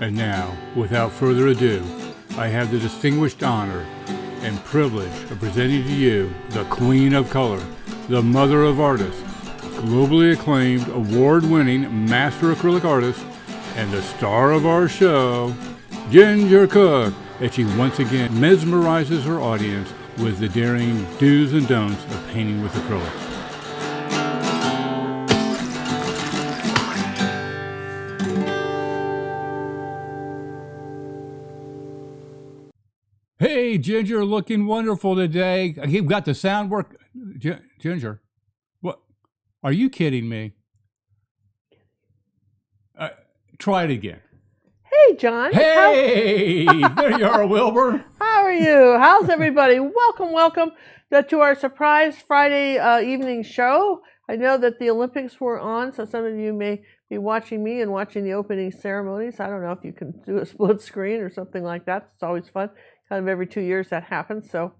And now, without further ado, I have the distinguished honor and privilege of presenting to you the Queen of Color, the Mother of Artists, globally acclaimed, award-winning master acrylic artist, and the star of our show, Ginger Cook, as she once again mesmerizes her audience with the daring do's and don'ts of painting with acrylic. Hey, Ginger, looking wonderful today. You've got the sound work. Ginger, what? Are you kidding me? Try it again. Hey, John. Hey, there you are, Wilbur. How are you? How's everybody? Welcome to our surprise Friday evening show. I know that the Olympics were on, so some of you may be watching me and watching the opening ceremonies. I don't know if you can do a split screen or something like that. It's always fun. Kind of every 2 years that happens, so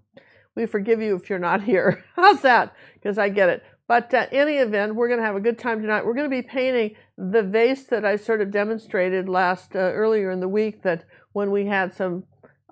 we forgive you if you're not here. How's that? Because I get it. But any event, we're going to have a good time tonight. We're going to be painting the vase that I sort of demonstrated earlier in the week, that when we had some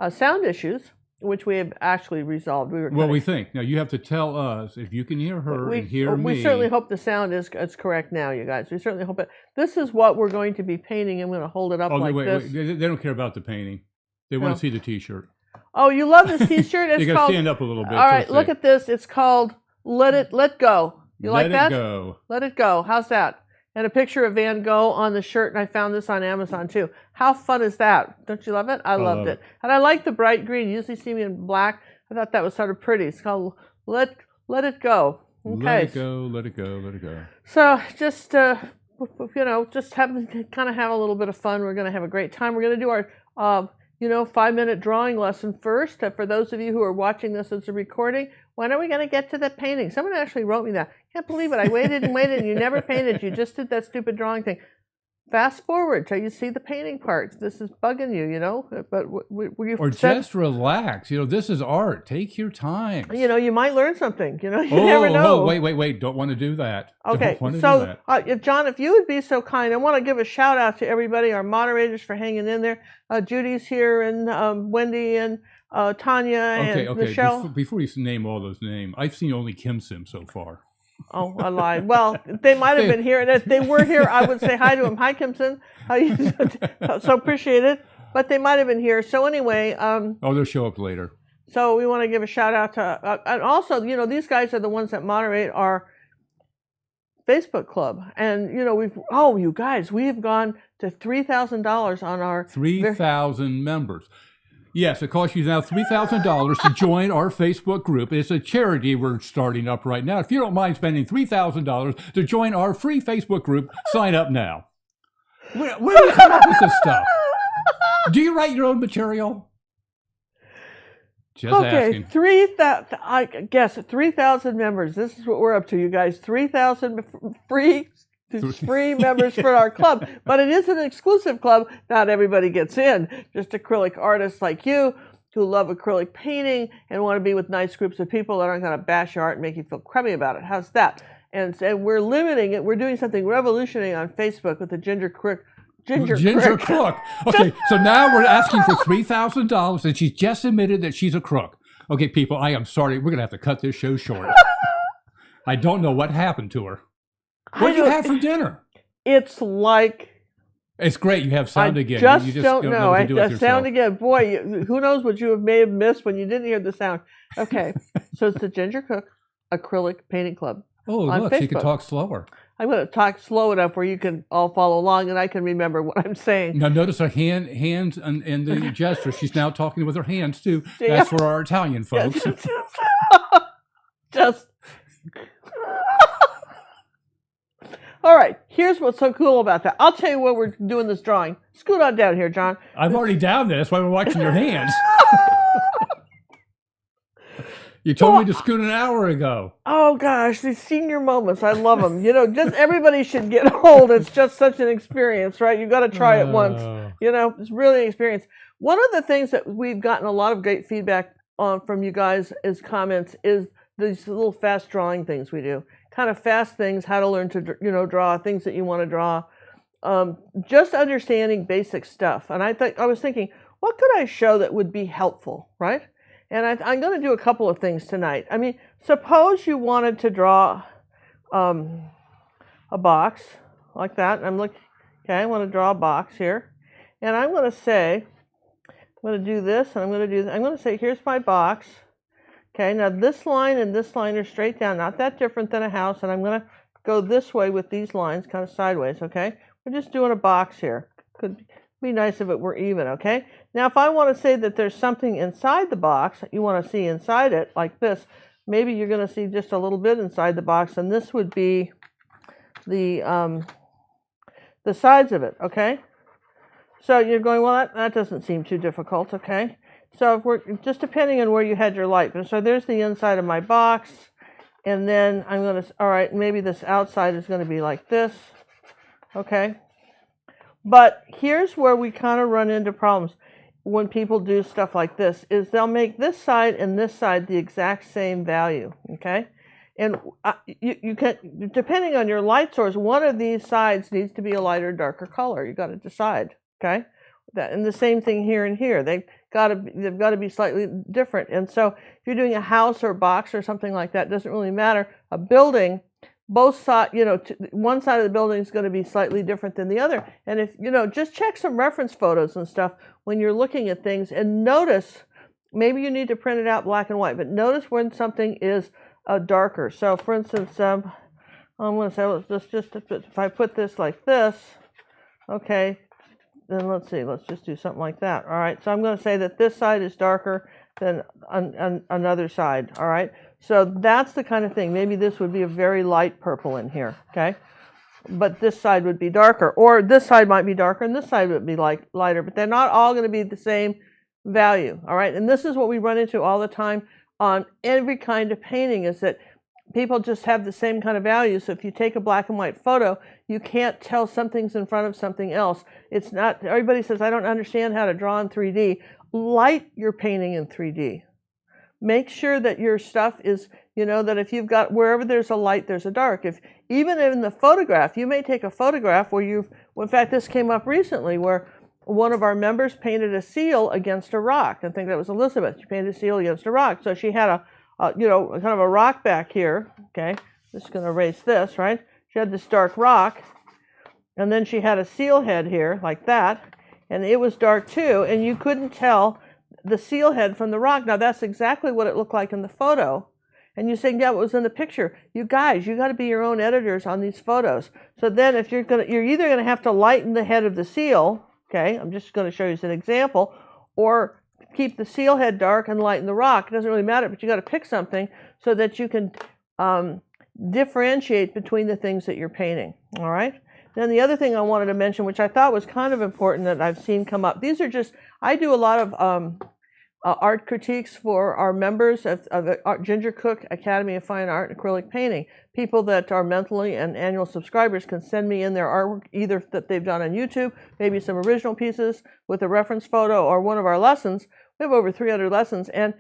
sound issues, which we have actually resolved. We think. Now, you have to tell us if you can hear her and hear me. We certainly hope the sound is correct now, you guys. We certainly hope it. This is what we're going to be painting. I'm going to hold it up like this. Wait. They don't care about the painting. They want to see the T-shirt. Oh, you love this T-shirt? You got to stand up a little bit. All right, look at this. It's called Let Go. You like that? Let It Go. Let It Go. How's that? And a picture of Van Gogh on the shirt, and I found this on Amazon too. How fun is that? Don't you love it? I loved it. And I like the bright green. You usually see me in black. I thought that was sort of pretty. It's called Let It Go. Okay. Let it go, let it go, let it go. So just, just have a little bit of fun. We're going to have a great time. We're going to do our 5-minute drawing lesson first. For those of you who are watching this as a recording, when are we going to get to the painting? Someone actually wrote me that. Can't believe it. I waited and you never painted. You just did that stupid drawing thing. Fast forward till you see the painting parts. This is bugging you, but just relax. This is art. Take your time. You might learn something. You never know. Oh, wait. Don't want to do that. Okay. So, John, if you would be so kind, I want to give a shout out to everybody, our moderators, for hanging in there. Judy's here, and Wendy, and Tanya, and Michelle. Before you name all those names, I've seen only Kim Sim so far. Oh, I lied. Well, they might have been here, and if they were here, I would say hi to them. Hi, Kimson. So appreciate it. But they might have been here. So anyway. They'll show up later. So we want to give a shout out to, and also, these guys are the ones that moderate our Facebook club. And, you guys, we have gone to $3,000 on our 3,000 members. Yes, it costs you now $3,000 to join our Facebook group. It's a charity we're starting up right now. If you don't mind spending $3,000 to join our free Facebook group, sign up now. Where do you come up with this stuff? Do you write your own material? Just asking. 3,000 members. This is what we're up to, you guys. 3,000 free members for our club, but it is an exclusive club. Not everybody gets in. Just acrylic artists like you who love acrylic painting and want to be with nice groups of people that aren't going to bash your art and make you feel crummy about it. How's that? And we're limiting it. We're doing something revolutionary on Facebook with the Ginger Cook. Okay, so now we're asking for $3,000, and she's just admitted that she's a crook. Okay, people, I am sorry. We're going to have to cut this show short. I don't know what happened to her. What do you have for dinner? It's great. You have sound again. You just don't know. Sound again. Boy, who knows what you may have missed when you didn't hear the sound. Okay, so it's the Ginger Cook Acrylic Painting Club. Oh, look, she can talk slower. I'm going to talk slow enough where you can all follow along and I can remember what I'm saying. Now, notice her hands and the gesture. She's now talking with her hands, too. That's for our Italian folks. Just... All right, here's what's so cool about that. I'll tell you what we're doing this drawing. Scoot on down here, John. I'm already down there. That's why we're watching your hands. You told me to scoot an hour ago. Oh, gosh, these senior moments. I love them. Just everybody should get old. It's just such an experience, right? You got to try it once. It's really an experience. One of the things that we've gotten a lot of great feedback on from you guys as comments is these little fast drawing things we do. kind of fast things, how to learn to, draw things that you want to draw. Just understanding basic stuff. And I was thinking, what could I show that would be helpful, right? And I'm going to do a couple of things tonight. I mean, suppose you wanted to draw a box like that. I'm looking, okay, I want to draw a box here. And I'm going to say, I'm going to do this, and I'm going to say, here's my box. Okay, now this line and this line are straight down, not that different than a house, and I'm going to go this way with these lines, kind of sideways, okay? We're just doing a box here. Could be nice if it were even, okay? Now, if I want to say that there's something inside the box, you want to see inside it, like this, maybe you're going to see just a little bit inside the box, and this would be the sides of it, okay? So you're going, well, that doesn't seem too difficult, okay? So if we're just depending on where you had your light. So there's the inside of my box, and then I'm going to, all right, maybe this outside is going to be like this, okay? But here's where we kind of run into problems when people do stuff like this, is they'll make this side and this side the exact same value, okay? And you can, depending on your light source, one of these sides needs to be a lighter, darker color. You got to decide, okay? And the same thing here and here. They've got to be slightly different. And so if you're doing a house or a box or something like that, it doesn't really matter. A building, both sides, one side of the building is going to be slightly different than the other. And if, just check some reference photos and stuff when you're looking at things, and notice, maybe you need to print it out black and white, but notice when something is darker. So for instance, I'm going to say, let's just, if I put this like this, okay, then let's see, let's just do something like that. All right, so I'm going to say that this side is darker than another side. All right, so that's the kind of thing. Maybe this would be a very light purple in here, okay? But this side would be darker, or this side might be darker and this side would be lighter, but they're not all going to be the same value. All right, and this is what we run into all the time on every kind of painting, is that people just have the same kind of value. So if you take a black and white photo, you can't tell something's in front of something else. It's not, everybody says, I don't understand how to draw in 3D. Light your painting in 3D. Make sure that your stuff is, that if you've got, wherever there's a light, there's a dark. If even in the photograph, you may take a photograph where in fact, this came up recently where one of our members painted a seal against a rock. I think that was Elizabeth. She painted a seal against a rock. So she had kind of a rock back here, okay? Just going to erase this, right? She had this dark rock, and then she had a seal head here, like that, and it was dark too, and you couldn't tell the seal head from the rock. Now, that's exactly what it looked like in the photo. And you say, yeah, it was in the picture. You guys, you got to be your own editors on these photos. So then if you're either going to have to lighten the head of the seal, okay? I'm just going to show you as an example, or keep the seal head dark and lighten the rock. It doesn't really matter, but you got to pick something so that you can differentiate between the things that you're painting. All right. Then the other thing I wanted to mention, which I thought was kind of important that I've seen come up. These are just, I do a lot of art critiques for our members of Ginger Cook Academy of Fine Art and Acrylic Painting. People that are monthly and annual subscribers can send me in their artwork, either that they've done on YouTube, maybe some original pieces with a reference photo, or one of our lessons. We have over 300 lessons, and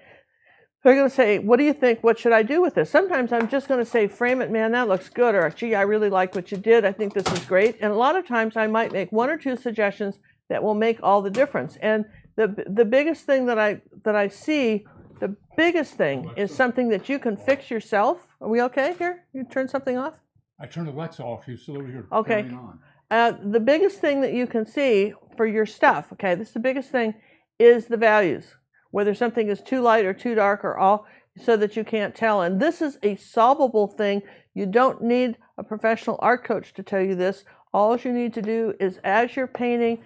they're going to say, what do you think? What should I do with this? Sometimes I'm just going to say, frame it, man, that looks good, or gee, I really like what you did. I think this is great. And a lot of times I might make one or two suggestions that will make all the difference. And the biggest thing that I see, the biggest thing is something that you can fix yourself. Are we okay here? You turn something off? I turned Alexa off. She's still over here. Okay. The biggest thing that you can see for your stuff, okay, this is the biggest thing, is the values. Whether something is too light or too dark, or all, so that you can't tell. And this is a solvable thing. You don't need a professional art coach to tell you this. All you need to do is, as you're painting,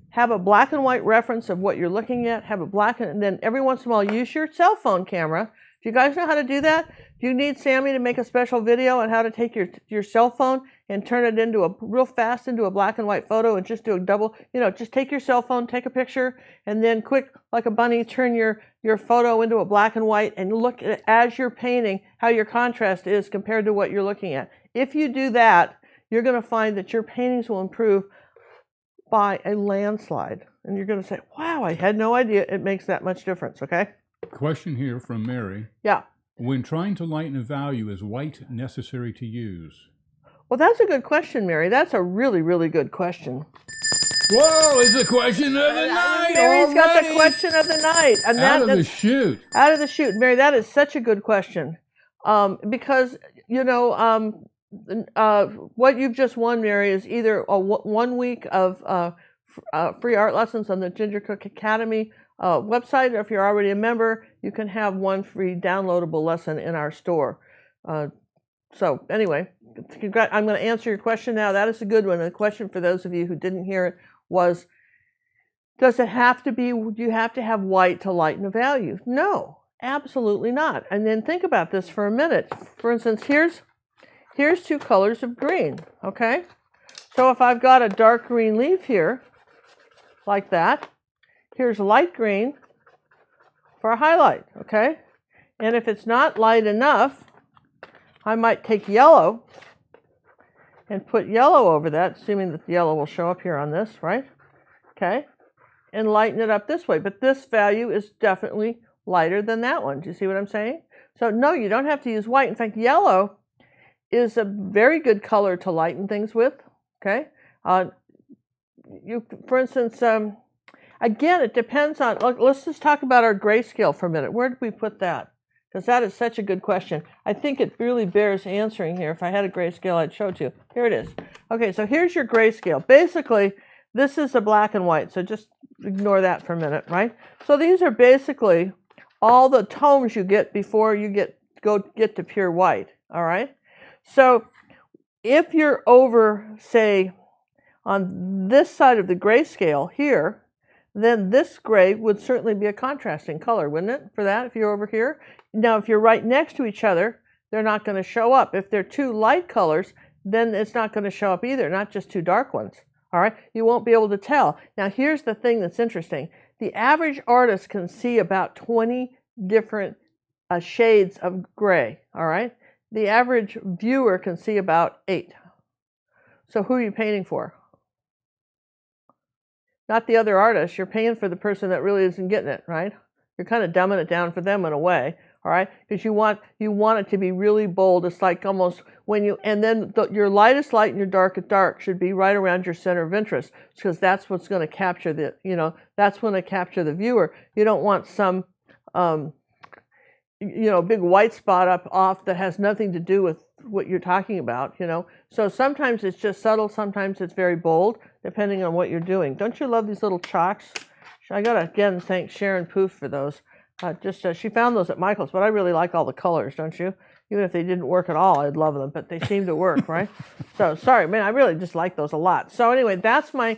have a black and white reference of what you're looking at, and then every once in a while use your cell phone camera. Do you guys know how to do that? Do you need Sammy to make a special video on how to take your cell phone and turn it into real fast into a black and white photo, and just do a double, just take your cell phone, take a picture, and then quick, like a bunny, turn your photo into a black and white, and look at, as you're painting, how your contrast is compared to what you're looking at. If you do that, you're going to find that your paintings will improve by a landslide. And you're going to say, wow, I had no idea it makes that much difference, okay? Question here from Mary. Yeah. When trying to lighten a value, is white necessary to use? Well, that's a good question, Mary. That's a really, really good question. Whoa, it's the question of the night. Mary's got the already. question of the night. And Out of the chute. Out of the chute. Mary, that is such a good question. Because, you know, what you've just won, Mary, is either 1 week of free art lessons on the Ginger Cook Academy website, or if you're already a member, you can have one free downloadable lesson in our store. So anyway, I'm going to answer your question now. That is a good one. And the question for those of you who didn't hear it was, does it have to be, do you have to have white to lighten a value? No, absolutely not. And then think about this for a minute. For instance, here's 2 colors of green, okay? So if I've got a dark green leaf here, like that, here's light green for a highlight, okay? And if it's not light enough, I might take yellow and put yellow over that, assuming that the yellow will show up here on this, right? Okay, and lighten it up this way. But this value is definitely lighter than that one. Do you see what I'm saying? So no, you don't have to use white. In fact, yellow is a very good color to lighten things with, okay? For instance, again, it depends on, let's just talk about our grayscale for a minute. Where did we put that? Because that is such a good question. I think it really bears answering here. If I had a grayscale, I'd show it to you. Here it is. Okay, so here's your grayscale. Basically, this is a black and white, so just ignore that for a minute, right? So these are basically all the tones you get before you get to pure white, all right? So if you're over, say, on this side of the grayscale here, then this gray would certainly be a contrasting color, wouldn't it, for that, if you're over here? Now, if you're right next to each other, they're not going to show up. If they're 2 light colors, then it's not going to show up either, not just 2 dark ones, all right? You won't be able to tell. Now, here's the thing that's interesting. The average artist can see about 20 different shades of gray, all right? The average viewer can see about 8. So who are you painting for? Not the other artist. You're paying for the person that really isn't getting it, right? You're kind of dumbing it down for them in a way, all right? Because you want it to be really bold. It's like almost when you, and then your lightest light and your darkest dark should be right around your center of interest, because that's what's going to capture the, that's going to capture the viewer. You don't want some, big white spot off that has nothing to do with what you're talking about, So sometimes it's just subtle, sometimes it's very bold, depending on what you're doing. Don't you love these little chalks? I got to, again, thank Sharon Poof for those. She found those at Michael's, but I really like all the colors, don't you? Even if they didn't work at all, I'd love them, but they seem to work, right? So, sorry, man, I really just like those a lot. So anyway, that's my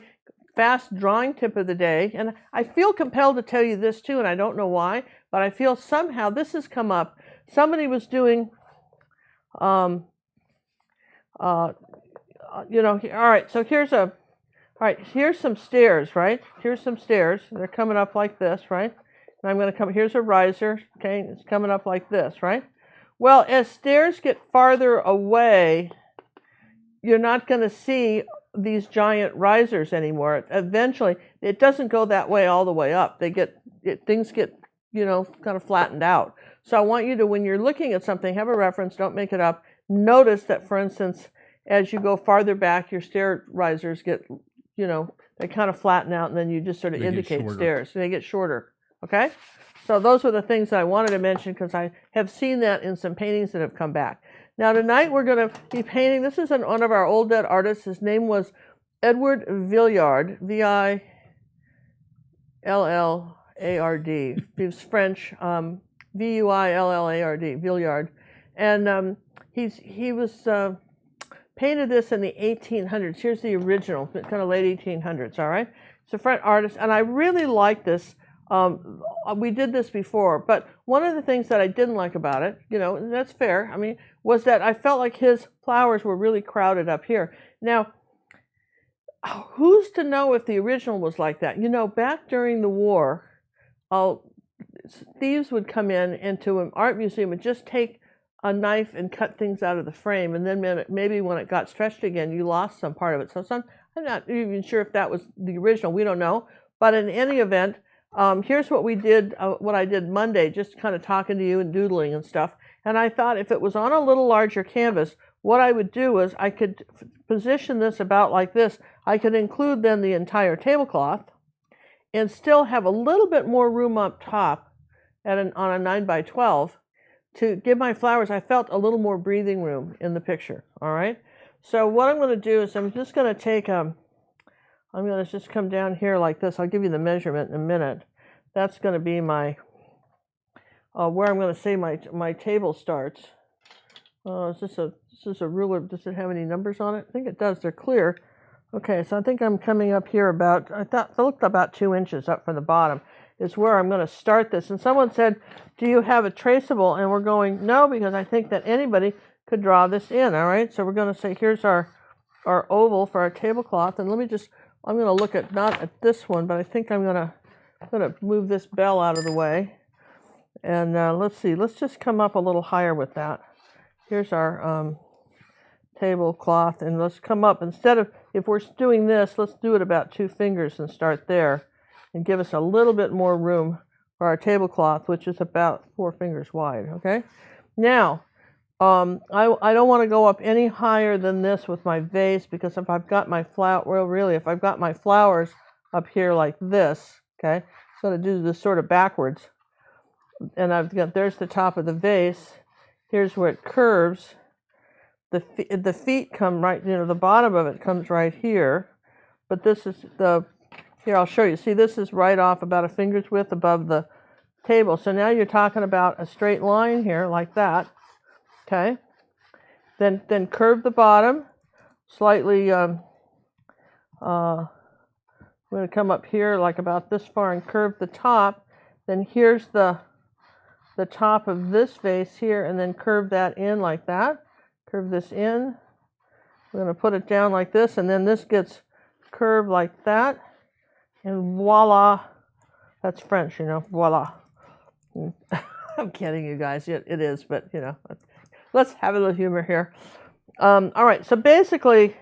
fast drawing tip of the day. And I feel compelled to tell you this too, and I don't know why, but I feel somehow this has come up. Somebody was doing, all right, so here's some stairs, right? Here's some stairs. They're coming up like this, right? And I'm going to here's a riser, okay? It's coming up like this, right? Well, as stairs get farther away, you're not going to see these giant risers anymore. Eventually, it doesn't go that way all the way up. Things get, kind of flattened out. So I want you to, when you're looking at something, have a reference, don't make it up. Notice that, for instance, as you go farther back, your stair risers get, they kind of flatten out, and then you just sort of indicate stairs. So they get shorter, okay? So those were the things that I wanted to mention, because I have seen that in some paintings that have come back. Now tonight we're going to be painting, this is one of our old dead artists. His name was Edward Villard, V-I-L-L-A-R-D. He was French, V-U-I-L-L-A-R-D, Villard. And he was painted this in the 1800s. Here's the original, kind of late 1800s, all right? It's a French artist, and I really like this. We did this before, but one of the things that I didn't like about it, and that's fair, was that I felt like his flowers were really crowded up here. Now, who's to know if the original was like that? Back during the war, thieves would come into an art museum and just take a knife and cut things out of the frame, and then maybe when it got stretched again, you lost some part of it. So I'm not even sure if that was the original. We don't know. But in any event, here's what we did, what I did Monday, just kind of talking to you and doodling and stuff. And I thought if it was on a little larger canvas, what I would do is I could position this about like this. I could include then the entire tablecloth and still have a little bit more room up top on a 9x12 to give my flowers, I felt a little more breathing room in the picture, all right? So what I'm going to do is I'm just going to take, I'm going to just come down here like this. I'll give you the measurement in a minute. That's going to be my, where I'm going to say my table starts. This is a ruler. Does it have any numbers on it? I think it does. They're clear. Okay, so I think I'm coming up here about, I looked about 2 inches up from the bottom is where I'm going to start this. And someone said, do you have a traceable? And we're going, no, because I think that anybody could draw this in, all right? So we're going to say, here's our oval for our tablecloth. And let me just, I'm going to look at, not at this one, but I think I'm going to move this bell out of the way. And let's see, let's just come up a little higher with that. Here's our tablecloth, and let's come up. Instead of, if we're doing this, let's do it about 2 fingers and start there and give us a little bit more room for our tablecloth, which is about 4 fingers wide, okay? Now, I don't want to go up any higher than this with my vase, because if I've got my if I've got my flowers up here like this, okay, I'm going to do this sort of backwards. And I've got, there's the top of the vase. Here's where it curves. The feet come right, the bottom of it comes right here. But this is here, I'll show you. See, this is right off about a finger's width above the table. So now you're talking about a straight line here like that. Okay. Then curve the bottom slightly. I'm going to come up here like about this far and curve the top. Then here's the top of this vase here, and then curve that in like that. Curve this in. We're going to put it down like this, and then this gets curved like that. And voila. That's French, voila. I'm kidding you guys. It is, but, let's have a little humor here. All right, so basically,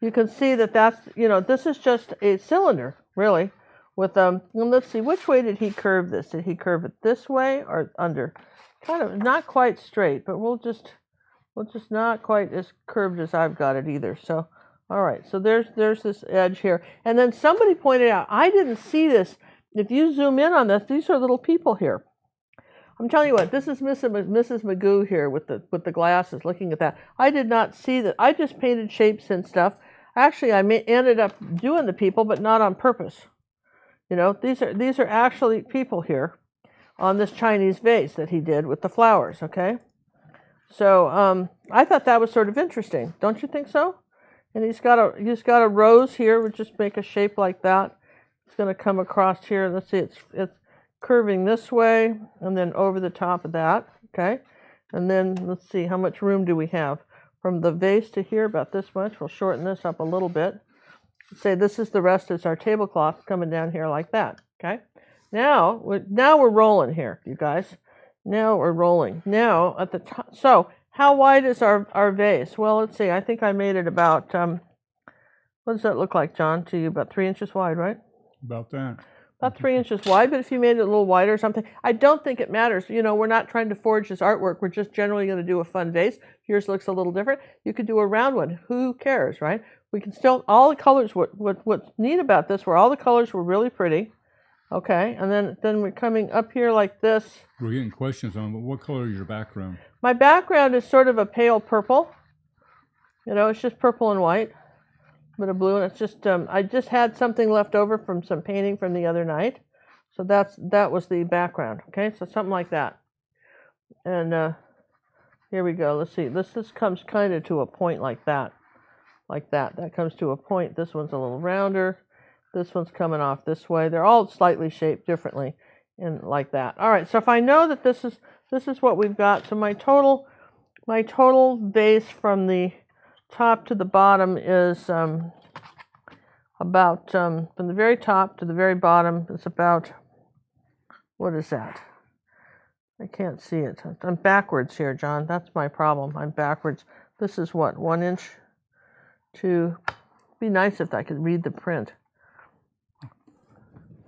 you can see that that's, this is just a cylinder, really. With well, let's see, which way did he curve this? Did he curve it this way or under? Kind of not quite straight, but we'll just not quite as curved as I've got it either. So, all right, so there's this edge here. And then somebody pointed out, I didn't see this. If you zoom in on this, these are little people here. I'm telling you what, this is Mrs. Magoo here with the glasses looking at that. I did not see that. I just painted shapes and stuff. Actually, I ended up doing the people, but not on purpose. These are actually people here on this Chinese vase that he did with the flowers, okay? So I thought that was sort of interesting. Don't you think so? And he's got a rose here. We'll just make a shape like that. It's going to come across here. Let's see, it's curving this way and then over the top of that, okay? And then let's see, how much room do we have? From the vase to here, about this much. We'll shorten this up a little bit. Say this is the rest is our tablecloth coming down here like that, okay? Now we're rolling here, you guys. Now we're rolling. Now at the top. So how wide is our vase? Well, let's see. I think I made it about, what does that look like, John, to you? About 3 inches wide, right? About that. About 3 inches wide, but if you made it a little wider or something, I don't think it matters. We're not trying to forge this artwork. We're just generally going to do a fun vase. Yours looks a little different. You could do a round one. Who cares, right? We can still, all the colors, what's neat about this were all the colors were really pretty. Okay, and then we're coming up here like this. We're getting questions on what color is your background? My background is sort of a pale purple. It's just purple and white. Bit of blue, and it's just I just had something left over from some painting from the other night, so that was the background. Okay, so something like that. And here we go. Let's see. This comes kind of to a point like that, That comes to a point. This one's a little rounder. This one's coming off this way. They're all slightly shaped differently, and like that. All right. So if I know that this is what we've got, so my total vase from the top to the bottom is about from the very top to the very bottom is about, what is that? I can't see it. I'm backwards here, John. That's my problem. I'm backwards. This is what, 1 inch to, be nice if I could read the print.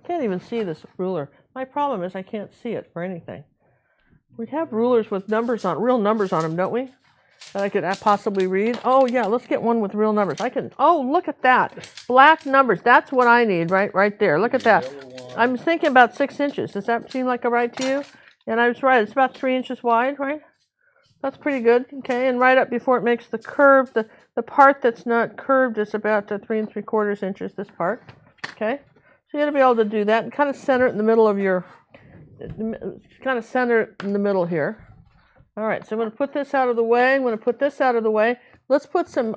Can't even see this ruler. My problem is I can't see it for anything. We have rulers with numbers on, real numbers on them, don't we? That I could possibly read. Oh yeah, let's get one with real numbers. I can. Oh, look at that, black numbers. That's what I need, right there. Look at that. I'm thinking about 6 inches. Does that seem like a right to you? And I was right. It's about 3 inches wide, right? That's pretty good. Okay, and right up before it makes the curve, the part that's not curved is about 3 3/4 inches. This part. Okay, so you got to be able to do that and kind of center it in the middle of your. Kind of center it in the middle here. All right, so I'm going to put this out of the way. I'm going to put this out of the way. Let's put some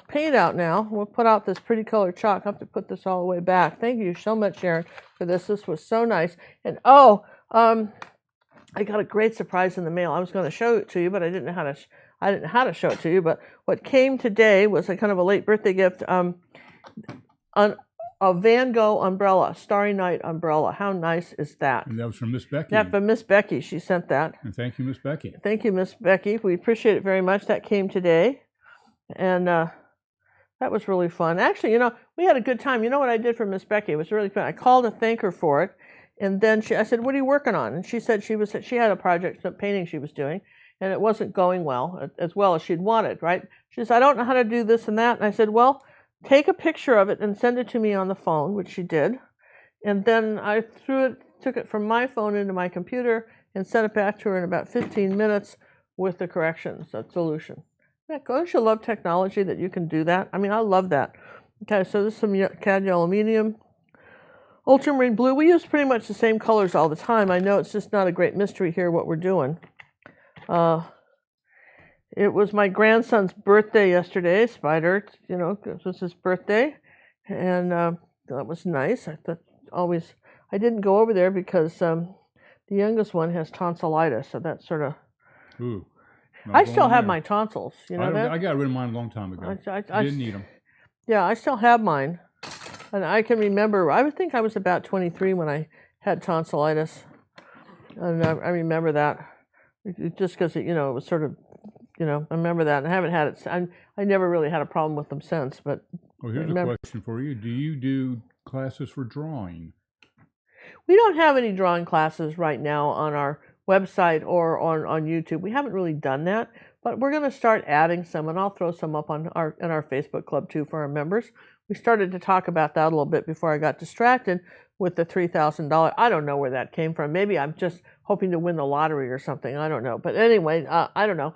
paint out now. We'll put out this pretty colored chalk. I have to put this all the way back. Thank you so much, Sharon, for this. This was so nice. And I got a great surprise in the mail. I was going to show it to you, but I didn't know how to show it to you. But what came today was a kind of a late birthday gift. A Van Gogh umbrella, Starry Night umbrella. How nice is that? And that was from Miss Becky. Yeah, from Miss Becky. She sent that. And thank you, Miss Becky. Thank you, Miss Becky. We appreciate it very much. That came today. And that was really fun. Actually, we had a good time. You know what I did for Miss Becky? It was really fun. I called to thank her for it. And then I said, what are you working on? And she said she had a project, some painting she was doing, and it wasn't going well as she'd wanted, right? She said, I don't know how to do this and that. And I said, well, take a picture of it and send it to me on the phone, which she did. And then I took it from my phone into my computer and sent it back to her in about 15 minutes with the corrections, that solution. Yeah, don't you love technology that you can do that? I mean, I love that. Okay, so this is some cad yellow medium. Ultramarine blue, we use pretty much the same colors all the time. I know it's just not a great mystery here what we're doing. It was my grandson's birthday yesterday, Spider, it was his birthday, and that was nice. I didn't go over there because the youngest one has tonsillitis, so that's sort of... Ooh. I still have my tonsils, you know that? I got rid of mine a long time ago. I didn't need them. Yeah, I still have mine, and I can remember, I would think I was about 23 when I had tonsillitis, and I remember that, just because, it was sort of... I remember that, and I haven't had it. I never really had a problem with them since. But well, here's a question for you: do you do classes for drawing? We don't have any drawing classes right now on our website or on YouTube. We haven't really done that, but we're going to start adding some, and I'll throw some up in our Facebook club too for our members. We started to talk about that a little bit before I got distracted with the $3,000. I don't know where that came from. Maybe I'm just hoping to win the lottery or something. I don't know. But anyway, I don't know.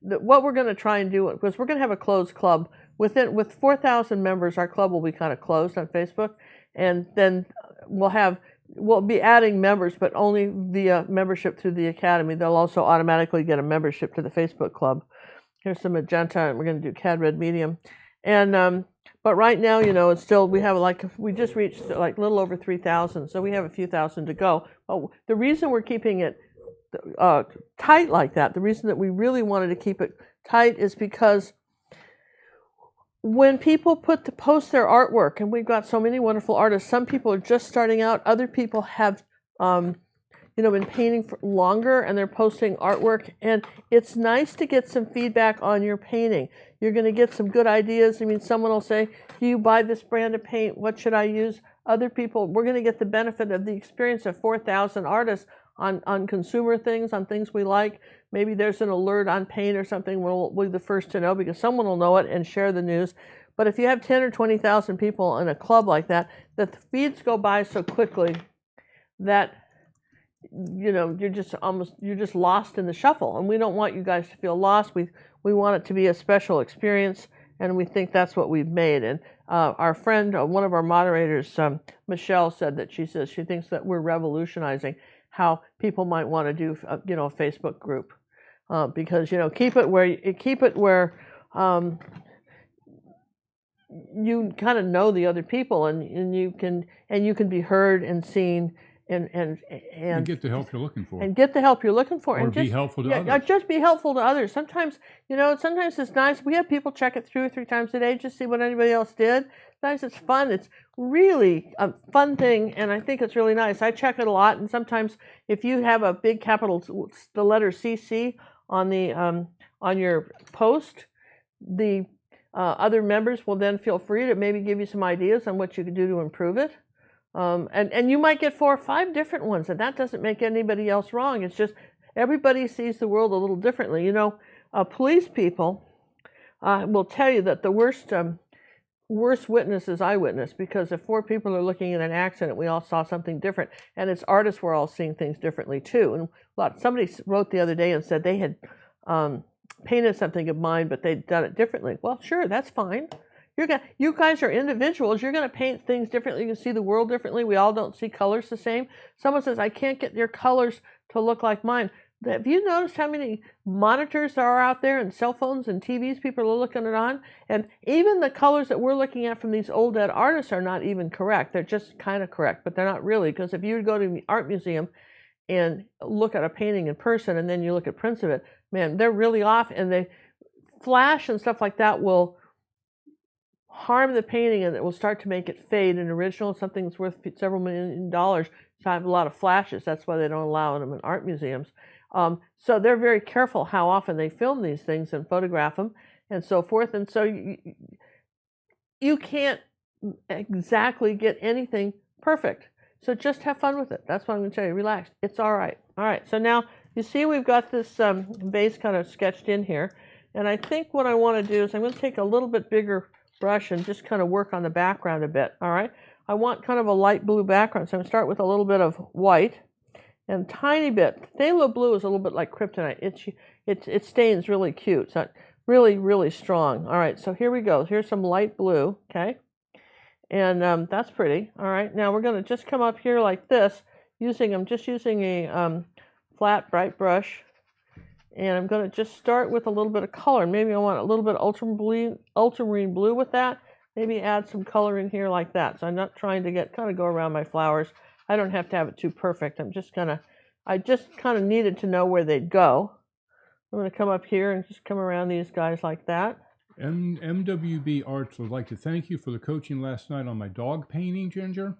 What we're going to try and do, because we're going to have a closed club with 4,000 members, our club will be kind of closed on Facebook, and then we'll be adding members, but only via membership through the Academy. They'll also automatically get a membership to the Facebook club. Here's some magenta, and we're going to do cad red medium, and but right now, it's still, we just reached a little over 3,000, so we have a few thousand to go. But the reason we're keeping it tight like that, the reason that we really wanted to keep it tight is because when people post their artwork, and we've got so many wonderful artists, some people are just starting out, other people have been painting for longer, and they're posting artwork, and it's nice to get some feedback on your painting. You're going to get some good ideas. I mean, someone will say, do you buy this brand of paint? What should I use? Other people, we're going to get the benefit of the experience of 4,000 artists on consumer things, on things we like. Maybe there's an alert on paint or something we'll be the first to know because someone will know it and share the news. But if you have 10 or 20,000 people in a club like that, the feeds go by so quickly that you're just lost in the shuffle, and we don't want you guys to feel lost. We want it to be a special experience, and we think that's what we've made. And our friend, one of our moderators, Michelle, said that she thinks that we're revolutionizing how people might want to do a Facebook group, because keep it where you kind of know the other people, and you can be heard and seen. And get the help you're looking for. And get the help you're looking for. Or and be helpful to others. Just be helpful to others. Sometimes it's nice. We have people check it 2 or 3 times a day, just see what anybody else did. Sometimes it's fun. It's really a fun thing, and I think it's really nice. I check it a lot, and sometimes if you have a big capital, the letter CC on your post, the other members will then feel free to maybe give you some ideas on what you could do to improve it. And you might get 4 or 5 different ones, and that doesn't make anybody else wrong. It's just everybody sees the world a little differently. Police people will tell you that the worst witness is eyewitness, because if 4 people are looking at an accident, we all saw something different, and it's artists, we're all seeing things differently too. And somebody wrote the other day and said they had painted something of mine, but they'd done it differently. Well, sure, that's fine. You guys are individuals. You're going to paint things differently. You can see the world differently. We all don't see colors the same. Someone says, I can't get your colors to look like mine. Have you noticed how many monitors there are out there and cell phones and TVs people are looking at on? And even the colors that we're looking at from these old dead artists are not even correct. They're just kind of correct, but they're not really. Because if you go to the art museum and look at a painting in person and then you look at prints of it, man, they're really off. And the flash and stuff like that will harm the painting, and it will start to make it fade. An original, something's worth several $1 million, to have a lot of flashes. That's why they don't allow them in art museums. So they're very careful how often they film these things and photograph them and so forth. And so you can't exactly get anything perfect. So just have fun with it. That's what I'm going to tell you. Relax. It's all right. All right. So now you see we've got this vase kind of sketched in here. And I think what I want to do is I'm going to take a little bit bigger brush and just kind of work on the background a bit. All right. I want kind of a light blue background. So I'm going to start with a little bit of white. And tiny bit. Phthalo blue is a little bit like kryptonite. It stains really cute. So really, really strong. All right, so here we go. Here's some light blue, okay? And that's pretty. All right, now we're going to just come up here like this. I'm just using a flat, bright brush. And I'm going to just start with a little bit of color. Maybe I want a little bit of ultramarine blue with that. Maybe add some color in here like that. So I'm not trying to kind of go around my flowers. I don't have to have it too perfect. I just kind of needed to know where they'd go. I'm going to come up here and just come around these guys like that. MWB Arts would like to thank you for the coaching last night on my dog painting, Ginger.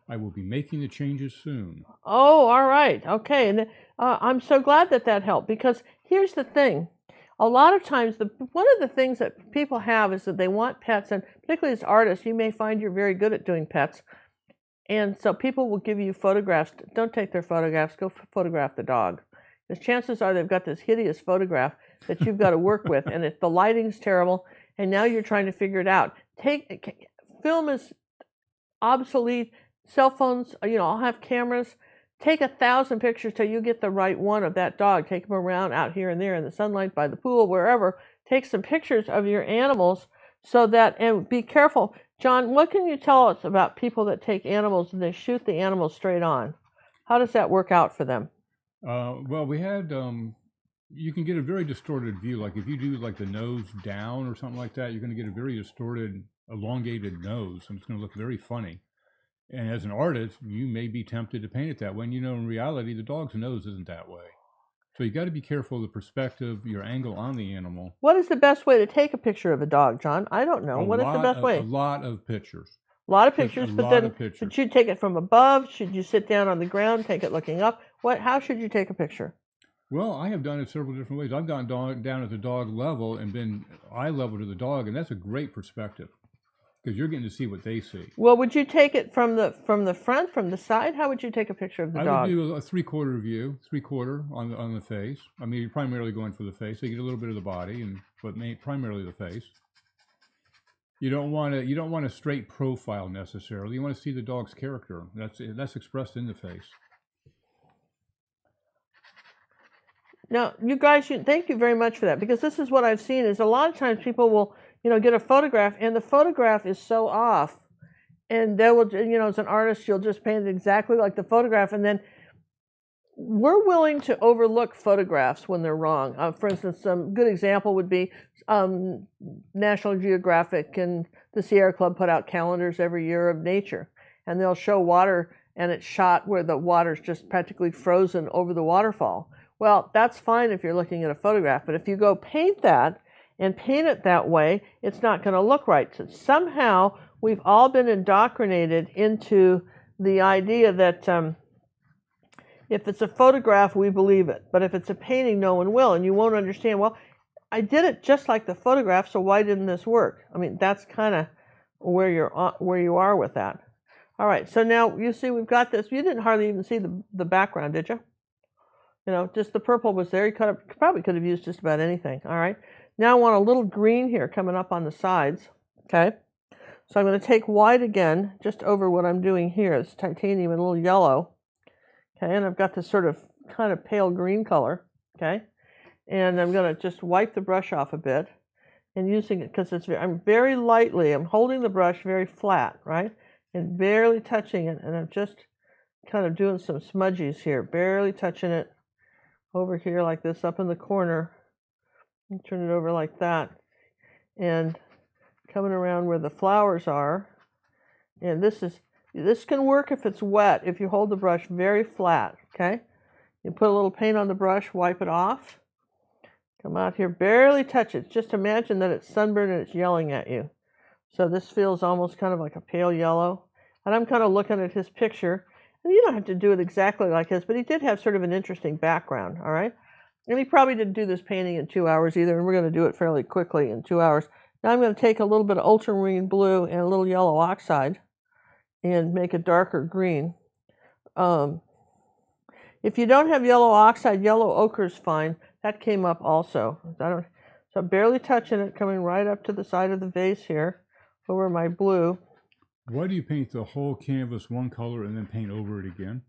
I will be making the changes soon. Oh, all right. Okay. And I'm so glad that helped, because here's the thing. A lot of times, one of the things that people have is that they want pets, and particularly as artists, you may find you're very good at doing pets. And so people will give you photographs. Don't take their photographs. Go photograph the dog. Because chances are they've got this hideous photograph that you've got to work with. And if the lighting's terrible, and now you're trying to figure it out. Film is obsolete. Cell phones, all have cameras. Take 1,000 pictures till you get the right one of that dog. Take them around out here and there in the sunlight, by the pool, wherever. Take some pictures of your animals and be careful. John, what can you tell us about people that take animals and they shoot the animals straight on? How does that work out for them? Well, we had, you can get a very distorted view. Like if you do like the nose down or something like that, you're going to get a very distorted, elongated nose, and it's going to look very funny. And as an artist, you may be tempted to paint it that way. And in reality, the dog's nose isn't that way. So you got to be careful of the perspective, your angle on the animal. What is the best way to take a picture of a dog, John? I don't know. What is the best way? A lot of pictures. A lot of pictures, should you take it from above? Should you sit down on the ground, take it looking up? How should you take a picture? Well, I have done it several different ways. I've gone down at the dog level and been eye level to the dog, and that's a great perspective, because you're getting to see what they see. Well, would you take it from the front, from the side? How would you take a picture of the dog? I would do a 3/4 view, 3/4 on the face. I mean, you're primarily going for the face. So you get a little bit of the body, but primarily the face. You don't want a straight profile necessarily. You want to see the dog's character. That's expressed in the face. Now, you guys, thank you very much for that, because this is what I've seen is a lot of times people will get a photograph, and the photograph is so off, and they will, as an artist, you'll just paint it exactly like the photograph, and then we're willing to overlook photographs when they're wrong. For instance, some good example would be National Geographic and the Sierra Club put out calendars every year of nature, and they'll show water, and it's shot where the water's just practically frozen over the waterfall. Well, that's fine if you're looking at a photograph, but if you go paint that, and paint it that way, it's not going to look right. So somehow we've all been indoctrinated into the idea that if it's a photograph, we believe it. But if it's a painting, no one will. And you won't understand, well, I did it just like the photograph, so why didn't this work? I mean, that's kind of where you are with that. All right, so now you see we've got this. You didn't hardly even see the background, did you? You know, just the purple was there. You probably could have used just about anything. All right, now I want a little green here coming up on the sides. Okay, so I'm going to take white again, just over what I'm doing here. It's titanium and a little yellow. Okay, and I've got this sort of kind of pale green color. Okay, and I'm going to just wipe the brush off a bit and using it because I'm very lightly, I'm holding the brush very flat, right, and barely touching it, and I'm just kind of doing some smudgies here, barely touching it over here like this, up in the corner, and turn it over like that, and coming around where the flowers are. And this can work if it's wet, if you hold the brush very flat. Okay, you put a little paint on the brush, wipe it off, come out here, barely touch it. Just imagine that it's sunburned and it's yelling at you. So this feels almost kind of like a pale yellow, and I'm kind of looking at his picture. And you don't have to do it exactly like his, but he did have sort of an interesting background, all right? And he probably didn't do this painting in 2 hours either, and we're going to do it fairly quickly in 2 hours. Now I'm going to take a little bit of ultramarine blue and a little yellow oxide and make a darker green. If you don't have yellow oxide, yellow ochre is fine. That came up also. So I'm barely touching it, coming right up to the side of the vase here over my blue. Why do you paint the whole canvas one color and then paint over it again?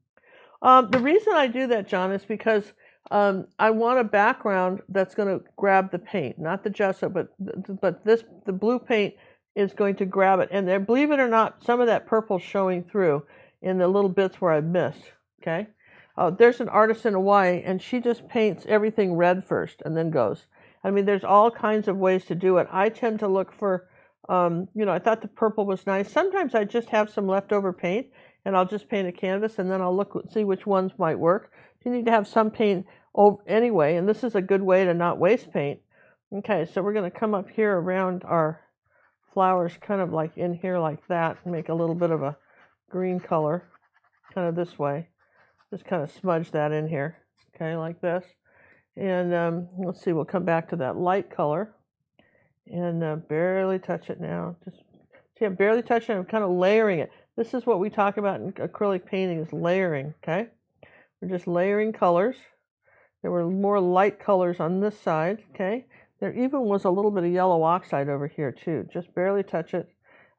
The reason I do that, John, is because I want a background that's going to grab the paint, not the gesso, but the blue paint is going to grab it. And there, believe it or not, some of that purple showing through in the little bits where I missed. Okay, there's an artist in Hawaii, and she just paints everything red first and then goes. I mean, there's all kinds of ways to do it. I tend to look for I thought the purple was nice. Sometimes I just have some leftover paint and I'll just paint a canvas and then I'll see which ones might work. You need to have some paint anyway, and this is a good way to not waste paint. Okay, so we're going to come up here around our flowers, kind of like in here like that, and make a little bit of a green color, kind of this way. Just kind of smudge that in here, okay, like this. And let's see, we'll come back to that light color. And barely touch it now. Just see, I'm barely touching it. I'm kind of layering it. This is what we talk about in acrylic painting, is layering. Okay, we're just layering colors. There were more light colors on this side. Okay, there even was a little bit of yellow oxide over here too. Just barely touch it.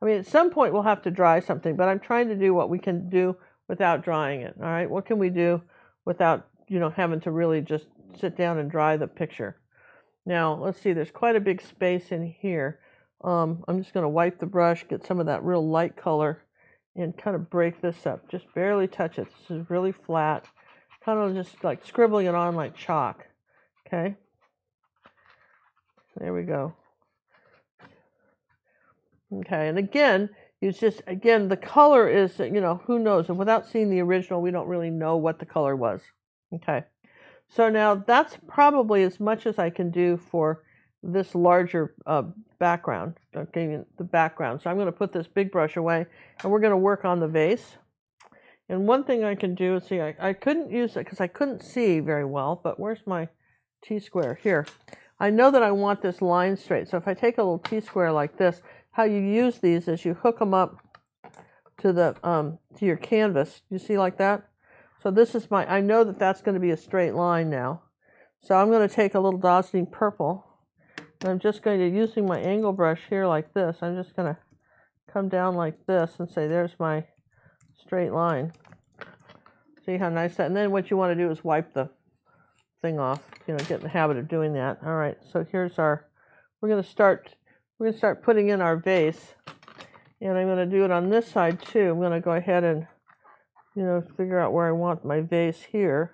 I mean, at some point we'll have to dry something, but I'm trying to do what we can do without drying it. All right, what can we do without having to really just sit down and dry the picture? Now, let's see, there's quite a big space in here. I'm just going to wipe the brush, get some of that real light color, and kind of break this up. Just barely touch it. This is really flat. Kind of just like scribbling it on like chalk. Okay? There we go. Okay, and again, the color is, who knows? And without seeing the original, we don't really know what the color was. Okay. So now that's probably as much as I can do for this larger background, okay, the background. So I'm going to put this big brush away, and we're going to work on the vase. And one thing I can do is, see, I couldn't use it because I couldn't see very well, but where's my T-square? Here. I know that I want this line straight, so if I take a little T-square like this, how you use these is you hook them up to to your canvas. You see like that? So this is I know that that's going to be a straight line now. So I'm going to take a little Dazzling purple, and I'm just going to, using my angle brush here like this, I'm just going to come down like this and say, there's my straight line. See how nice that, and then what you want to do is wipe the thing off, get in the habit of doing that. All right, so here's we're going to start putting in our vase, and I'm going to do it on this side too. I'm going to go ahead and figure out where I want my vase here.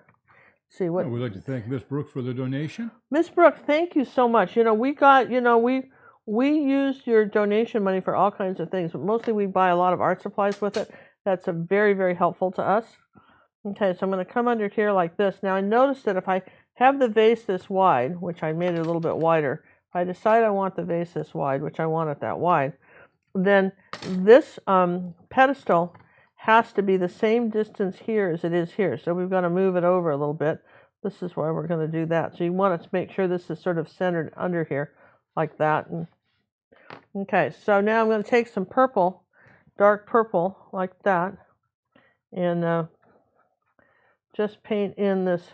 See what. We'd like to thank Miss Brooke for the donation. Miss Brooke, thank you so much. We got, we used your donation money for all kinds of things, but mostly we buy a lot of art supplies with it. That's very, very helpful to us. Okay, so I'm going to come under here like this. Now I noticed that if I have the vase this wide, which I made it a little bit wider, if I decide I want the vase this wide, which I want it that wide, then this pedestal has to be the same distance here as it is here. So we've got to move it over a little bit. This is why we're going to do that. So you want to make sure this is sort of centered under here like that. And, okay, so now I'm going to take some purple dark purple like that, and just paint in this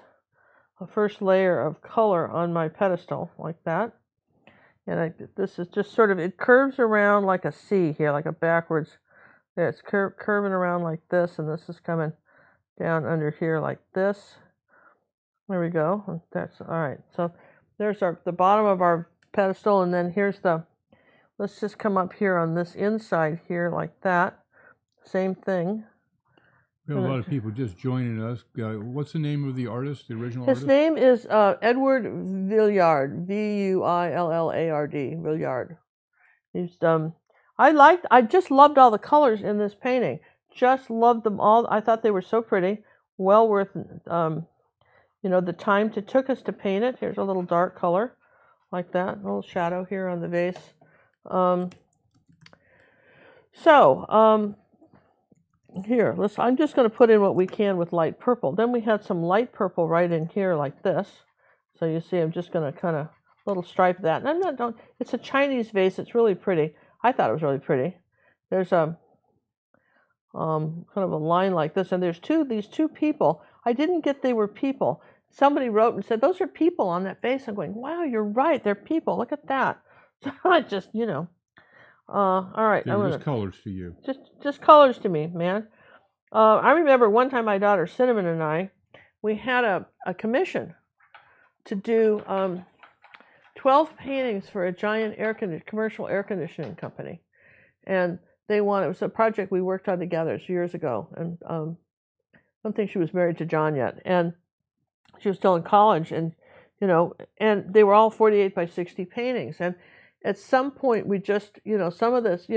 first layer of color on my pedestal like that. And this is just sort of, it curves around like a C here, like a backwards. There, it's curving around like this, and this is coming down under here like this. There we go. That's all right. So there's the bottom of our pedestal, and then here's let's just come up here on this inside here like that. Same thing. We have a lot of people just joining us. What's the name of the artist, the original His artist? name is Edward Villard, Villard, Villard. He's I just loved all the colors in this painting. Just loved them all. I thought they were so pretty. Well worth the time it took us to paint it. Here's a little dark color like that. A little shadow here on the vase. Here, I'm just going to put in what we can with light purple. Then we had some light purple right in here like this. So you see, I'm just going to kind of little stripe that. And it's a Chinese vase. It's really pretty. I thought it was really pretty. There's a kind of a line like this, and there's these two people. I didn't get they were people. Somebody wrote and said, those are people on that vase. I'm going, wow, you're right. They're people. Look at that. So I just, all right. They're just colors to you. Just colors to me, man. I remember one time my daughter Cinnamon and I, we had a commission to do 12 paintings for a giant commercial air conditioning company, and it was a project we worked on together years ago. And I don't think she was married to John yet, and she was still in college, and and they were all 48 by 60 paintings, and at some point, we just, some of this,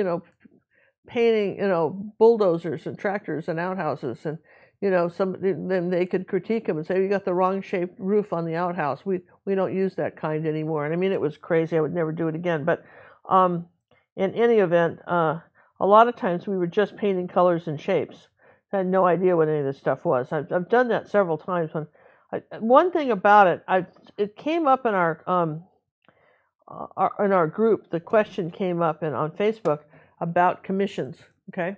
painting, bulldozers and tractors and outhouses, and, then they could critique them and say, you got the wrong shaped roof on the outhouse. We don't use that kind anymore. And I mean, it was crazy. I would never do it again. But in any event, a lot of times we were just painting colors and shapes. I had no idea what any of this stuff was. I've done that several times. One thing about it, it came up in our group. The question came up on Facebook about commissions, okay?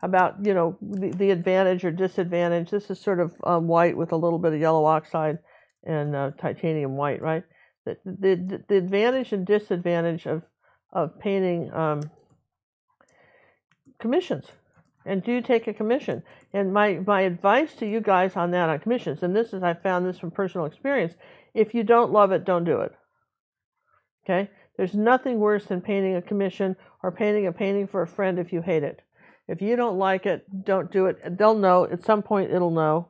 About, the advantage or disadvantage. This is sort of white with a little bit of yellow oxide and titanium white, right? The advantage and disadvantage of painting commissions. And do you take a commission? And my advice to you guys on that, on commissions, and I found this from personal experience, if you don't love it, don't do it. Okay? There's nothing worse than painting a commission or painting a painting for a friend if you hate it. If you don't like it, don't do it. They'll know. At some point, it'll know.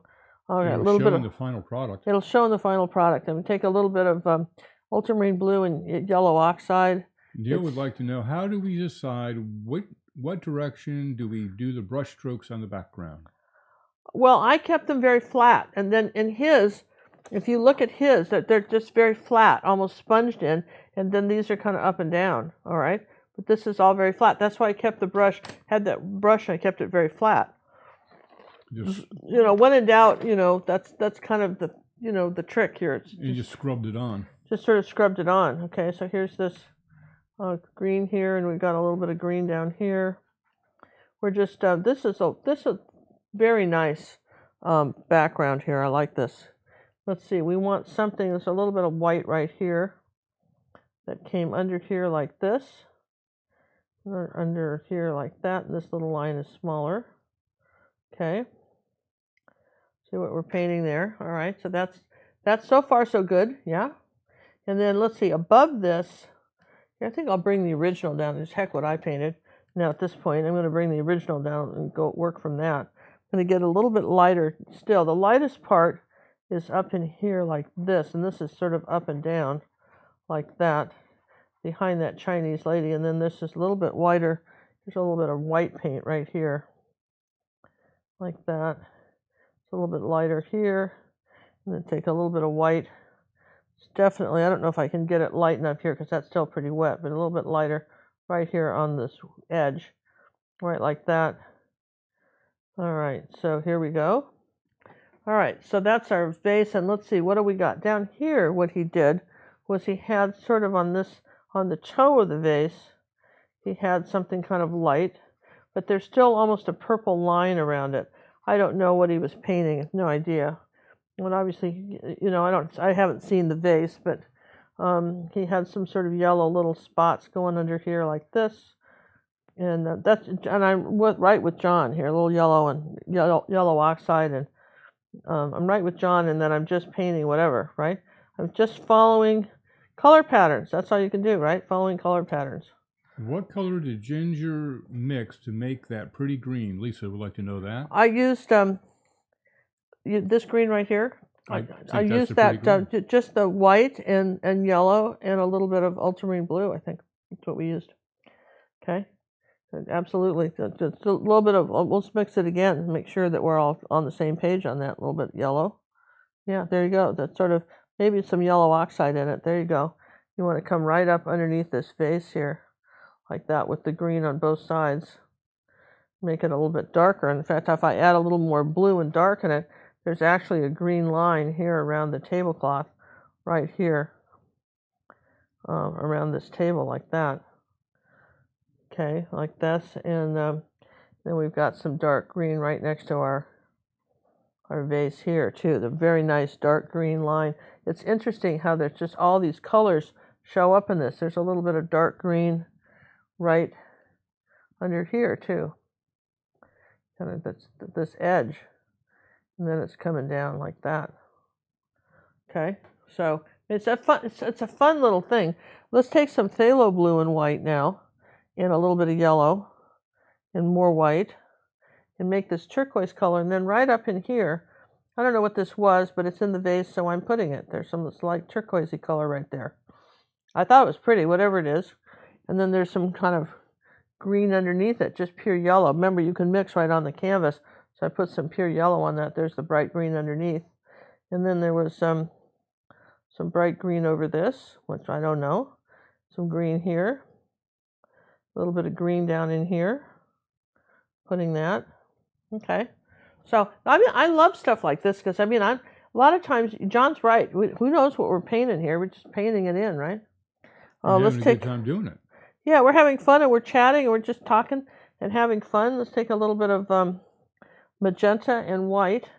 Okay, it'll show in the final product. It'll show in the final product. And take a little bit of ultramarine blue and yellow oxide. Neil would like to know, how do we decide what direction do we do the brush strokes on the background? Well, I kept them very flat. And then in his, if you look at his, they're just very flat, almost sponged in. And then these are kind of up and down, all right? But this is all very flat. That's why I kept I kept it very flat. Just, when in doubt, that's kind of the trick here. You just scrubbed it on. Just sort of scrubbed it on. Okay, so here's this green here, and we've got a little bit of green down here. We're just, this is a very nice background here. I like this. Let's see, we want something, there's a little bit of white right here that came under here like this, under here like that, and this little line is smaller. Okay. See what we're painting there. All right, so that's so far so good, yeah? And then let's see, above this, I think I'll bring the original down. Just heck what I painted. Now at this point, I'm going to bring the original down and go work from that. I'm going to get a little bit lighter still. The lightest part is up in here like this, and this is sort of up and down like that behind that Chinese lady. And then this is a little bit whiter. There's a little bit of white paint right here like that. It's a little bit lighter here, and then take a little bit of white. It's definitely, I don't know if I can get it light enough here because that's still pretty wet, but a little bit lighter right here on this edge, right like that. All right, so here we go. All right, so that's our vase, and let's see, what do we got? Down here, what he did was he had sort of on the toe of the vase, he had something kind of light, but there's still almost a purple line around it. I don't know what he was painting. No idea. And obviously, you know, I haven't seen the vase, but he had some sort of yellow little spots going under here like this. And I'm right with John here, a little yellow and yellow oxide, and I'm right with John, and then I'm just painting whatever, right? I'm just following color patterns. That's all you can do, right? Following color patterns. What color did Ginger mix to make that pretty green? Lisa would like to know that. I used this green right here. I used that just the white and yellow and a little bit of ultramarine blue. I think that's what we used. Okay. Absolutely. Just a little bit of, let's mix it again and make sure that we're all on the same page on that. A little bit yellow. Yeah, there you go. That's sort of, maybe some yellow oxide in it. There you go. You want to come right up underneath this vase here, like that, with the green on both sides. Make it a little bit darker. In fact, if I add a little more blue and darken it, there's actually a green line here around the tablecloth, right here, around this table like that. Okay, like this, and then we've got some dark green right next to our vase here too. The very nice dark green line. It's interesting how there's just all these colors show up in this. There's a little bit of dark green right under here too. Kind of this edge, and then it's coming down like that. Okay, so it's a fun little thing. Let's take some phthalo blue and white now, and a little bit of yellow and more white, and make this turquoise color. And then right up in here, I don't know what this was, but it's in the vase, so I'm putting it. There's some slight turquoisey color right there. I thought it was pretty, whatever it is. And then there's some kind of green underneath it, just pure yellow. Remember, you can mix right on the canvas, so I put some pure yellow on that. There's the bright green underneath. And then there was some bright green over this, which I don't know. Some green here. A little bit of green down in here. Putting that. Okay. So, I mean, I love stuff like this because, I mean, a lot of times, John's right. Who knows what we're painting here? We're just painting it in, right? Let's take a good time doing it. Yeah, we're having fun, and we're chatting, and we're just talking and having fun. Let's take a little bit of magenta and white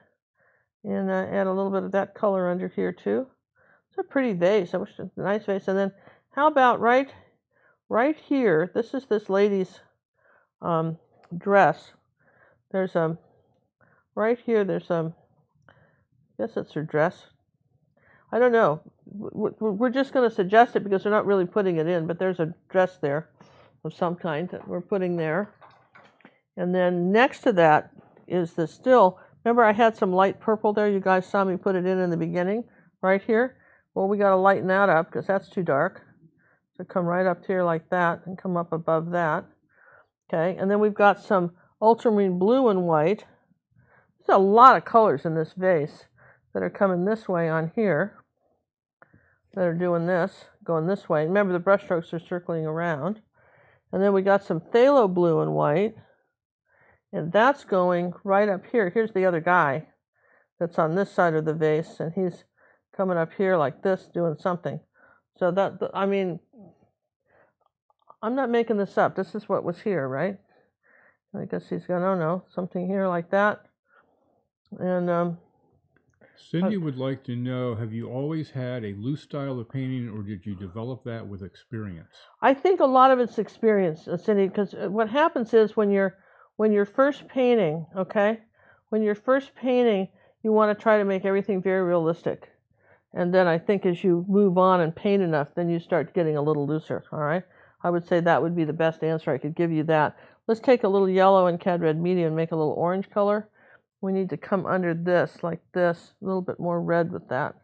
and add a little bit of that color under here, too. It's a pretty vase. I wish it was a nice vase. And then how about right here? This is this lady's dress. There's right here, there's I guess it's her dress. I don't know. We're just going to suggest it because we're not really putting it in, but there's a dress there of some kind that we're putting there. And then next to that is the still. Remember, I had some light purple there. You guys saw me put it in the beginning, right here. Well, we got to lighten that up because that's too dark. So come right up here like that and come up above that. Okay, and then we've got some ultramarine blue and white. There's a lot of colors in this vase that are coming this way on here, that are doing this, going this way. Remember, the brush strokes are circling around. And then we got some phthalo blue and white, and that's going right up here. Here's the other guy that's on this side of the vase, and he's coming up here like this, doing something. So that, I mean, I'm not making this up. This is what was here, right? I guess he's going, oh no, something here like that. And Cindy would like to know, have you always had a loose style of painting, or did you develop that with experience? I think a lot of it's experience, Cindy, because what happens is when you're first painting, okay, when you're first painting, you want to try to make everything very realistic. And then I think as you move on and paint enough, then you start getting a little looser, all right? I would say that would be the best answer. I could give you that. Let's take a little yellow and cad red medium and make a little orange color. We need to come under this, like this, a little bit more red with that.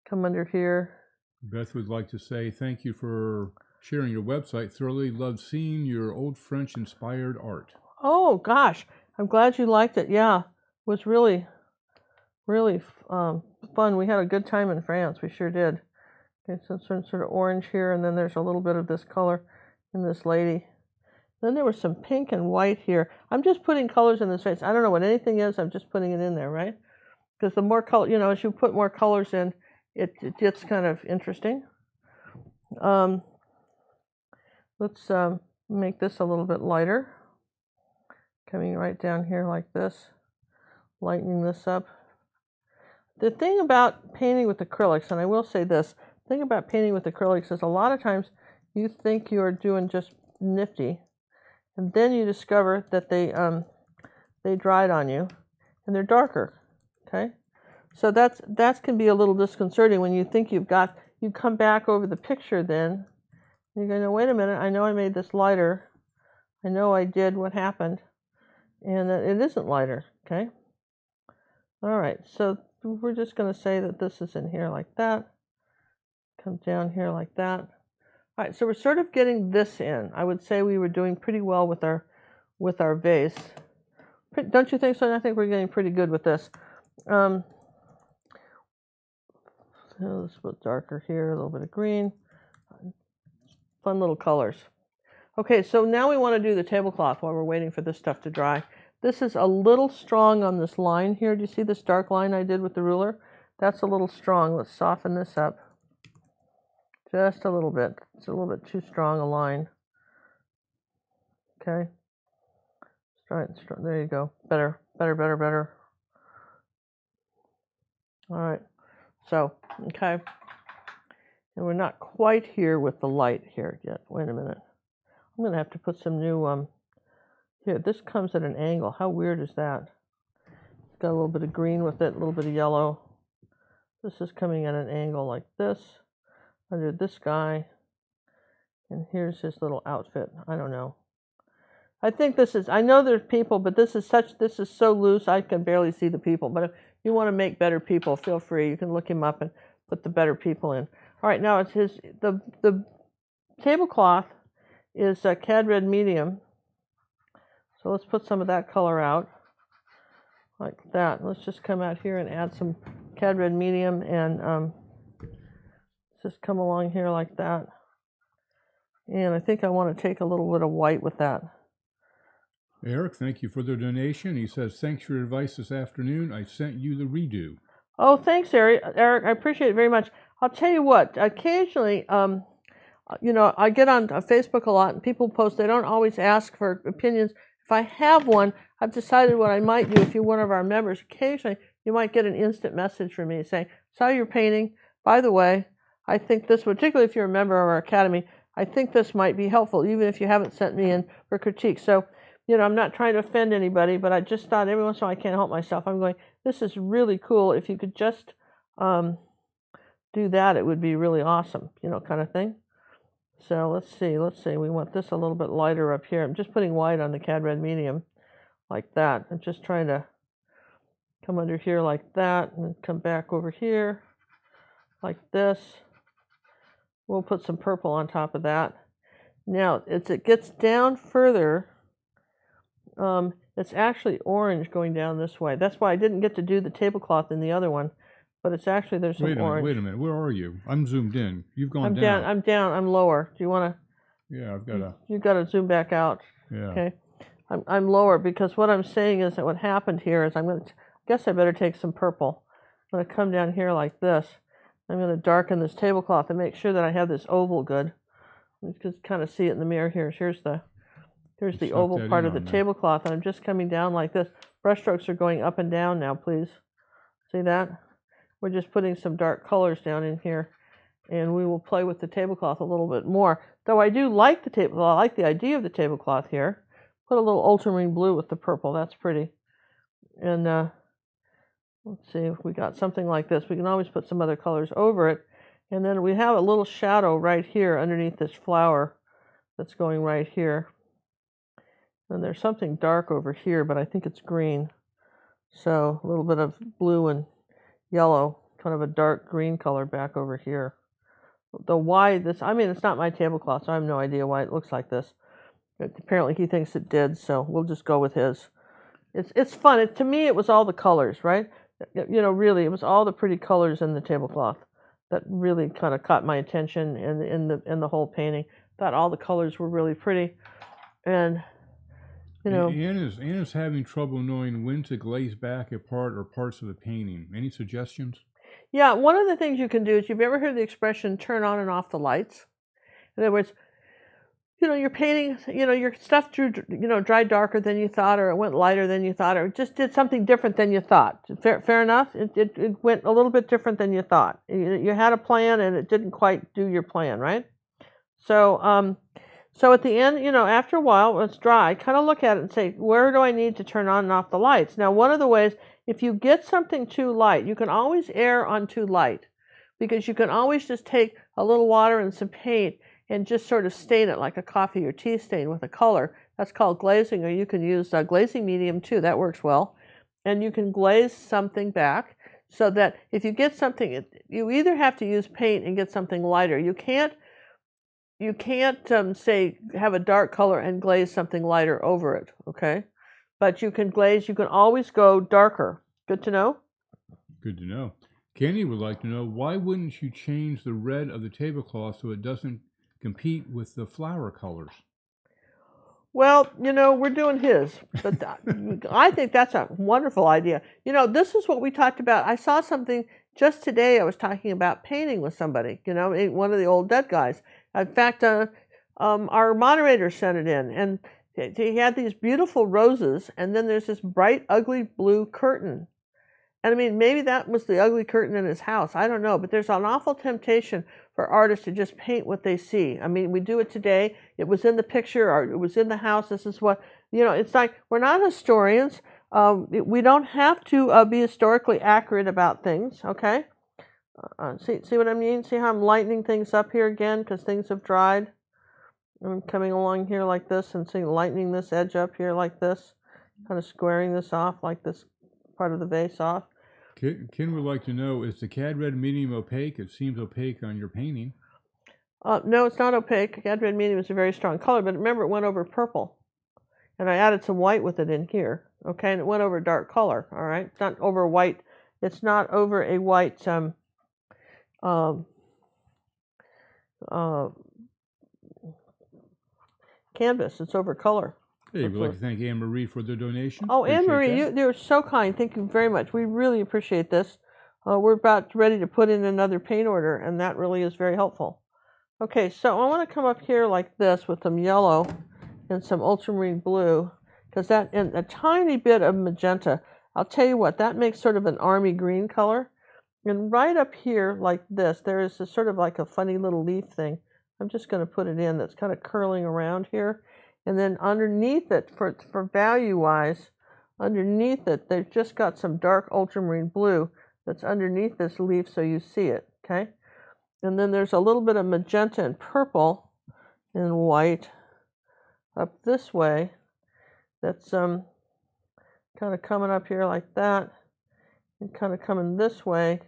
Come under here. Beth would like to say thank you for sharing your website. Thoroughly loved seeing your old French-inspired art. Oh, gosh. I'm glad you liked it. Yeah, it was really, really fun. We had a good time in France. We sure did. Okay, so some sort of orange here, and then there's a little bit of this color in this lady. Then there was some pink and white here. I'm just putting colors in this face. I don't know what anything is. I'm just putting it in there, right? Because the more color, you know, as you put more colors in, it gets kind of interesting. Let's make this a little bit lighter. coming right down here like this, lightening this up. The thing about painting with acrylics, and I will say this, the thing about painting with acrylics is a lot of times you think you're doing just nifty, and then you discover that they dried on you, and they're darker, okay? So that can be a little disconcerting when you think you come back over the picture then, and you're going, no, wait a minute, I know I made this lighter, I know I did what happened, and it isn't lighter, okay? All right, so we're just going to say that this is in here like that, come down here like that. All right, so we're sort of getting this in. I would say we were doing pretty well with our vase. Don't you think so? I think we're getting pretty good with this. So let's put darker here, a little bit of green. Fun little colors. Okay, so now we want to do the tablecloth while we're waiting for this stuff to dry. This is a little strong on this line here. Do you see this dark line I did with the ruler? That's a little strong. Let's soften this up just a little bit. It's a little bit too strong a line. Okay. There you go. Better, better, better, better. All right. So, okay. And we're not quite here with the light here yet. Wait a minute. I'm going to have to put some new, here, this comes at an angle. How weird is that? It's got a little bit of green with it, a little bit of yellow. This is coming at an angle like this, under this guy. And here's his little outfit. I don't know. I think this is, I know there's people, but this is so loose, I can barely see the people. But if you want to make better people, feel free. You can look him up and put the better people in. All right, now it's the tablecloth is Cad Red Medium. So let's put some of that color out, like that. Let's just come out here and add some Cad Red Medium, and just come along here like that. And I think I want to take a little bit of white with that. Eric, thank you for the donation. He says, thanks for your advice this afternoon. I sent you the redo. Oh, thanks, Eric. I appreciate it very much. I'll tell you what, occasionally, you know, I get on Facebook a lot and people post, they don't always ask for opinions. If I have one, I've decided what I might do. If you're one of our members, occasionally you might get an instant message from me saying, saw your painting. By the way, I think this, particularly if you're a member of our academy, I think this might be helpful, even if you haven't sent me in for critique. So, you know, I'm not trying to offend anybody, but I just thought every once in a while I can't help myself. I'm going, this is really cool. If you could just do that, it would be really awesome, you know, kind of thing. So let's see. We want this a little bit lighter up here. I'm just putting white on the Cad Red Medium like that. I'm just trying to come under here like that and come back over here like this. We'll put some purple on top of that. Now, as it gets down further, it's actually orange going down this way. That's why I didn't get to do the tablecloth in the other one, but it's actually, there's some orange. Wait a minute. Where are you? I'm zoomed in. You've gone down. I'm down. I'm lower. Do you want to? Yeah, I've got to. You've got to zoom back out. Yeah. Okay. I'm lower because what I'm saying is that what happened here is I guess I better take some purple. I'm going to come down here like this. I'm going to darken this tablecloth and make sure that I have this oval good. You can kind of see it in the mirror here. Here's the oval part of the tablecloth, and I'm just coming down like this. Brush strokes are going up and down now, please. See that? We're just putting some dark colors down in here, and we will play with the tablecloth a little bit more. Though I do like the tablecloth, I like the idea of the tablecloth here. Put a little ultramarine blue with the purple. That's pretty. And let's see if we got something like this. We can always put some other colors over it, and then we have a little shadow right here underneath this flower that's going right here. And there's something dark over here, but I think it's green. So a little bit of blue and yellow, kind of a dark green color back over here. It's not my tablecloth, so I have no idea why it looks like this. But apparently he thinks it did, so we'll just go with his. It's fun. To me, it was all the colors, right? You know, really, it was all the pretty colors in the tablecloth that really kind of caught my attention in the whole painting. Thought all the colors were really pretty, and you know. Anna's having trouble knowing when to glaze back a part or parts of the painting. Any suggestions? Yeah, one of the things you can do is, you've ever heard the expression "turn on and off the lights"? In other words, Your painting, your stuff dried darker than you thought, or it went lighter than you thought, or it just did something different than you thought. Fair enough? It went a little bit different than you thought. You had a plan and it didn't quite do your plan, right? So at the end, after a while, when it's dry, kind of look at it and say, where do I need to turn on and off the lights? Now, one of the ways, if you get something too light, you can always err on too light, because you can always just take a little water and some paint and just sort of stain it like a coffee or tea stain with a color. That's called glazing, or you can use a glazing medium too. That works well. And you can glaze something back so that if you get something, you either have to use paint and get something lighter. You can't say have a dark color and glaze something lighter over it, okay? But you can always go darker. Good to know? Good to know. Kenny would like to know, why wouldn't you change the red of the tablecloth so it doesn't compete with the flower colors? Well, we're doing his, but I think that's a wonderful idea. This is what we talked about. I saw something just today. I was talking about painting with somebody, one of the old dead guys. In fact, our moderator sent it in, and he had these beautiful roses, and then there's this bright, ugly blue curtain. And I mean, maybe that was the ugly curtain in his house. I don't know. But there's an awful temptation for artists to just paint what they see. I mean, we do it today. It was in the picture, or it was in the house. This is what, it's like, we're not historians. We don't have to be historically accurate about things, okay? See what I mean? See how I'm lightening things up here again because things have dried? I'm coming along here like this and lightening this edge up here like this, kind of squaring this off like this part of the vase off. Ken would like to know, is the Cad Red medium opaque? It seems opaque on your painting. No, it's not opaque. Cad Red medium is a very strong color, but remember, it went over purple. And I added some white with it in here, okay? And it went over dark color, all right? It's not over white. It's not over a white canvas. It's over color. Hey, we'd like to thank Anne Marie for the donation. Oh, Anne Marie, you're so kind. Thank you very much. We really appreciate this. We're about ready to put in another paint order, and that really is very helpful. Okay, so I want to come up here like this with some yellow and some ultramarine blue, because that, and a tiny bit of magenta. I'll tell you what, that makes sort of an army green color. And right up here like this, there is a sort of like a funny little leaf thing. I'm just going to put it in that's kind of curling around here. And then underneath it, for value-wise, underneath it, they've just got some dark ultramarine blue that's underneath this leaf so you see it, okay? And then there's a little bit of magenta and purple and white up this way that's kind of coming up here like that and kind of coming this way.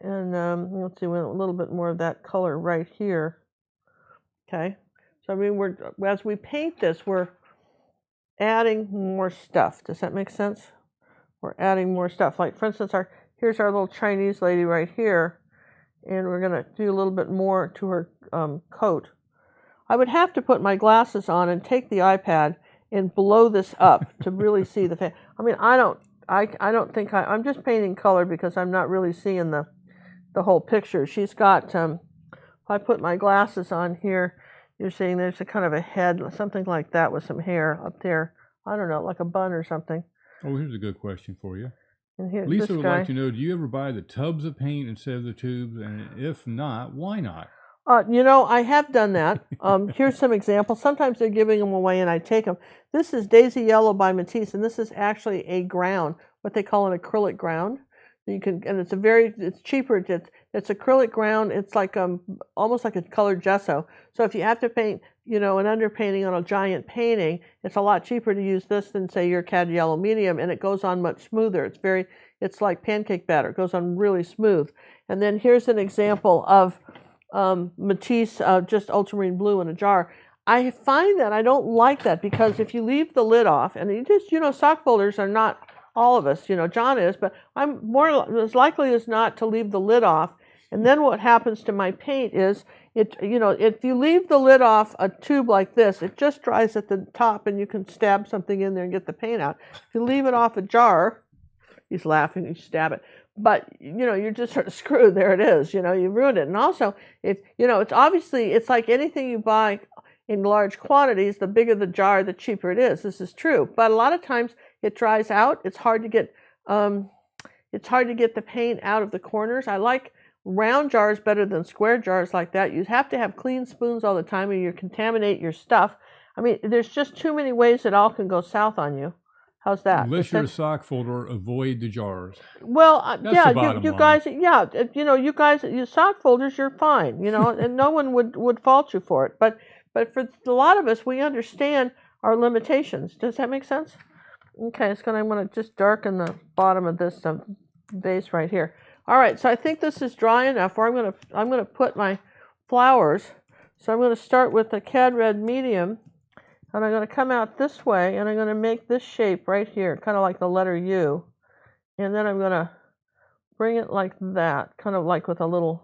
And let's see, a little bit more of that color right here, okay? So, I mean, as we paint this, we're adding more stuff. Does that make sense? We're adding more stuff. Like, for instance, here's our little Chinese lady right here, and we're going to do a little bit more to her coat. I would have to put my glasses on and take the iPad and blow this up to really see the fan. I mean, I don't think I'm just painting color because I'm not really seeing the whole picture. She's got, if I put my glasses on here, you're seeing there's a kind of a head, something like that with some hair up there. I don't know, like a bun or something. Oh, here's a good question for you. And here, Lisa would like to know, do you ever buy the tubs of paint instead of the tubes? And if not, why not? I have done that. Here's some examples. Sometimes they're giving them away and I take them. This is Daisy Yellow by Matisse, and this is actually a ground, what they call an acrylic ground. You can, and it's cheaper. It's acrylic ground. It's like almost like a colored gesso. So if you have to paint, an underpainting on a giant painting, it's a lot cheaper to use this than say your Cad Yellow medium, and it goes on much smoother. It's like pancake batter. It goes on really smooth. And then here's an example of Matisse, just ultramarine blue in a jar. I find that I don't like that because if you leave the lid off, and you just, sock folders are not all of us, John is, but I'm more as likely as not to leave the lid off. And then what happens to my paint is, if you leave the lid off a tube like this, it just dries at the top and you can stab something in there and get the paint out. If you leave it off a jar, he's laughing, you stab it. But, you're just sort of screwed. There it is. You ruined it. And also, it's obviously, it's like anything you buy. in large quantities, the bigger the jar, the cheaper it is. This is true. But a lot of times it dries out. It's hard to get the paint out of the corners. I like round jars better than square jars like that. You have to have clean spoons all the time or you contaminate your stuff. I mean, there's just too many ways it all can go south on you. How's that? Unless you're a sock folder, avoid the jars. Well, yeah, you line. guys, yeah, you guys, you sock folders, you're fine, and no one would fault you for it. But for a lot of us, we understand our limitations. Does that make sense? Okay, I'm going to just darken the bottom of this vase right here. All right, so I think this is dry enough where I'm going to put my flowers. So I'm going to start with the Cad Red medium, and I'm going to come out this way, and I'm going to make this shape right here, kind of like the letter U. And then I'm going to bring it like that, kind of like with a little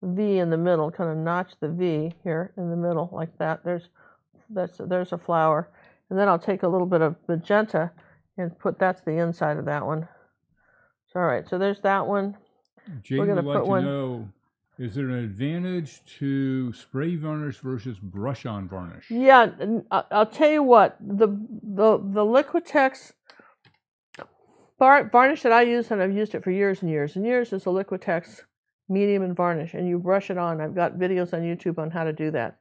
V in the middle, kind of notch the V here in the middle like that. There's a flower. And then I'll take a little bit of magenta and that's the inside of that one. So, all right, so there's that one. Jane would like to know, is there an advantage to spray varnish versus brush-on varnish? Yeah, I'll tell you what, the Liquitex varnish that I use, and I've used it for years and years and years, is the Liquitex medium and varnish, and you brush it on. I've got videos on YouTube on how to do that.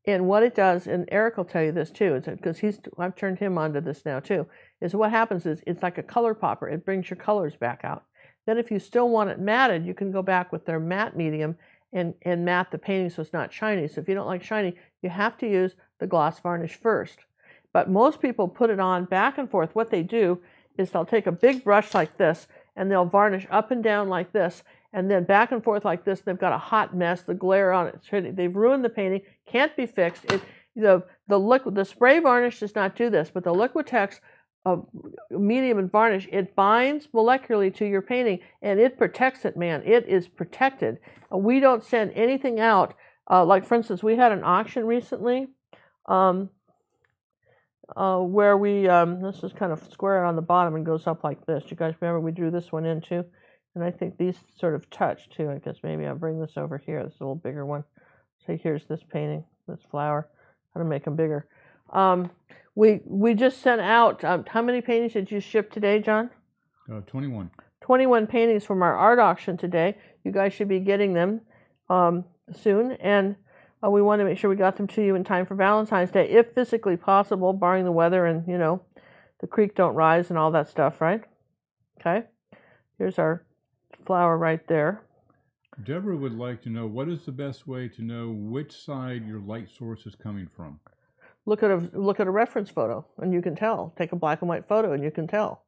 And what it does, and Eric will tell you this too, because I've turned him onto this now too, is what happens is it's like a color popper. It brings your colors back out. Then if you still want it matted, you can go back with their matte medium and matte the painting so it's not shiny. So if you don't like shiny, you have to use the gloss varnish first. But most people put it on back and forth. What they do is they'll take a big brush like this and they'll varnish up and down like this and then back and forth like this. They've got a hot mess, the glare on it. They've ruined the painting, can't be fixed. The spray varnish does not do this, but the Liquitex medium and varnish, it binds molecularly to your painting and it protects it, man. It is protected. We don't send anything out. Like for instance, we had an auction recently where we, this is kind of square on the bottom and goes up like this. You guys remember we drew this one in too? And I think these sort of touch too. I guess maybe I'll bring this over here. This is a little bigger one. So here's this painting, this flower. How to make them bigger. We just sent out, how many paintings did you ship today, John? 21. 21 paintings from our art auction today. You guys should be getting them soon. And we want to make sure we got them to you in time for Valentine's Day, if physically possible, barring the weather and, the creek don't rise and all that stuff, right? Okay. Here's our flower right there. Deborah would like to know, what is the best way to know which side your light source is coming from? Look at a reference photo, and you can tell. Take a black and white photo, and you can tell.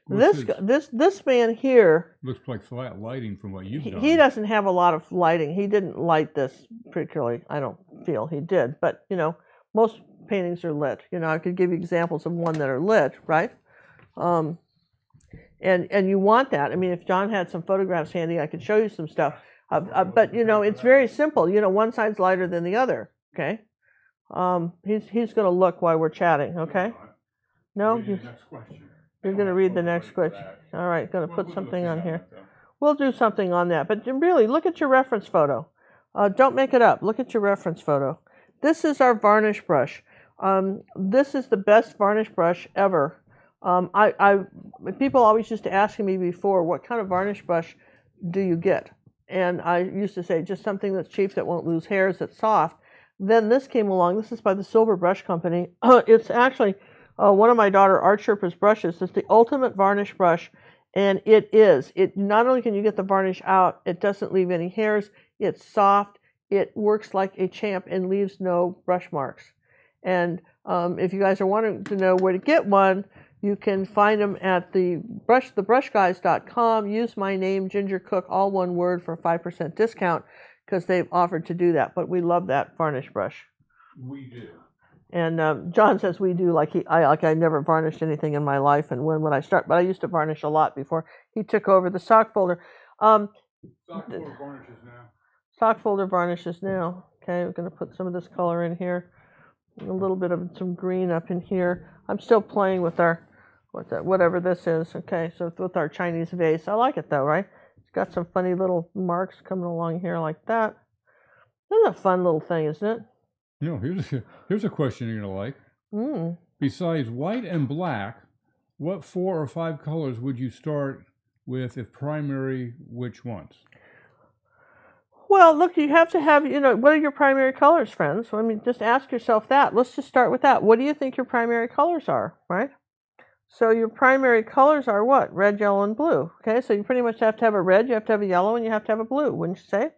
Well, This man here looks like flat lighting from what you've done. He doesn't have a lot of lighting. He didn't light this particularly. I don't feel he did, but most paintings are lit. I could give you examples of one that are lit, right? And you want that. I mean, if John had some photographs handy, I could show you some stuff. But it's very simple. One side's lighter than the other. Okay. He's going to look while we're chatting. Okay. No. You're going to read the next question. All right. Going to put something on here. We'll do something on that. But really, look at your reference photo. Don't make it up. Look at your reference photo. This is our varnish brush. This is the best varnish brush ever. People always used to ask me before, what kind of varnish brush do you get? And I used to say, just something that's cheap, that won't lose hairs, that's soft. Then this came along. This is by the Silver Brush Company. It's actually one of my daughter Art Sherpa's brushes. It's the ultimate varnish brush, and it not only can you get the varnish out, it doesn't leave any hairs. It's soft. It works like a champ and leaves no brush marks. And if you guys are wanting to know where to get one, you can find them at thebrushguys.com. Use my name, Ginger Cook, all one word, for a 5% discount, because they've offered to do that. But we love that varnish brush. We do. And John says we do, like I never varnished anything in my life, and when would I start? But I used to varnish a lot before he took over the sock folder. Sock folder varnishes now. Sock folder varnishes now. Okay, we're going to put some of this color in here. A little bit of some green up in here. I'm still playing with our, whatever this is. Okay, so with our Chinese vase. I like it though, right? It's got some funny little marks coming along here like that. That's a fun little thing, isn't it? You know, here's a question you're gonna like. Mm. Besides white and black, what 4 or 5 colors would you start with if primary? Which ones? Well, look, you have to have, what are your primary colors, friends? I mean, just ask yourself that. Let's just start with that. What do you think your primary colors are, right? So your primary colors are what? Red, yellow, and blue. Okay, so you pretty much have to have a red, you have to have a yellow, and you have to have a blue, wouldn't you say?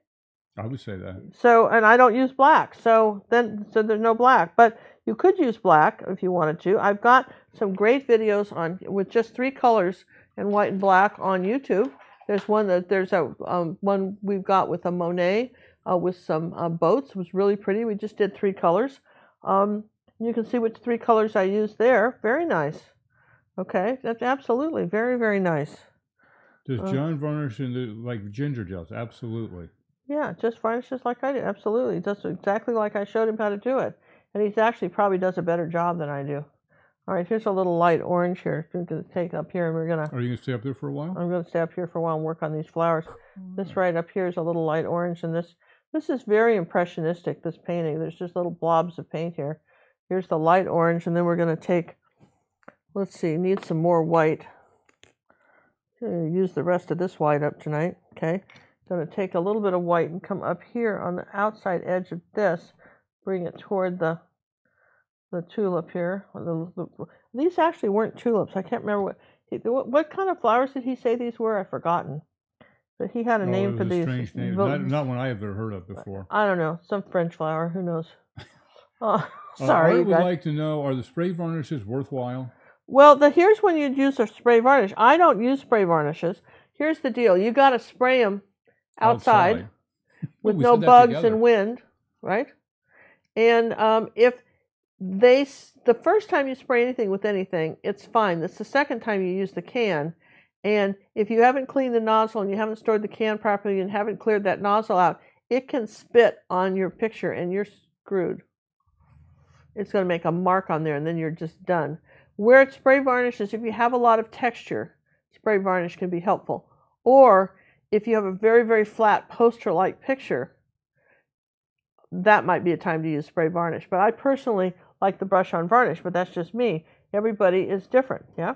I would say that. So, and I don't use black, so there's no black. But you could use black if you wanted to. I've got some great videos on with just 3 colors and white and black on YouTube. There's one we've got with a Monet with some boats. It was really pretty. We just did 3 colors. You can see which 3 colors I used there. Very nice. Okay, that's absolutely very, very nice. Does John varnish in like ginger gels? Absolutely. Yeah, just varnishes like I do. Absolutely. He does exactly like I showed him how to do it. And he's actually probably does a better job than I do. All right, here's a little light orange here. We're going to take up here and we're going to... Are you going to stay up there for a while? I'm going to stay up here for a while and work on these flowers. This right up here is a little light orange, and this is very impressionistic, this painting. There's just little blobs of paint here. Here's the light orange, and then we're going to take... Let's see, need some more white. Use the rest of this white up tonight, okay? Going to take a little bit of white and come up here on the outside edge of this, bring it toward the tulip here. These actually weren't tulips. I can't remember what kind of flowers did he say these were? I've forgotten. But he had a name for these. Strange name. Not one I have ever heard of before. I don't know. Some French flower. Who knows? Oh, sorry. I would like to know, are the spray varnishes worthwhile? Well, here's when you'd use a spray varnish. I don't use spray varnishes. Here's the deal. You got to spray them outside. With no bugs and wind, right? And if the first time you spray anything with anything, it's fine. That's the second time you use the can. And if you haven't cleaned the nozzle and you haven't stored the can properly and haven't cleared that nozzle out, it can spit on your picture and you're screwed. It's going to make a mark on there and then you're just done. Where it's spray varnish is if you have a lot of texture, spray varnish can be helpful. Or if you have a very, very flat poster-like picture, that might be a time to use spray varnish. But I personally like the brush-on varnish, but that's just me. Everybody is different, yeah?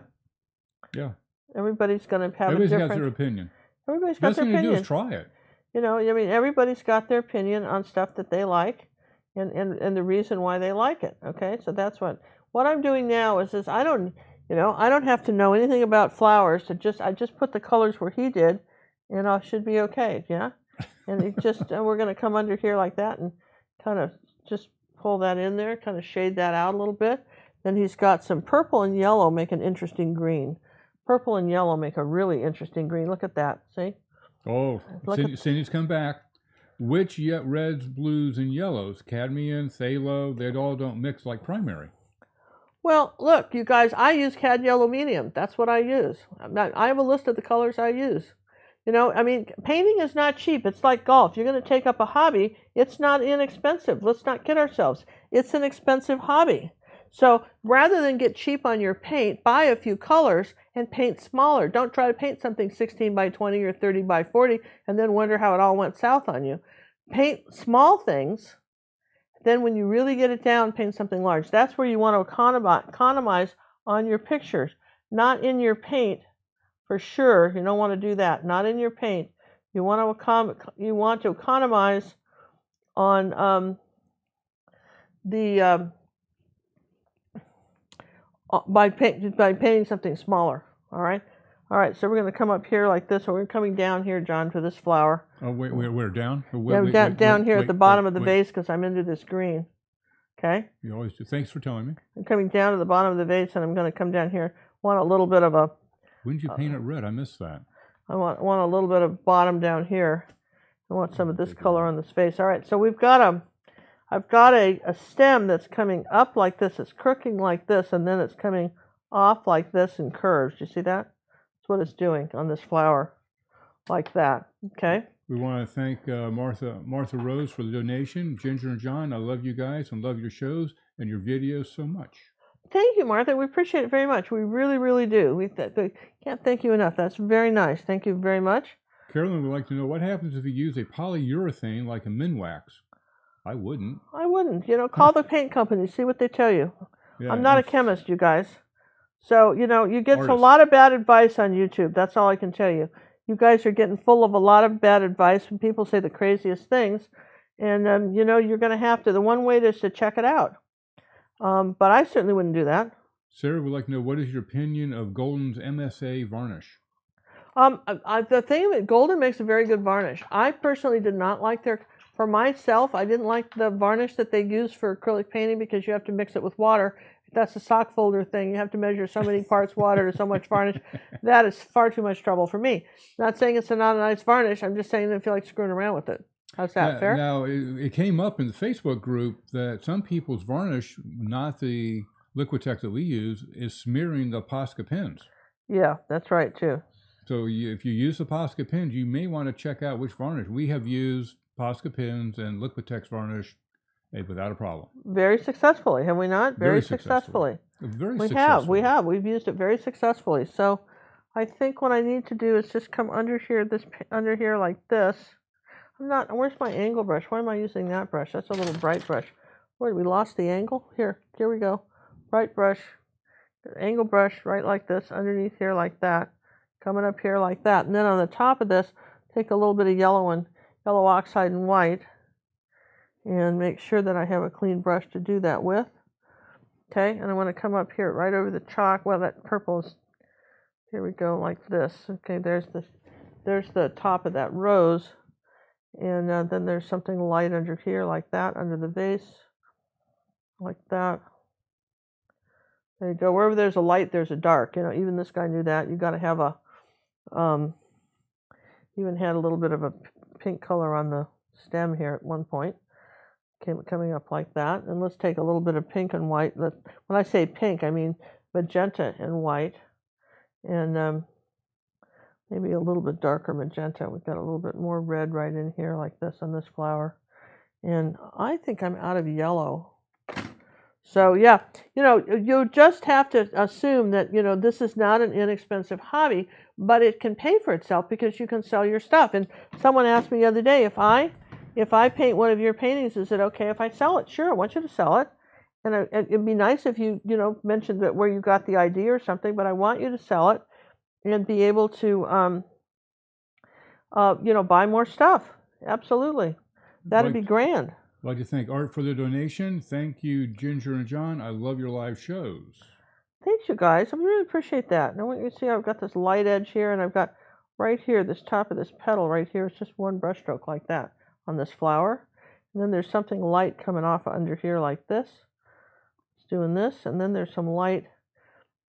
Yeah. Everybody's going to have a different... Everybody's got their opinion. Everybody's got their opinion. Best thing to do is try it. You know, I mean, everybody's got their opinion on stuff that they like and the reason why they like it, okay? So that's what I'm doing now is I don't have to know anything about flowers. I just put the colors where he did, and I should be okay, yeah? And we're going to come under here like that and kind of just pull that in there, kind of shade that out a little bit. Then he's got some purple and yellow make an interesting green. Purple and yellow make a really interesting green. Look at that, see? Oh, Cindy's come back. Which reds, blues, and yellows, cadmium, phthalo, they all don't mix like primary. Well, look, you guys, I use cad yellow medium. That's what I use. I have a list of the colors I use. You know, I mean, painting is not cheap. It's like golf. You're going to take up a hobby. It's not inexpensive. Let's not kid ourselves. It's an expensive hobby. So rather than get cheap on your paint, buy a few colors and paint smaller. Don't try to paint something 16 by 20 or 30 by 40 and then wonder how it all went south on you. Paint small things. Then when you really get it down, paint something large. That's where you want to economize on your pictures, not in your paint. For sure, you don't want to do that. Not in your paint. You want to economize on by painting something smaller. All right. So we're going to come up here like this, or we're coming down here, John, for this flower. Oh, wait, we're down? Down here at the bottom of the vase because I'm into this green. Okay? You always do. Thanks for telling me. I'm coming down to the bottom of the vase, and I'm going to come down here. Want a little bit of a... When did you paint it red? I missed that. I want a little bit of bottom down here. I want some of this color on this face. All right, so I've got a stem that's coming up like this. It's crooking like this, and then it's coming off like this in curves. Do you see that? That's what it's doing on this flower, like that. Okay. We want to thank Martha Rose for the donation. Ginger and John, I love you guys and love your shows and your videos so much. Thank you, Martha. We appreciate it very much. We really, really do. We can't thank you enough. That's very nice. Thank you very much. Carolyn would like to know what happens if you use a polyurethane like a Minwax. I wouldn't. I wouldn't. Call the paint company, see what they tell you. Yeah, I'm not a chemist, you guys. So, you get a Artist. lot of bad advice on YouTube. That's all I can tell you. You guys are getting full of a lot of bad advice when people say the craziest things. And, you're going to have to. The one way is to check it out. But I certainly wouldn't do that. Sarah would like to know, what is your opinion of Golden's MSA varnish? The thing that Golden makes a very good varnish. I personally did not like for myself, I didn't like the varnish that they use for acrylic painting because you have to mix it with water. That's a sock folder thing. You have to measure so many parts water to so much varnish. That is far too much trouble for me. Not saying it's not a nice varnish. I'm just saying that I feel like screwing around with it. How's that, fair? Now, it came up in the Facebook group that some people's varnish, not the Liquitex that we use, is smearing the Posca pens. Yeah, that's right, too. So if you use the Posca pens, you may want to check out which varnish. We have used Posca pens and Liquitex varnish without a problem. Very successfully, have we not? Very successfully. Very we successfully. have. We've used it very successfully. So I think what I need to do is just come under here like this. Where's my angle brush? Why am I using that brush? That's a little bright brush. Where, we lost the angle? Here we go. Bright brush, angle brush, right like this, underneath here like that, coming up here like that. And then on the top of this, take a little bit of yellow oxide and white, and make sure that I have a clean brush to do that with. Okay, and I want to come up here right over the chalk. Well, that purple's, here we go, like this. Okay, there's the top of that rose. And then there's something light under here like that, under the vase, like that. There you go. Wherever there's a light, there's a dark. Even this guy knew that. You got to have even had a little bit of a pink color on the stem here at one point. Coming up like that. And let's take a little bit of pink and white. When I say pink, I mean magenta and white. And maybe a little bit darker magenta. We've got a little bit more red right in here like this on this flower. And I think I'm out of yellow. So yeah, you just have to assume that, this is not an inexpensive hobby, but it can pay for itself because you can sell your stuff. And someone asked me the other day, if I paint one of your paintings, is it okay if I sell it? Sure, I want you to sell it. And it'd be nice if you, mentioned that where you got the idea or something, but I want you to sell it and be able to, buy more stuff. Absolutely. That'd be grand. I'd like to thank Art for the donation. Thank you, Ginger and John. I love your live shows. Thanks, you guys. I really appreciate that. Now, you see I've got this light edge here, and I've got right here, this top of this petal right here. It's just one brush stroke like that on this flower. And then there's something light coming off under here like this. It's doing this, and then there's some light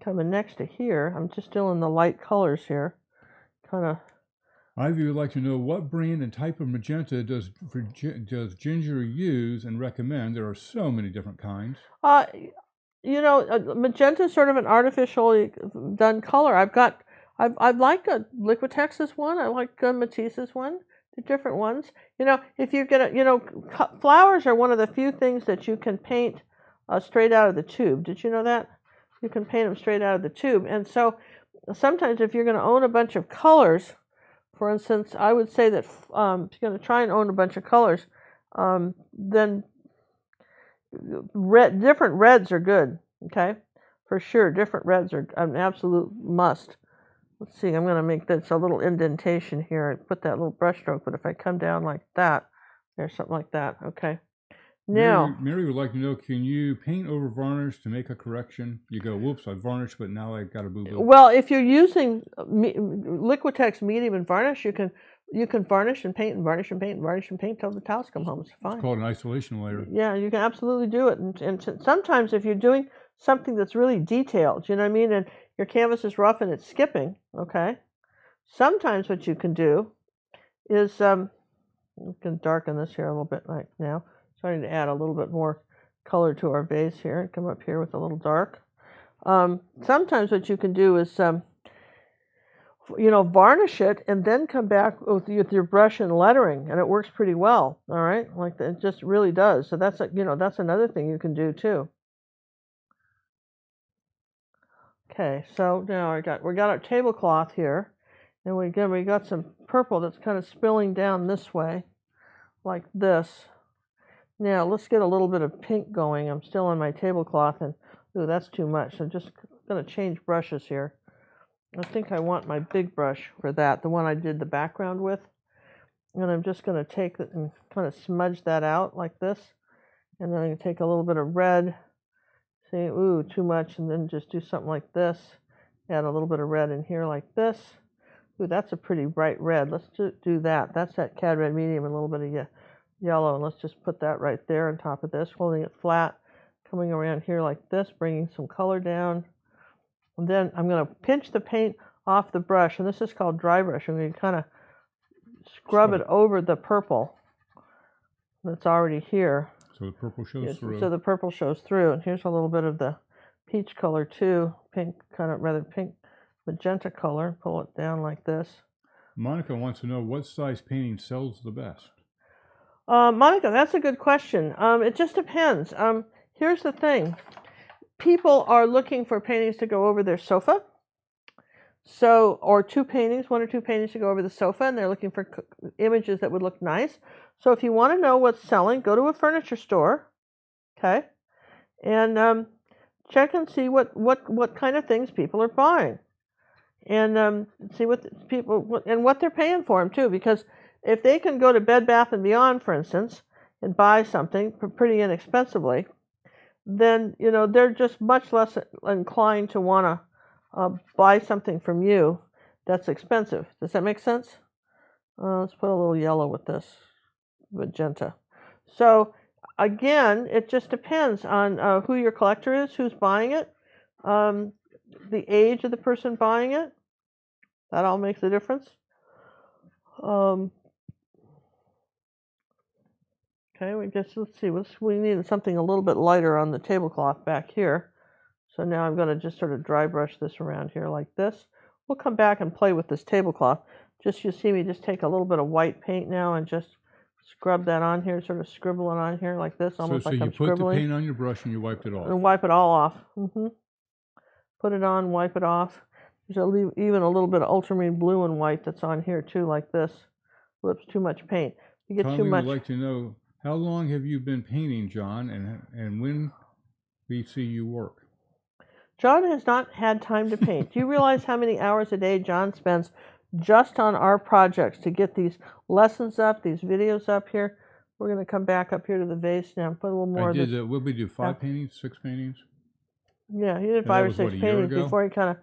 coming next to here. I'm just still in the light colors here. Kind of. Ivy would like to know, what brand and type of magenta does Ginger use and recommend? There are so many different kinds. Magenta is sort of an artificially done color. I like a Liquitex's one. I like Matisse's one. They're different ones. If you get flowers are one of the few things that you can paint straight out of the tube. Did you know that? You can paint them straight out of the tube. And so sometimes if you're going to own a bunch of colors, for instance, I would say that if you're going to try and own a bunch of colors, then different reds are good, okay? For sure, different reds are an absolute must. Let's see, I'm going to make this a little indentation here and put that little brush stroke, but if I come down like that, there's something like that, okay? Now, Mary would like to know, can you paint over varnish to make a correction? You go, whoops, I varnished, but now I got a boo-boo. Well, if you're using Liquitex medium and varnish, you can varnish and paint and varnish and paint and varnish and paint till the towels come home. It's fine. It's called an isolation layer. Yeah, you can absolutely do it. And sometimes if you're doing something that's really detailed, you know what I mean, and your canvas is rough and it's skipping, okay? Sometimes what you can do is, we can darken this here a little bit like now. Starting to add a little bit more color to our vase here and come up here with a little dark. Sometimes what you can do is, varnish it and then come back with your brush and lettering, and it works pretty well. All right, like that, it just really does. So that's that's another thing you can do too. Okay, so now we got our tablecloth here, and we got some purple that's kind of spilling down this way, like this. Now let's get a little bit of pink going. I'm still on my tablecloth, and ooh, that's too much. I'm just going to change brushes here. I think I want my big brush for that, the one I did the background with. And I'm just going to take it and kind of smudge that out like this. And then I'm going to take a little bit of red. See, ooh, too much, and then just do something like this. Add a little bit of red in here like this. Ooh, that's a pretty bright red. Let's do that. That's that cad red medium and a little bit of yellow. And let's just put that right there on top of this, holding it flat, coming around here like this, bringing some color down. And then I'm going to pinch the paint off the brush, and this is called dry brush. I'm going to kind of scrub it over the purple that's already here. So the purple shows through. So the purple shows through. And here's a little bit of the peach color too, pink, kind of rather pink magenta color. Pull it down like this. Monica wants to know what size painting sells the best. Monica, that's a good question. It just depends. Here's the thing. People are looking for paintings to go over their sofa. So, or one or two paintings to go over the sofa, and they're looking for images that would look nice. So if you want to know what's selling, go to a furniture store, okay, and check and see what kind of things people are buying, and see what people and what they're paying for them too. Because if they can go to Bed Bath & Beyond, for instance, and buy something pretty inexpensively, then they're just much less inclined to want to buy something from you that's expensive. Does that make sense? Let's put a little yellow with this magenta. So again, it just depends on who your collector is, who's buying it, the age of the person buying it. That all makes a difference. Okay, let's see. We need something a little bit lighter on the tablecloth back here. So now I'm going to just sort of dry brush this around here like this. We'll come back and play with this tablecloth. You see me just take a little bit of white paint now and just scrub that on here, sort of scribble it on here like this, almost like I'm scribbling. So you put the paint on your brush and you wiped it off. And wipe it all off. Put it on, wipe it off. There's even a little bit of ultramarine blue and white that's on here too, like this. Whoops, too much paint. You get too much. I'd like to know, how long have you been painting, John, and when we see you work? John has not had time to paint. Do you realize how many hours a day John spends just on our projects to get these lessons up, these videos up here? We're going to come back up here to the vase now and put a little more of this. Will we do 5 paintings, 6 paintings? Yeah, he did 5 or 6 paintings before he kind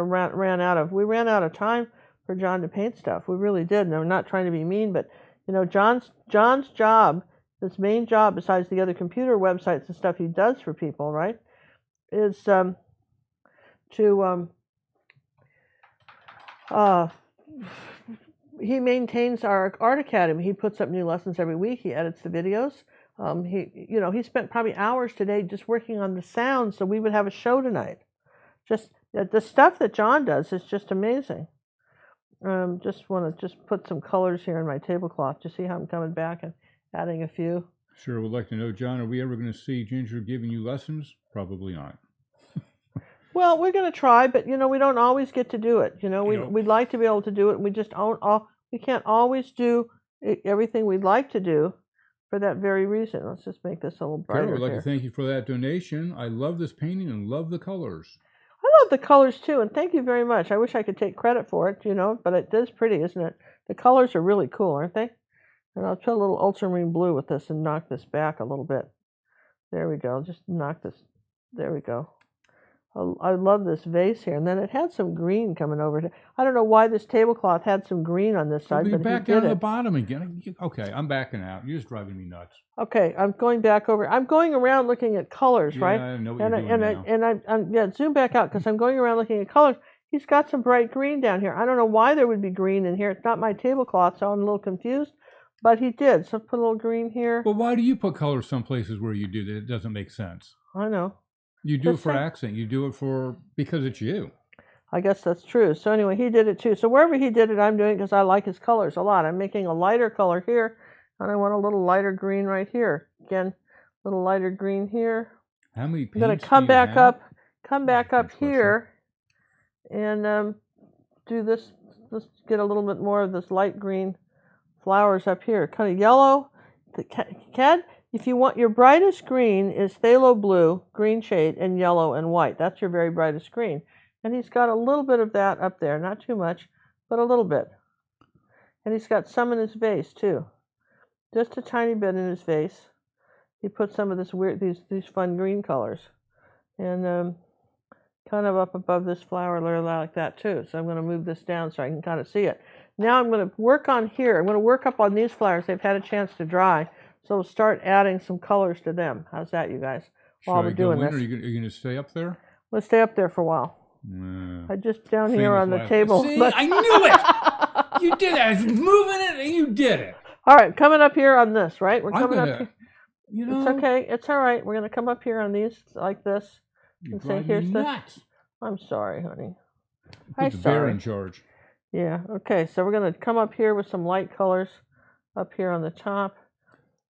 of ran out of. We ran out of time for John to paint stuff. We really did. And I'm not trying to be mean, but John's job, his main job, besides the other computer websites and stuff he does for people, right, is he maintains our art academy. He puts up new lessons every week. He edits the videos. He spent probably hours today just working on the sound so we would have a show tonight. Just the stuff that John does is just amazing. Just want to put some colors here in my tablecloth. You see how I'm coming back and adding a few? Sure. Would like to know, John, are we ever going to see Ginger giving you lessons? Probably not. Well, we're going to try, but we don't always get to do it. We'd like to be able to do it, and we just we can't always do everything we'd like to do for that very reason. Let's just make this a little brighter. Carol, I'd like to thank you for that donation. I love this painting and love the colors. I love the colors too, and thank you very much. I wish I could take credit for it, but it is pretty, isn't it? The colors are really cool, aren't they? And I'll put a little ultramarine blue with this and knock this back a little bit. There we go. Just knock this. There we go. I love this vase here. And then it had some green coming over it. I don't know why this tablecloth had some green on this side, but back down to the bottom again. Okay, I'm backing out. You're just driving me nuts. Okay, I'm going back over. I'm going around looking at colors, right? I know what you're doing now. Zoom back out because I'm going around looking at colors. He's got some bright green down here. I don't know why there would be green in here. It's not my tablecloth, so I'm a little confused. But he did. So put a little green here. Well, why do you put colors some places where you do that? It doesn't make sense. I know. You do it for accent. You do it because it's you. I guess that's true. So anyway, he did it too. So wherever he did it, I'm doing it because I like his colors a lot. I'm making a lighter color here, and I want a little lighter green right here. Again, a little lighter green here. How many paints I'm going to come back up here, and do this. Let's get a little bit more of this light green flowers up here. Kind of yellow. if you want your brightest green is phthalo blue, green shade, and yellow and white. That's your very brightest green. And he's got a little bit of that up there, not too much, but a little bit. And he's got some in his vase too, just a tiny bit in his vase. He put some of this weird, these fun green colors, and kind of up above this flower layer like that too. So I'm going to move this down so I can kind of see it. Now I'm going to work on here. I'm going to work up on these flowers. They've had a chance to dry, so we'll start adding some colors to them. How's that, you guys? While we're doing this, are you going to stay up there? Let's stay up there for a while. I just down here on the table. See, I knew it. You did it. I was moving it, and you did it. All right, coming up here on this, right? We're coming up here. You know, it's okay. It's all right. We're going to come up here on these like this. You drive me nuts. I'm sorry, honey. Put the bear in charge. Yeah. Okay. So we're going to come up here with some light colors up here on the top.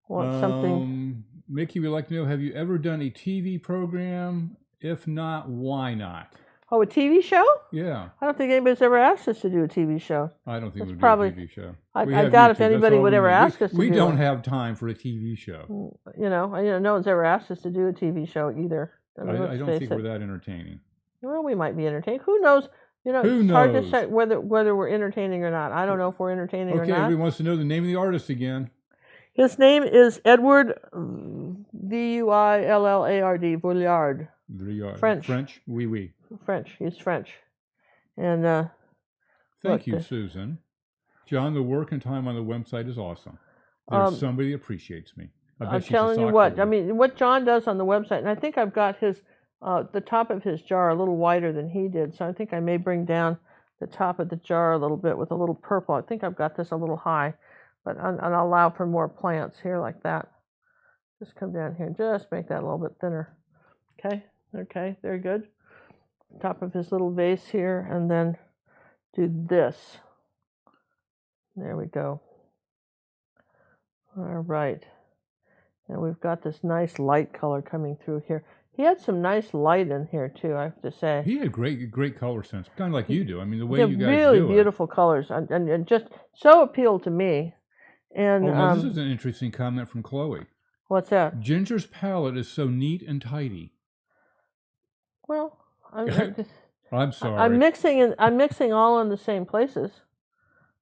Want something? Mickey would like to know: have you ever done a TV program? If not, why not? Oh, a TV show? Yeah. I don't think anybody's ever asked us to do a TV show. I don't think we'd probably do a TV show. I doubt if anybody would ever ask us to do We don't have time for a TV show. You know, no one's ever asked us to do a TV show either. I don't think we're that entertaining. Well, we might be entertaining. Who knows? You know, it's hard to say whether we're entertaining or not. I don't know if we're entertaining or not. Okay, everybody wants to know the name of the artist again. His name is Edward Vuillard, Vuillard. French? Oui, oui. French. He's French. And thank you, Susan. John, the work and time on the website is awesome. There's somebody that appreciates me. I'm telling you what. I mean, what John does on the website, and I think I've got his the top of his jar a little wider than he did, so I think I may bring down the top of the jar a little bit with a little purple. I think I've got this a little high, but and I'll allow for more plants here like that. Just come down here and just make that a little bit thinner. Okay, very good. Top of his little vase here, and then do this. There we go. All right. And we've got this nice light color coming through here. He had some nice light in here too, I have to say. He had great color sense, kind of like you do. I mean, the way you guys really do beautiful colors, and just so appealed to me. And this is an interesting comment from Chloe. What's that? Ginger's palette is so neat and tidy. Well, I'm sorry. I'm mixing all in the same places.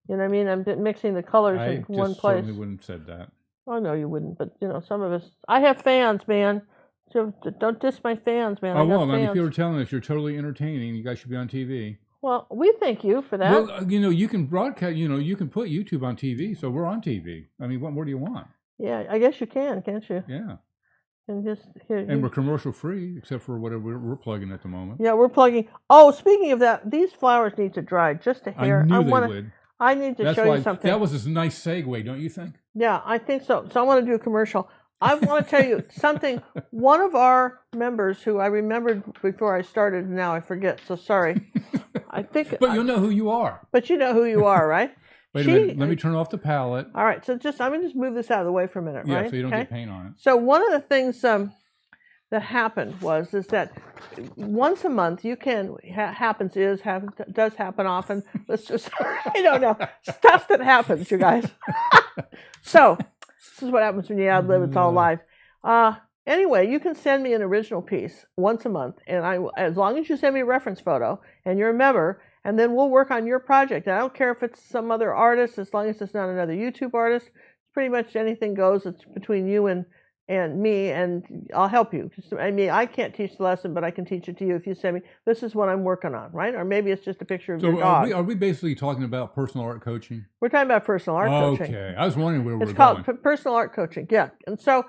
You know what I mean? I'm mixing the colors in one place. I certainly wouldn't have said that. Oh, no, you wouldn't. But, you know, some of us... I have fans, man. So don't diss my fans, man. I won't. I mean, people are telling us you're totally entertaining. You guys should be on TV. Well, we thank you for that. Well, you know, you can broadcast, you know, you can put YouTube on TV, so we're on TV. I mean, what more do you want? Yeah, I guess you can, can't you? Yeah. And just here. And we're commercial free, except for whatever we're plugging at the moment. Yeah, we're plugging. Oh, speaking of that, these flowers need to dry just a hair. I knew they would. I need to show you something. That was a nice segue, don't you think? Yeah, I think so. So I want to do a commercial. I want to tell you something. One of our members, who I remembered before I started, and now I forget. So sorry. I think. But you'll know who you are. But you know who you are, right? Wait a minute. Let me turn off the palette. All right. So I'm going to just move this out of the way for a minute, right? Yeah, so you don't get paint on it. So one of the things that happened is that once a month you can does happen often. Let's just I don't know, stuff that happens, you guys. So this is what happens when you ad lib. It's all live. Anyway, you can send me an original piece once a month, and as long as you send me a reference photo and you're a member, and then we'll work on your project. And I don't care if it's some other artist, as long as it's not another YouTube artist. Pretty much anything goes. It's between you and me, and I'll help you. I mean, I can't teach the lesson, but I can teach it to you if you send me, this is what I'm working on, right? Or maybe it's just a picture of your dog. Are we basically talking about personal art coaching? We're talking about personal art coaching. Okay, I was wondering where it's called personal art coaching, yeah. And so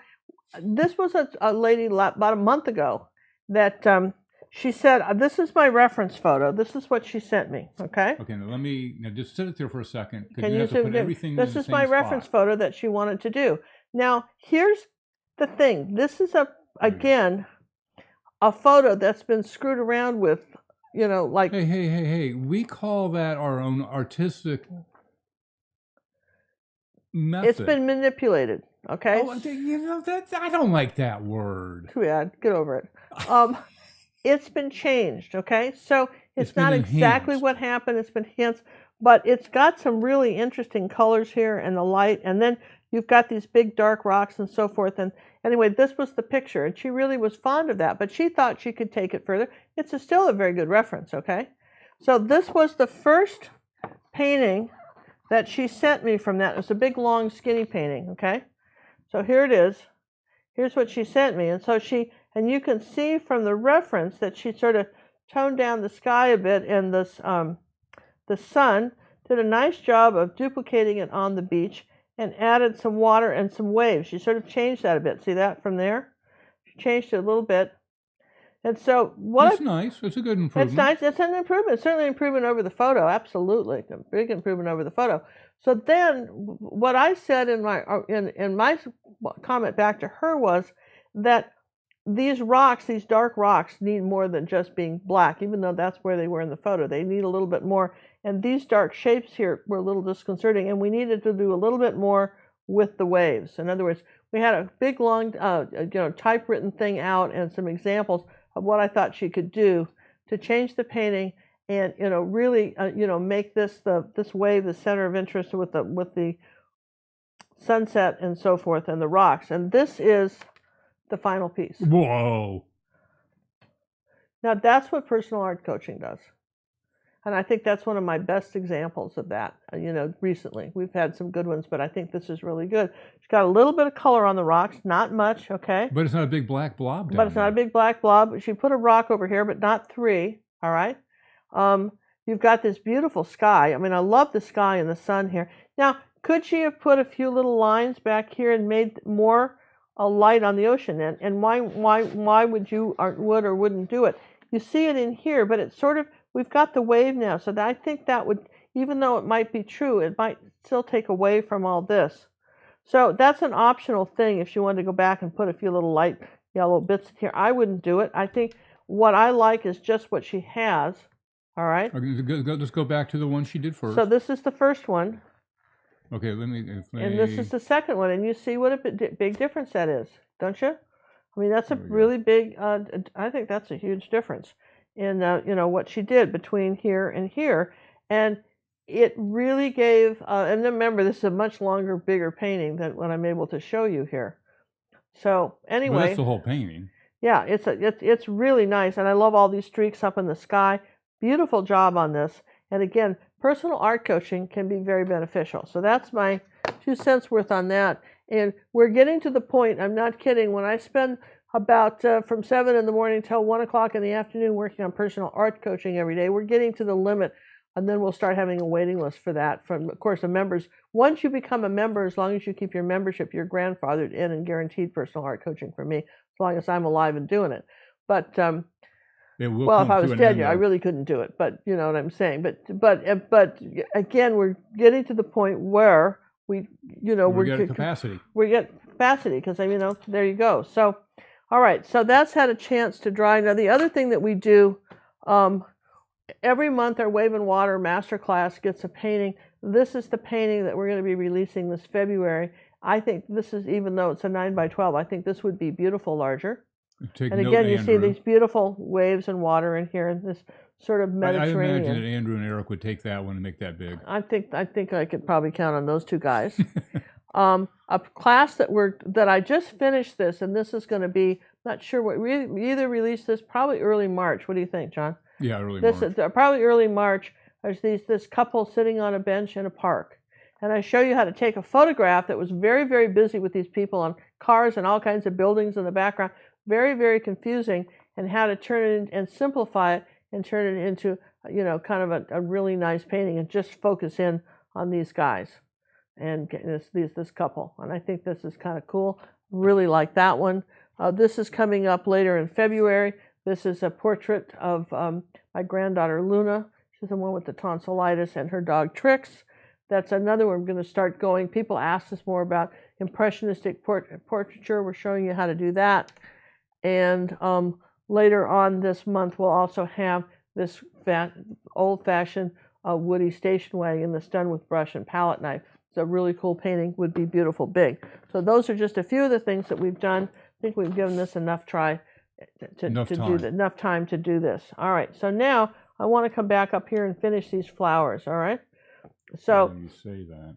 this was a lady about a month ago that she said, this is my reference photo. This is what she sent me, okay? Okay, now just sit it there for a second. Can you put everything this is my reference photo that she wanted to do. Now, here's the thing. This is again a photo that's been screwed around with, you know, like hey, we call that our own artistic method. It's been manipulated, okay? Oh, you know, I don't like that word. Too bad. Get over it. It's been changed, okay? So it's not exactly what happened. It's been enhanced, but it's got some really interesting colors here and the light, and then you've got these big dark rocks and so forth. And anyway, this was the picture, and she really was fond of that, but she thought she could take it further. It's still a very good reference, okay? So this was the first painting that she sent me from that. It was a big, long, skinny painting, okay? So here it is. Here's what she sent me. And so and you can see from the reference that she sort of toned down the sky a bit, and this, the sun, did a nice job of duplicating it on the beach and added some water and some waves. She sort of changed that a bit. See that from there? She changed it a little bit. And so That's nice. It's a good improvement. It's nice. It's an improvement. It's certainly an improvement over the photo. Absolutely. A big improvement over the photo. So then what I said in my comment back to her was that these rocks, these dark rocks, need more than just being black, even though that's where they were in the photo. They need a little bit more. And these dark shapes here were a little disconcerting, and we needed to do a little bit more with the waves. In other words, we had a big, long, typewritten thing out and some examples of what I thought she could do to change the painting and, really, make this wave the center of interest with the sunset and so forth and the rocks. And this is the final piece. Whoa. Now that's what personal art coaching does. And I think that's one of my best examples of that, recently. We've had some good ones, but I think this is really good. It's got a little bit of color on the rocks, not much, okay? But it's not a big black blob down But it's not a big black blob. She put a rock over here, but not three, all right? You've got this beautiful sky. I mean, I love the sky and the sun here. Now, could she have put a few little lines back here and made more light on the ocean? And why would you would or wouldn't do it? You see it in here, but it's sort of, we've got the wave now, so that I think that would, even though it might be true, it might still take away from all this. So that's an optional thing if you wanted to go back and put a few little light yellow bits here. I wouldn't do it. I think what I like is just what she has, all right? Let's go back to the one she did first. So this is the first one. Okay, let me... And this is the second one, and you see what a big difference that is, don't you? I mean, that's a really big, I think that's a huge difference in, what she did between here and here. And it really gave, and remember, this is a much longer, bigger painting than what I'm able to show you here. So anyway. Well, that's the whole painting. Yeah, it's really nice, and I love all these streaks up in the sky. Beautiful job on this. And again, personal art coaching can be very beneficial. So that's my 2 cents worth on that. And we're getting to the point, I'm not kidding, when I spend about from 7 in the morning till 1 o'clock in the afternoon working on personal art coaching every day, we're getting to the limit. And then we'll start having a waiting list for that from, of course, the members. Once you become a member, as long as you keep your membership, you're grandfathered in and guaranteed personal art coaching from me, as long as I'm alive and doing it. But well, if I was dead, I really couldn't do it. But you know what I'm saying. But again, we're getting to the point where we get capacity. We get capacity because there you go. So, all right. So that's had a chance to dry. Now the other thing that we do. Every month, our Wave and Water Masterclass gets a painting. This is the painting that we're going to be releasing this February. I think this is, even though it's a 9x12, I think this would be beautiful larger. And again, you see these beautiful waves and water in here, and this sort of Mediterranean. I imagine that Andrew and Eric would take that one and make that big. I think I could probably count on those two guys. A class that I just finished this, and this is going to be, not sure what, we either release this probably early March. What do you think, John? Yeah, March. Probably early March. There's this couple sitting on a bench in a park. And I show you how to take a photograph that was very, very busy with these people on cars and all kinds of buildings in the background. Very, very confusing, and how to turn it and simplify it and turn it into, kind of a really nice painting and just focus in on these guys and this couple. And I think this is kind of cool. Really like that one. This is coming up later in February. This is a portrait of my granddaughter, Luna. She's the one with the tonsillitis, and her dog, Trix. That's another one we're going to start going. People ask us more about impressionistic portraiture. We're showing you how to do that. And later on this month, we'll also have this old-fashioned woody station wagon that's done with brush and palette knife. It's a really cool painting, would be beautiful big. So those are just a few of the things that we've done. I think we've given this enough time to do this. All right, so now I want to come back up here and finish these flowers, all right? So you say that.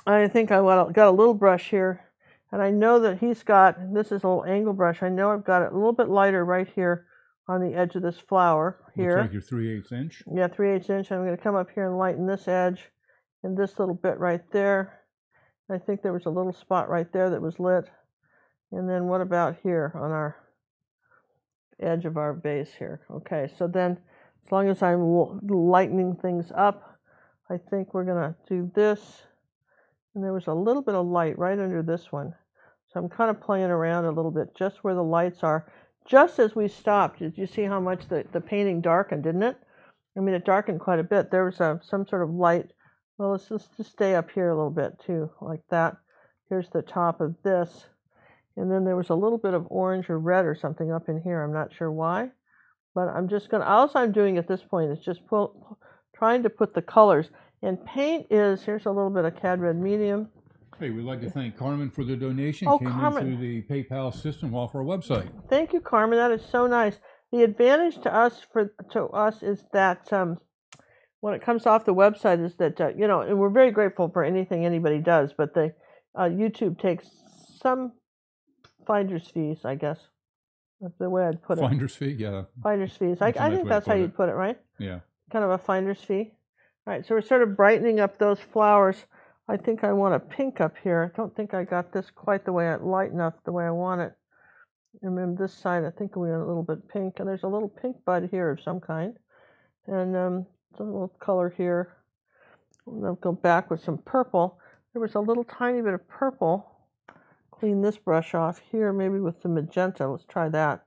I think I got a little brush here, and I know that he's got, this is a little angle brush, I know I've got it a little bit lighter right here on the edge of this flower here. Looks like your 3/8 inch. Yeah, 3/8 inch. I'm going to come up here and lighten this edge and this little bit right there. I think there was a little spot right there that was lit. And then what about here on our edge of our base here? Okay, so then as long as I'm lightening things up, I think we're going to do this. And there was a little bit of light right under this one. So I'm kind of playing around a little bit just where the lights are. Just as we stopped, did you see how much the painting darkened, didn't it? I mean, it darkened quite a bit. There was some sort of light. Well, let's just stay up here a little bit too, like that. Here's the top of this. And then there was a little bit of orange or red or something up in here. I'm not sure why. But I'm just going to, all I'm doing at this point is just trying to put the colors. And paint is, here's a little bit of Cad Red Medium. Hey, we'd like to thank Carmen for the donation. Oh, Came Carmen. in through the PayPal system off our website. Thank you, Carmen. That is so nice. The advantage to us is that when it comes off the website is that you know, and we're very grateful for anything anybody does, but the YouTube takes some finder's fees, I guess. That's the way I'd put it. Finder's fee, yeah. Finder's fees. I think that's how you'd put it, right? Yeah. Kind of a finder's fee. All right, so we're sort of brightening up those flowers. I think I want a pink up here. I don't think I got this quite the way light enough the way I want it. And then this side, I think we want a little bit pink. And there's a little pink bud here of some kind. And a little color here. I'll go back with some purple. There was a little tiny bit of purple. Clean this brush off here, maybe with some magenta. Let's try that.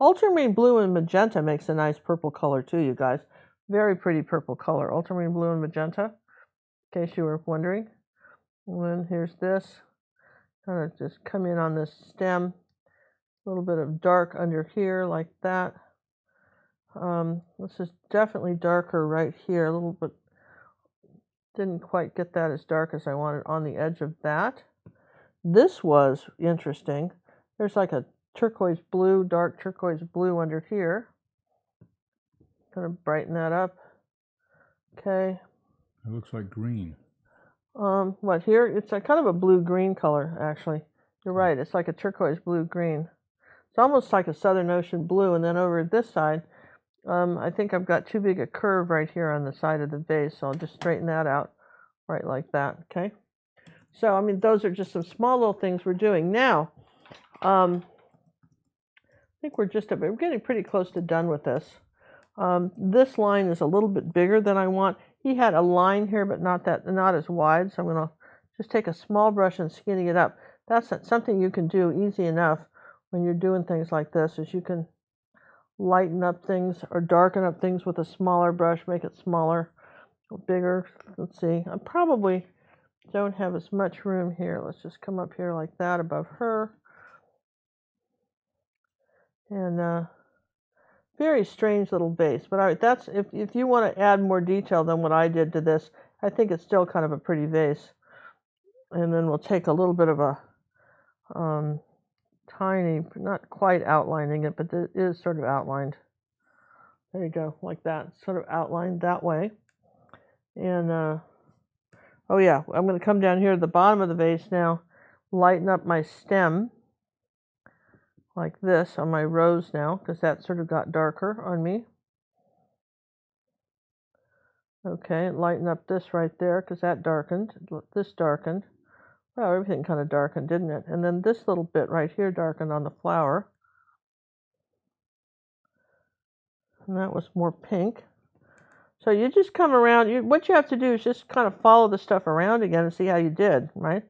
Ultramarine blue and magenta makes a nice purple color too, you guys. Very pretty purple color. Ultramarine blue and magenta, in case you were wondering. And then here's this. Kind of just come in on this stem. A little bit of dark under here, like that. This is definitely darker right here. A little bit. Didn't quite get that as dark as I wanted on the edge of that. This was interesting. There's like a turquoise blue, dark turquoise blue under here. Gonna brighten that up. Okay. It looks like green. What here? It's a kind of a blue-green color, actually. You're right. It's like a turquoise blue-green. It's almost like a Southern Ocean blue. And then over this side, I think I've got too big a curve right here on the side of the vase, so I'll just straighten that out right like that. Okay. So I mean, those are just some small little things we're doing now. I think we're getting pretty close to done with this. This line is a little bit bigger than I want. He had a line here, but not as wide. So I'm going to just take a small brush and skinny it up. That's something you can do easy enough when you're doing things like this, is you can lighten up things or darken up things with a smaller brush, make it smaller or bigger. Let's see. I probably don't have as much room here. Let's just come up here like that above her. And very strange little vase, but all right, that's if you want to add more detail than what I did to this, I think it's still kind of a pretty vase. And then we'll take a little bit of a tiny, not quite outlining it, but it is sort of outlined. There you go, like that, sort of outlined that way. And oh yeah, I'm going to come down here at the bottom of the vase now, lighten up my stem like this on my rose now, because that sort of got darker on me. Okay, lighten up this right there, because that darkened. This darkened. Well, everything kind of darkened, didn't it? And then this little bit right here darkened on the flower. And that was more pink. So you just come around. What you have to do is just kind of follow the stuff around again and see how you did, right?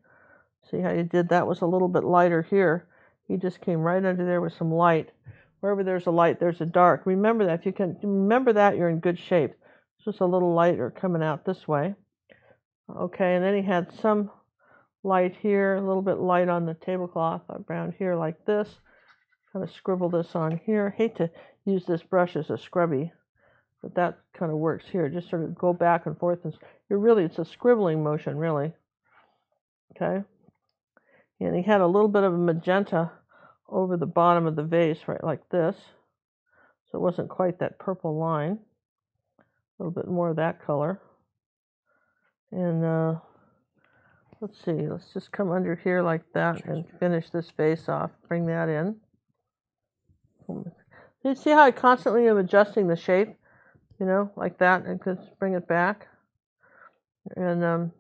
See how you did. That was a little bit lighter here. He just came right under there with some light. Wherever there's a light, there's a dark. Remember that. If you can remember that, you're in good shape. It's just a little lighter coming out this way. Okay, and then he had some light here, a little bit light on the tablecloth around here like this. Kind of scribble this on here. Hate to use this brush as a scrubby, but that kind of works here. Just sort of go back and forth. And it's a scribbling motion, really. Okay. And he had a little bit of a magenta over the bottom of the vase, right like this. So it wasn't quite that purple line. A little bit more of that color. And let's see, let's just come under here like that and finish this vase off. Bring that in. You see how I constantly am adjusting the shape, you know, like that, and just bring it back. And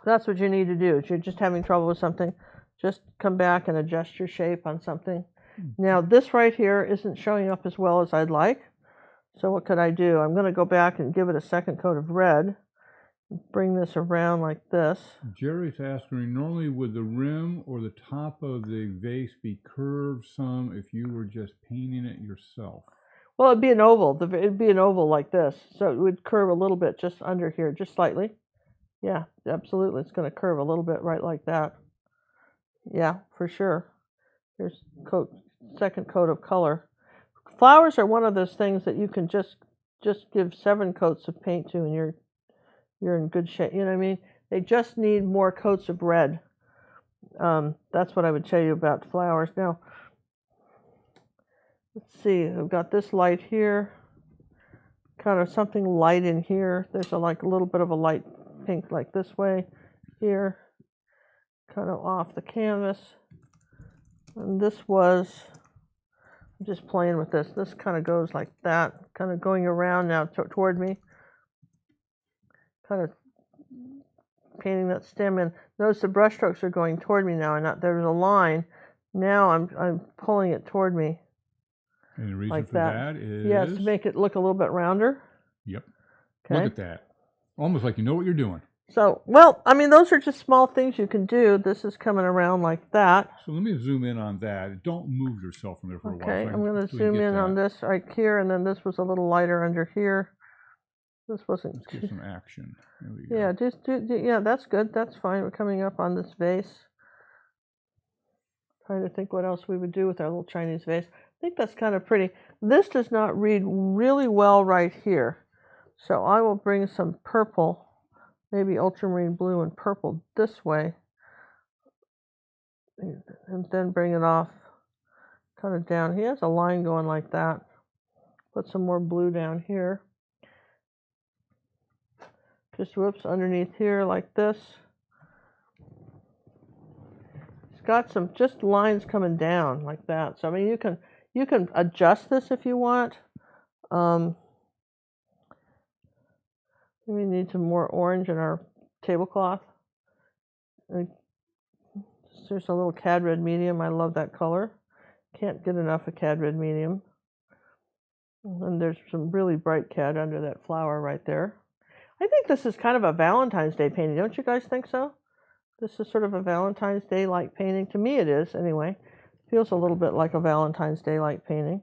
that's what you need to do. If you're just having trouble with something, just come back and adjust your shape on something. Now this right here isn't showing up as well as I'd like. So what could I do? I'm going to go back and give it a second coat of red. Bring this around like this. Jerry's asking, normally would the rim or the top of the vase be curved some if you were just painting it yourself? Well, it'd be an oval. It'd be an oval like this. So it would curve a little bit just under here, just slightly. Yeah, absolutely. It's going to curve a little bit right like that. Yeah, for sure. Here's second coat of color. Flowers are one of those things that you can just give 7 coats of paint to, and you're in good shape. You know what I mean? They just need more coats of red. That's what I would tell you about flowers. Now, let's see. I've got this light here. Kind of something light in here. There's like a little bit of a light pink like this way here. Kind of off the canvas. And this was, I'm just playing with this. This kind of goes like that. Kind of going around now toward me. Kind of painting that stem in. Notice the brush strokes are going toward me now, and there's a line. Now I'm pulling it toward me. And the reason like for that is? Yes, to make it look a little bit rounder. Yep. Okay. Look at that. Almost like you know what you're doing. So, well, I mean, those are just small things you can do. This is coming around like that. So let me zoom in on that. Don't move yourself from there for a while. Okay, So I'm going to zoom in on this right here, and then this was a little lighter under here. This wasn't. Let's get some action. There we go. Yeah, just yeah, that's good. That's fine. We're coming up on this vase. Trying to think what else we would do with our little Chinese vase. I think that's kind of pretty. This does not read really well right here. So I will bring some purple, maybe ultramarine blue and purple this way. And then bring it off kind of down. He has a line going like that. Put some more blue down here. Just whoops, underneath here like this. It's got some just lines coming down like that. So I mean, you can adjust this if you want. We need some more orange in our tablecloth. There's a little cad red medium. I love that color. Can't get enough of cad red medium. And there's some really bright cad under that flower right there. I think this is kind of a Valentine's Day painting. Don't you guys think so? This is sort of a Valentine's Day-like painting. To me it is, anyway. Feels a little bit like a Valentine's Day-like painting.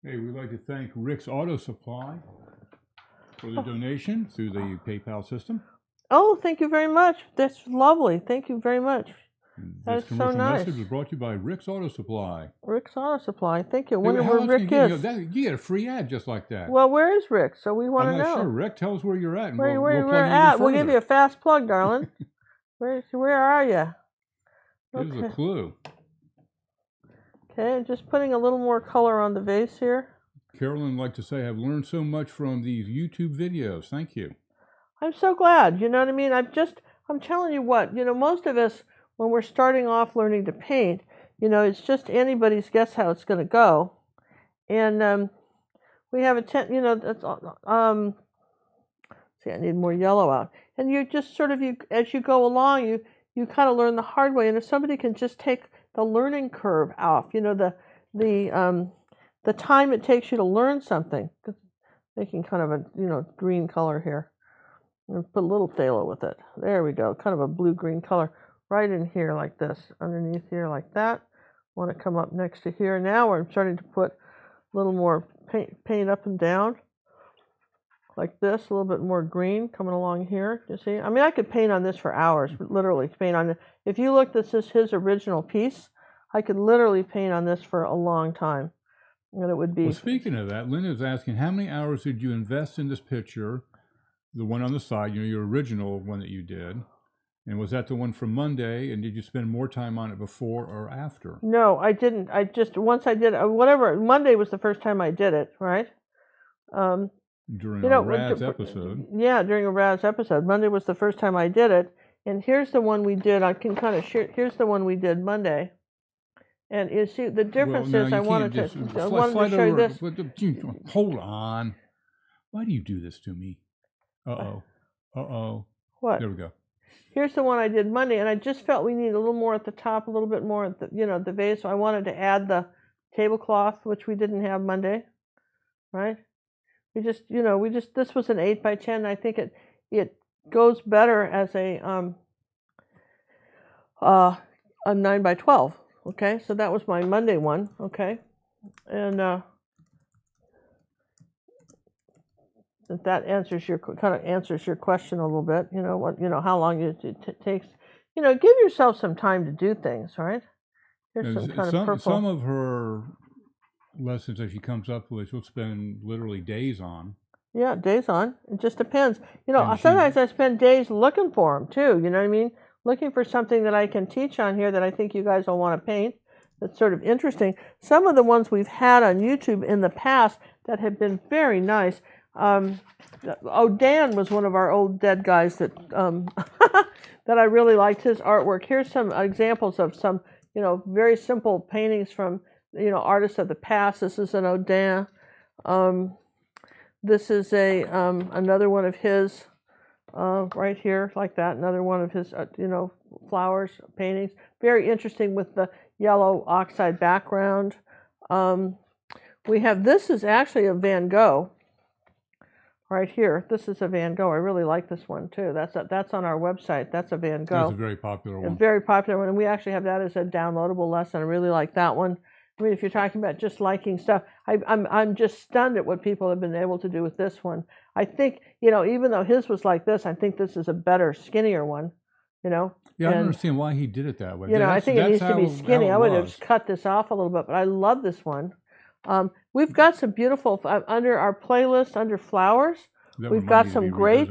Hey, we'd like to thank Rick's Auto Supply for the donation through the PayPal system. Oh, thank you very much. That's lovely. Thank you very much. This commercial message was brought to you by Rick's Auto Supply. Rick's Auto Supply. Thank you. I Hey, wonder where Rick is. You get a free ad just like that. Well, where is Rick? So we want to know. I'm not sure. Rick, tell us where you're at. And Where we'll we're at. We'll give you a fast plug, darling. Where are you? Here's a clue. Okay, just putting a little more color on the vase here. Carolyn would like to say, I've learned so much from these YouTube videos. Thank you. I'm so glad. You know what I mean? I'm telling you what, most of us, when we're starting off learning to paint, it's just anybody's guess how it's going to go. And we have see, I need more yellow out. And you just sort of, as you go along, you kind of learn the hard way. And if somebody can just take the learning curve off, the time it takes you to learn something, making kind of a, green color here. And put a little phthalo with it. There we go. Kind of a blue-green color right in here like this, underneath here like that. Want to come up next to here. Now we're starting to put a little more paint up and down like this, a little bit more green coming along here. You see? I mean, I could paint on this for hours, literally paint on it. If you look, this is his original piece. I could literally paint on this for a long time. And it would be... Well, speaking of that, Linda's asking, how many hours did you invest in this picture? The one on the side, your original one that you did. And was that the one from Monday? And did you spend more time on it before or after? No, I didn't. I just, once I did, whatever, Monday was the first time I did it, right? During a Raz episode. Yeah, during a Raz episode. Monday was the first time I did it. And here's the one we did. I can kind of share. Here's the one we did Monday. And you see, the difference is I wanted to show you this. Hold on. Why do you do this to me? Uh-oh. Uh-oh. What? There we go. Here's the one I did Monday, and I just felt we need a little more at the top, a little bit more at the, the vase. So I wanted to add the tablecloth, which we didn't have Monday, right? This was an 8x10. I think it goes better as a 9x12. Okay, so that was my Monday one. Okay, and that answers your question a little bit. How long it takes. Give yourself some time to do things. Right? Here's some kind of purple. Some of her lessons that she comes up with, she'll spend literally days on. Yeah, days on. It just depends. Sometimes I spend days looking for them too. You know what I mean? Looking for something that I can teach on here that I think you guys will want to paint. That's sort of interesting. Some of the ones we've had on YouTube in the past that have been very nice. Dan was one of our old dead guys that that I really liked his artwork. Here's some examples of some very simple paintings from artists of the past. This is an Odin. This is another one of his. Right here, like that, another one of his, flowers paintings. Very interesting with the yellow oxide background. This is actually a Van Gogh. Right here, this is a Van Gogh. I really like this one too. That's on our website. That's a Van Gogh. That's a very popular one. A very popular one, and we actually have that as a downloadable lesson. I really like that one. I mean, if you're talking about just liking stuff, I'm just stunned at what people have been able to do with this one. I think, even though his was like this, I think this is a better, skinnier one, Yeah, I don't understand why he did it that way. I think it needs to be skinny. I would have just cut this off a little bit, but I love this one. We've got some beautiful, under our playlist, under flowers, we've got some great,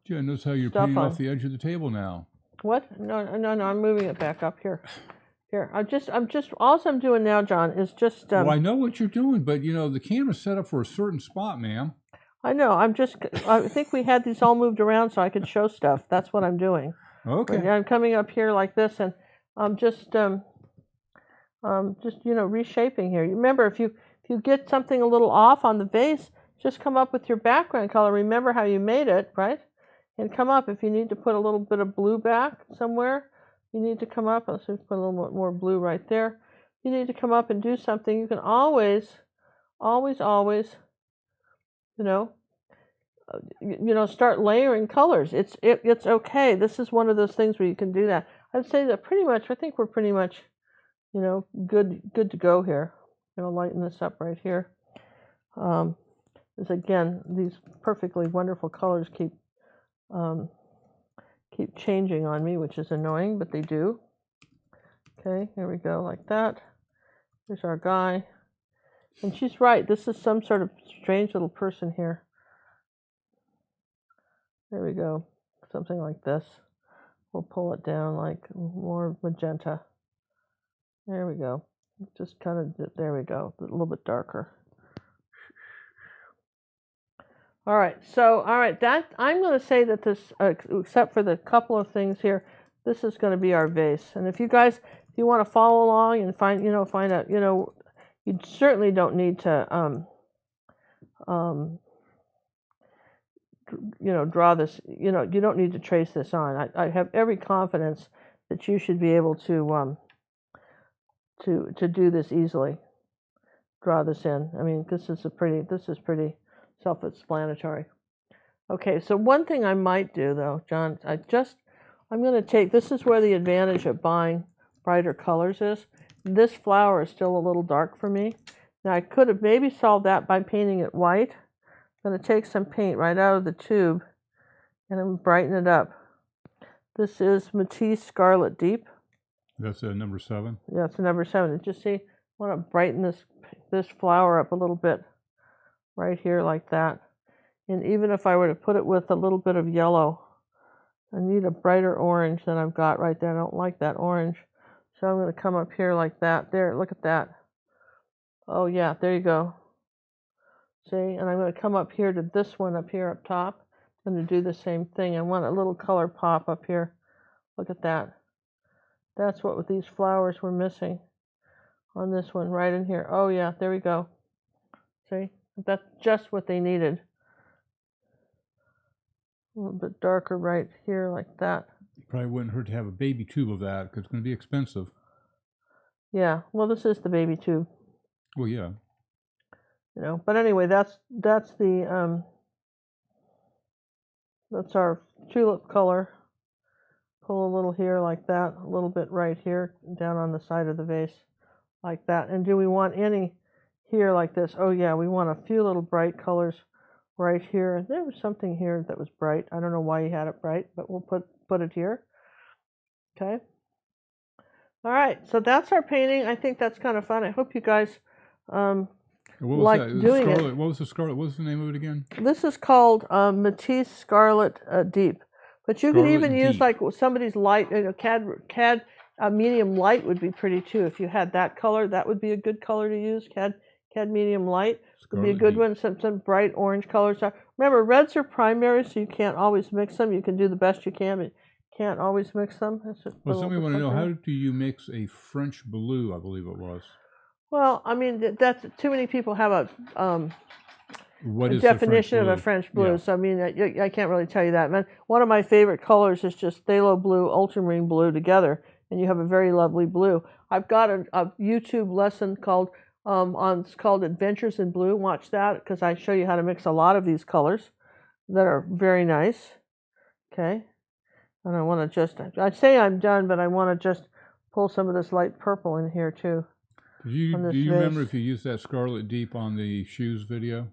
Gee, notice how you're painting off the edge of the table now. What? No, I'm moving it back up here. Here, all I'm doing now, John, is just... well, I know what you're doing, but, the camera's set up for a certain spot, ma'am. I know, I think we had these all moved around so I could show stuff. That's what I'm doing. Okay. I'm coming up here like this, and I'm just reshaping here. Remember, if you get something a little off on the vase, just come up with your background color. Remember how you made it, right? And come up. If you need to put a little bit of blue back somewhere, you need to come up. Let's just put a little bit more blue right there. You need to come up and do something. You can always, start layering colors. It's okay. This is one of those things where you can do that. I'd say that I think we're pretty much, good to go here. Lighten this up right here. Again, these perfectly wonderful colors keep changing on me, which is annoying, but they do. Okay, here we go, like that. Here's our guy. And she's right, this is some sort of strange little person here. There we go, something like this. We'll pull it down like more magenta. There we go. Just kind of, there we go, a little bit darker. All right, that I'm going to say that this, except for the couple of things here, this is going to be our vase. And if you want to follow along and find out, you certainly don't need to, draw this. You don't need to trace this on. I have every confidence that you should be able to do this easily. Draw this in. I mean, this is pretty self-explanatory. Okay, so one thing I might do though, John, I'm going to take, this is where the advantage of buying brighter colors is. This flower is still a little dark for me. Now I could have maybe solved that by painting it white. I'm going to take some paint right out of the tube and I'm brighten it up. This is Matisse Scarlet Deep. That's a number 7? Yeah, it's a number 7. Just see, I want to brighten this flower up a little bit. Right here like that. And even if I were to put it with a little bit of yellow, I need a brighter orange than I've got right there. I don't like that orange. So I'm going to come up here like that. There, look at that. Oh yeah, there you go. See, and I'm going to come up here to this one up here up top. I'm going to do the same thing. I want a little color pop up here. Look at that. That's what with these flowers were missing on this one right in here. Oh yeah, there we go. See, that's just what they needed. A little bit darker right here like that. It probably wouldn't hurt to have a baby tube of that because it's going to be expensive. Yeah, well, this is the baby tube. Well, yeah. You know, but anyway, that's our tulip color. Pull a little here like that, a little bit right here down on the side of the vase like that. And do we want any here like this? Oh yeah, we want a few little bright colors right here. There was something here that was bright. I don't know why you had it bright, but we'll put it here. Okay. All right, so that's our painting. I think that's kind of fun. I hope you guys like doing it. What was the scarlet? What was the name of it again? This is called Matisse Scarlet Deep. But you could even use like somebody's light, you know, CAD medium light would be pretty too. If you had that color, that would be a good color to use. CAD medium light would be a good one. Some bright orange colors. Remember, reds are primary, so you can't always mix them. You can do the best you can, but can't always mix them. Well, somebody want to know, how do you mix a French blue, I believe it was? Well, I mean, that's too many people have a definition of a French blue. Yeah. So, I mean, I can't really tell you that. Man, one of my favorite colors is just phthalo blue, ultramarine blue together, and you have a very lovely blue. I've got a YouTube lesson called it's called Adventures in Blue. Watch that because I show you how to mix a lot of these colors that are very nice. Okay. And I want to just, I'd say I'm done, but I want to just pull some of this light purple in here too. Do you remember if you used that Scarlet Deep on the shoes video?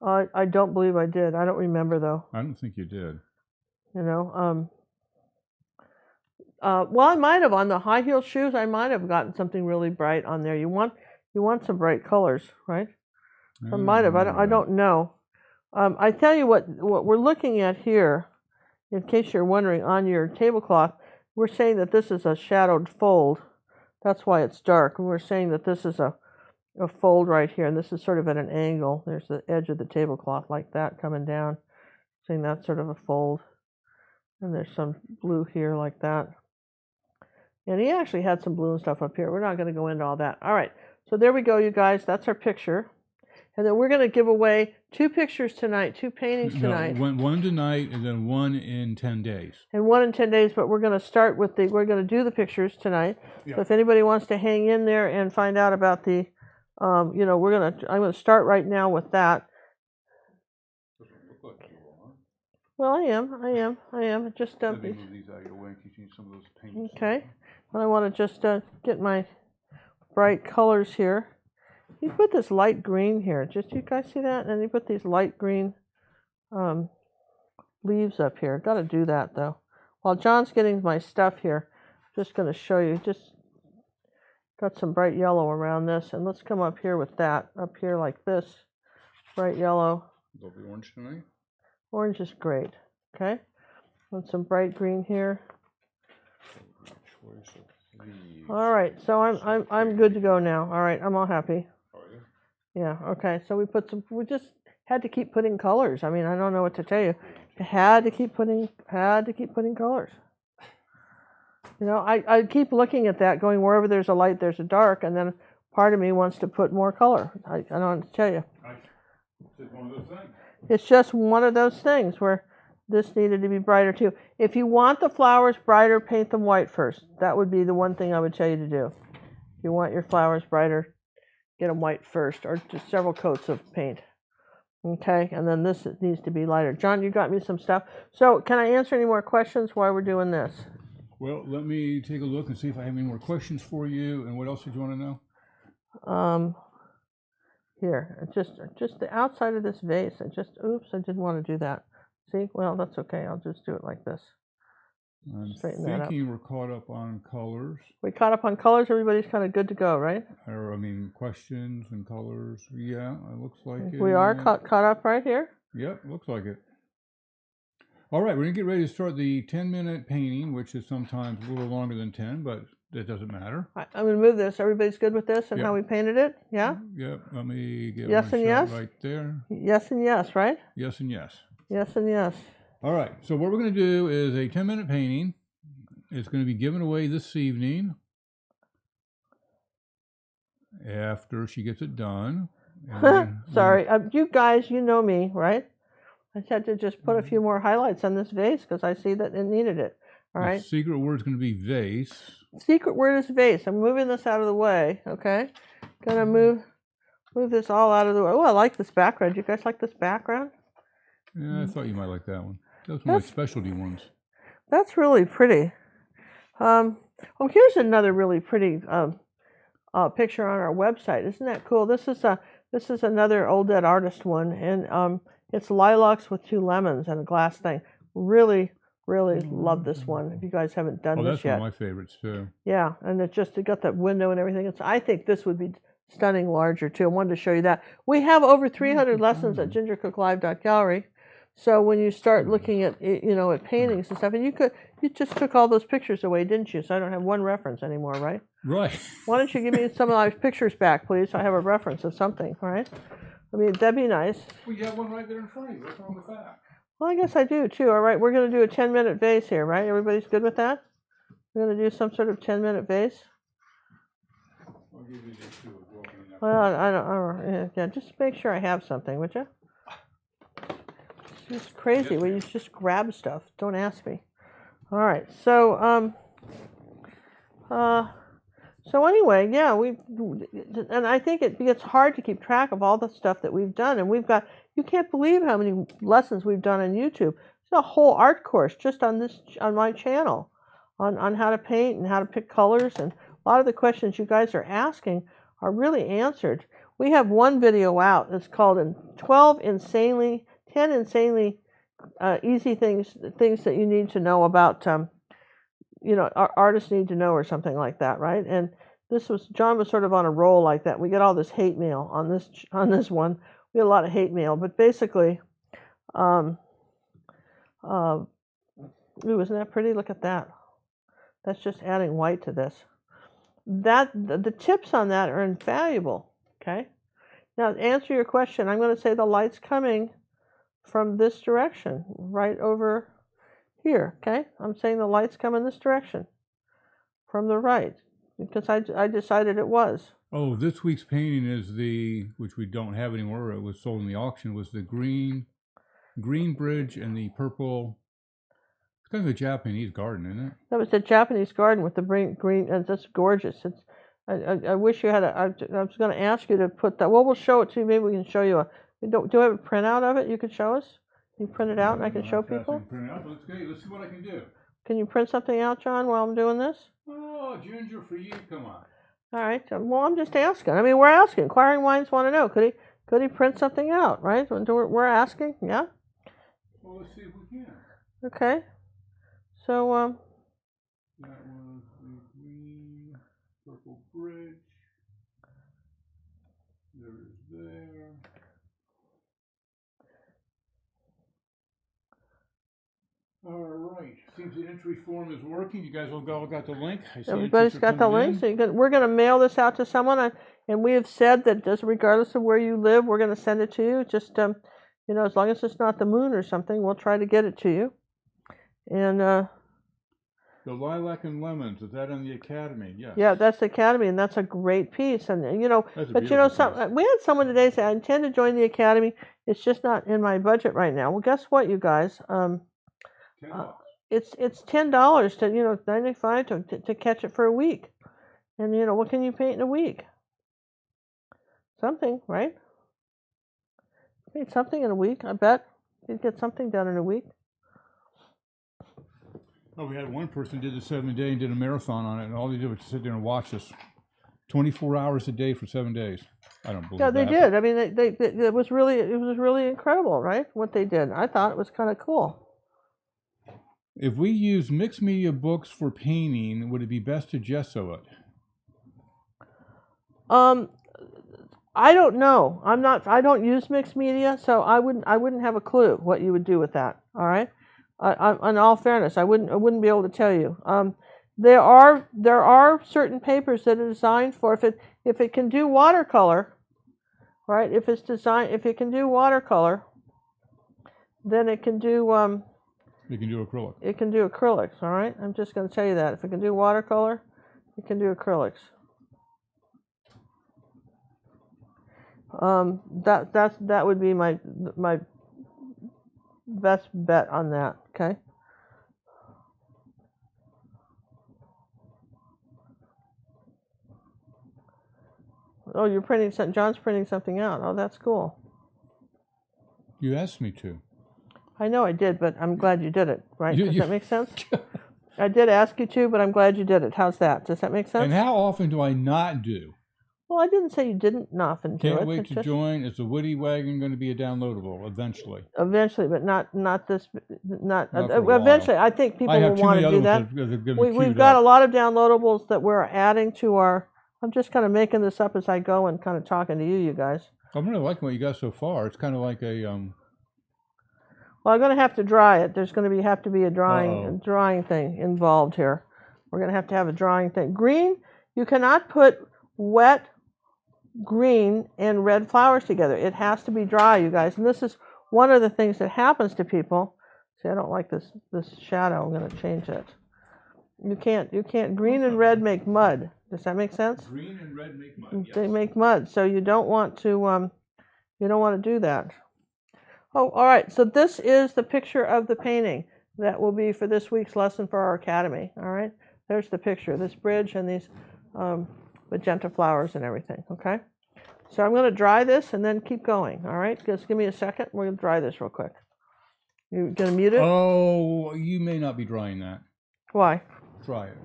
I don't believe I did. I don't remember though. I don't think you did. You know, well, I might have on the high heel shoes. I might have gotten something really bright on there. You want some bright colors, right? I might have. I don't know. I tell you what we're looking at here. In case you're wondering, on your tablecloth, we're saying that this is a shadowed fold. That's why it's dark. And we're saying that this is a fold right here, and this is sort of at an angle. There's the edge of the tablecloth like that coming down, saying that's sort of a fold. And there's some blue here like that. And he actually had some blue and stuff up here. We're not going to go into all that. All right, so there we go, you guys. That's our picture. And then we're going to give away 2 pictures tonight, 2 paintings tonight. One tonight and then 1 in 10 days. And 1 in 10 days, but we're going to start with we're going to do the pictures tonight. Yeah. So if anybody wants to hang in there and find out about the, you know, I'm going to start right now with that. Well, I am. Just let me move these out of your way in case you need some of those paints. Okay. And I want to just get my bright colors here. You put this light green here. Just, you guys see that? And you put these light green leaves up here. Got to do that though. While John's getting my stuff here, I'm just going to show you. Just got some bright yellow around this, and let's come up here with that. Up here like this, bright yellow. Lovely orange tonight. Orange is great. Okay. Want some bright green here. All right. So I'm good to go now. All right. I'm all happy. Yeah, okay, so we just had to keep putting colors. I mean, I don't know what to tell you. Had to keep putting colors. You know, I keep looking at that, going wherever there's a light, there's a dark, and then part of me wants to put more color. I don't know what to tell you. It's one of those things. It's just one of those things where this needed to be brighter too. If you want the flowers brighter, paint them white first. That would be the one thing I would tell you to do. If you want your flowers brighter, get them white first, or just several coats of paint. Okay, and then this needs to be lighter. John, you got me some stuff. So can I answer any more questions while we're doing this? Well, let me take a look and see if I have any more questions for you. And what else did you want to know? Here, just the outside of this vase. Oops, I didn't want to do that. See, well, that's okay. I'll just do it like this. I'm thinking we're caught up on colors. We caught up on colors. Everybody's kind of good to go, right? Or, I mean, questions and colors. Yeah, it looks like it. We are caught up right here. Yep, looks like it. All right, we're going to get ready to start the 10-minute painting, which is sometimes a little longer than 10, but that doesn't matter. I'm going to move this. Everybody's good with this and Yep. how we painted it? Yeah? Yep. Let me get Yes one and shot yes? right there. Yes and yes, right? Yes and yes. Yes and yes. All right. So what we're going to do is a 10-minute painting. It's going to be given away this evening after she gets it done. Sorry. You guys, you know me, right? I had to just put a few more highlights on this vase because I see that it needed it. All right. The secret word is going to be vase. Secret word is vase. I'm moving this out of the way, okay? Gonna move this all out of the way. Oh, I like this background. You guys like this background? Yeah, I thought you might like that one. Those are my specialty ones. That's really pretty. Oh, here's another really pretty picture on our website. Isn't that cool? This is another Old Dead Artist one, and it's lilacs with 2 lemons and a glass thing. Really love this one. If you guys haven't done this yet. That's one of my favorites too. Yeah, and it got that window and everything. I think this would be stunning larger too. I wanted to show you that. We have over 300 lessons at gingercooklive.gallery. So when you start looking at at paintings and stuff, and you just took all those pictures away, didn't you? So I don't have one reference anymore, right? Right. Why don't you give me some of those pictures back, please? So I have a reference of something, all right? I mean, that'd be nice. Well, you have one right there in front of you. What's wrong with that? Well, I guess I do too. All right, we're going to do a 10-minute vase here, right? Everybody's good with that? We're going to do some sort of 10-minute vase. I'll give you these two as well. Well, I don't. Yeah, just make sure I have something, would you? It's just crazy when you just grab stuff. Don't ask me. All right, so anyway, yeah, and I think it gets hard to keep track of all the stuff that we've done, and you can't believe how many lessons we've done on YouTube. It's a whole art course just on my channel on how to paint and how to pick colors, and a lot of the questions you guys are asking are really answered. We have one video out that's called 10 insanely easy things that you need to know about, artists need to know, or something like that, right? And John was sort of on a roll like that. We get all this hate mail on this one. We had a lot of hate mail, but basically, ooh, isn't that pretty? Look at that. That's just adding white to this. The tips on that are invaluable. Okay. Now, to answer your question, I'm going to say the light's coming from this direction, right over here. Okay. I'm saying the light's coming this direction from the right because I decided it was. Oh, this week's painting is which we don't have anymore. It was sold in the auction. Was the green bridge and the purple. It's kind of a Japanese garden, isn't it? That was the Japanese garden with the green, and that's gorgeous. I wish you had I was going to ask you to put that. Well, we'll show it to you. Maybe we can show you do I have a printout of it? You could show us. Can you print it out and I can show people? Print it out. Let's see what I can do. Can you print something out, John, while I'm doing this? Oh, Ginger, for you, come on. All right. Well, I'm just asking. I mean, we're asking. Inquiring minds want to know. Could he print something out? Right? We're asking. Yeah. Well, let's see if we can. Okay. So that was the green purple bridge. There is there. All right. Seems the entry form is working. You guys all got the link. Everybody's got the link. So we're going to mail this out to someone, and we have said that just regardless of where you live, we're going to send it to you. Just as long as it's not the moon or something, we'll try to get it to you. And the Lilac and Lemons, is that on the Academy? Yes. Yeah, that's the Academy, and that's a great piece. And we had someone today say, I intend to join the Academy. It's just not in my budget right now. Well, guess what, you guys? It's $10 to $95 to catch it for a week. And what can you paint in a week? Something, right? Paint something in a week. I bet you'd get something done in a week. Oh, we had one person did the 7-day and did a marathon on it, and all they did was sit there and watch us 24 hours a day for 7 days. I don't believe that. Yeah, they did. I mean, it was really incredible, right? What they did. I thought it was kind of cool. If we use mixed media books for painting, would it be best to gesso it? I don't know. I don't use mixed media, so I wouldn't have a clue what you would do with that. All right. In all fairness, I wouldn't be able to tell you. There are certain papers that are designed for if it can do watercolor, right? If it can do watercolor, then it can do You can do acrylic. It can do acrylics, all right? I'm just going to tell you that. If it can do watercolor, it can do acrylics. That would be my best bet on that, okay? Oh, you're printing something. John's printing something out. Oh, that's cool. You asked me to. I know I did, but I'm glad you did it, right? Does You- that make sense? I did ask you to, but I'm glad you did it. How's that? Does that make sense? And how often do I not do? Well, I didn't say you didn't often do it. Can't wait to join. Is the Woody Wagon going to be a downloadable eventually? Eventually, but not this. Not for a while. eventually. I think people I have will too want many to other do that. ones that are gonna be We've queued got up. a lot of downloadables that we're adding to our. I'm just kind of making this up as I go and kind of talking to you guys. I'm really liking what you got so far. It's kind of like a Well, I'm going to have to dry it. There's going to have to be a Uh-oh. drying thing involved here. We're going to have a drying thing. Green, you cannot put wet green and red flowers together. It has to be dry, you guys. And this is one of the things that happens to people. See, I don't like this shadow. I'm going to change it. You can't. Green and red make mud. Does that make sense? green and red make mud. They make mud, so you don't want to do that. Oh, all right. So this is the picture of the painting that will be for this week's lesson for our academy. All right. There's the picture, this bridge and these magenta flowers and everything. Okay. So I'm going to dry this and then keep going. All right. Just give me a second. We're going to dry this real quick. You going to mute it? Oh, you may not be drying that. Why? Try it.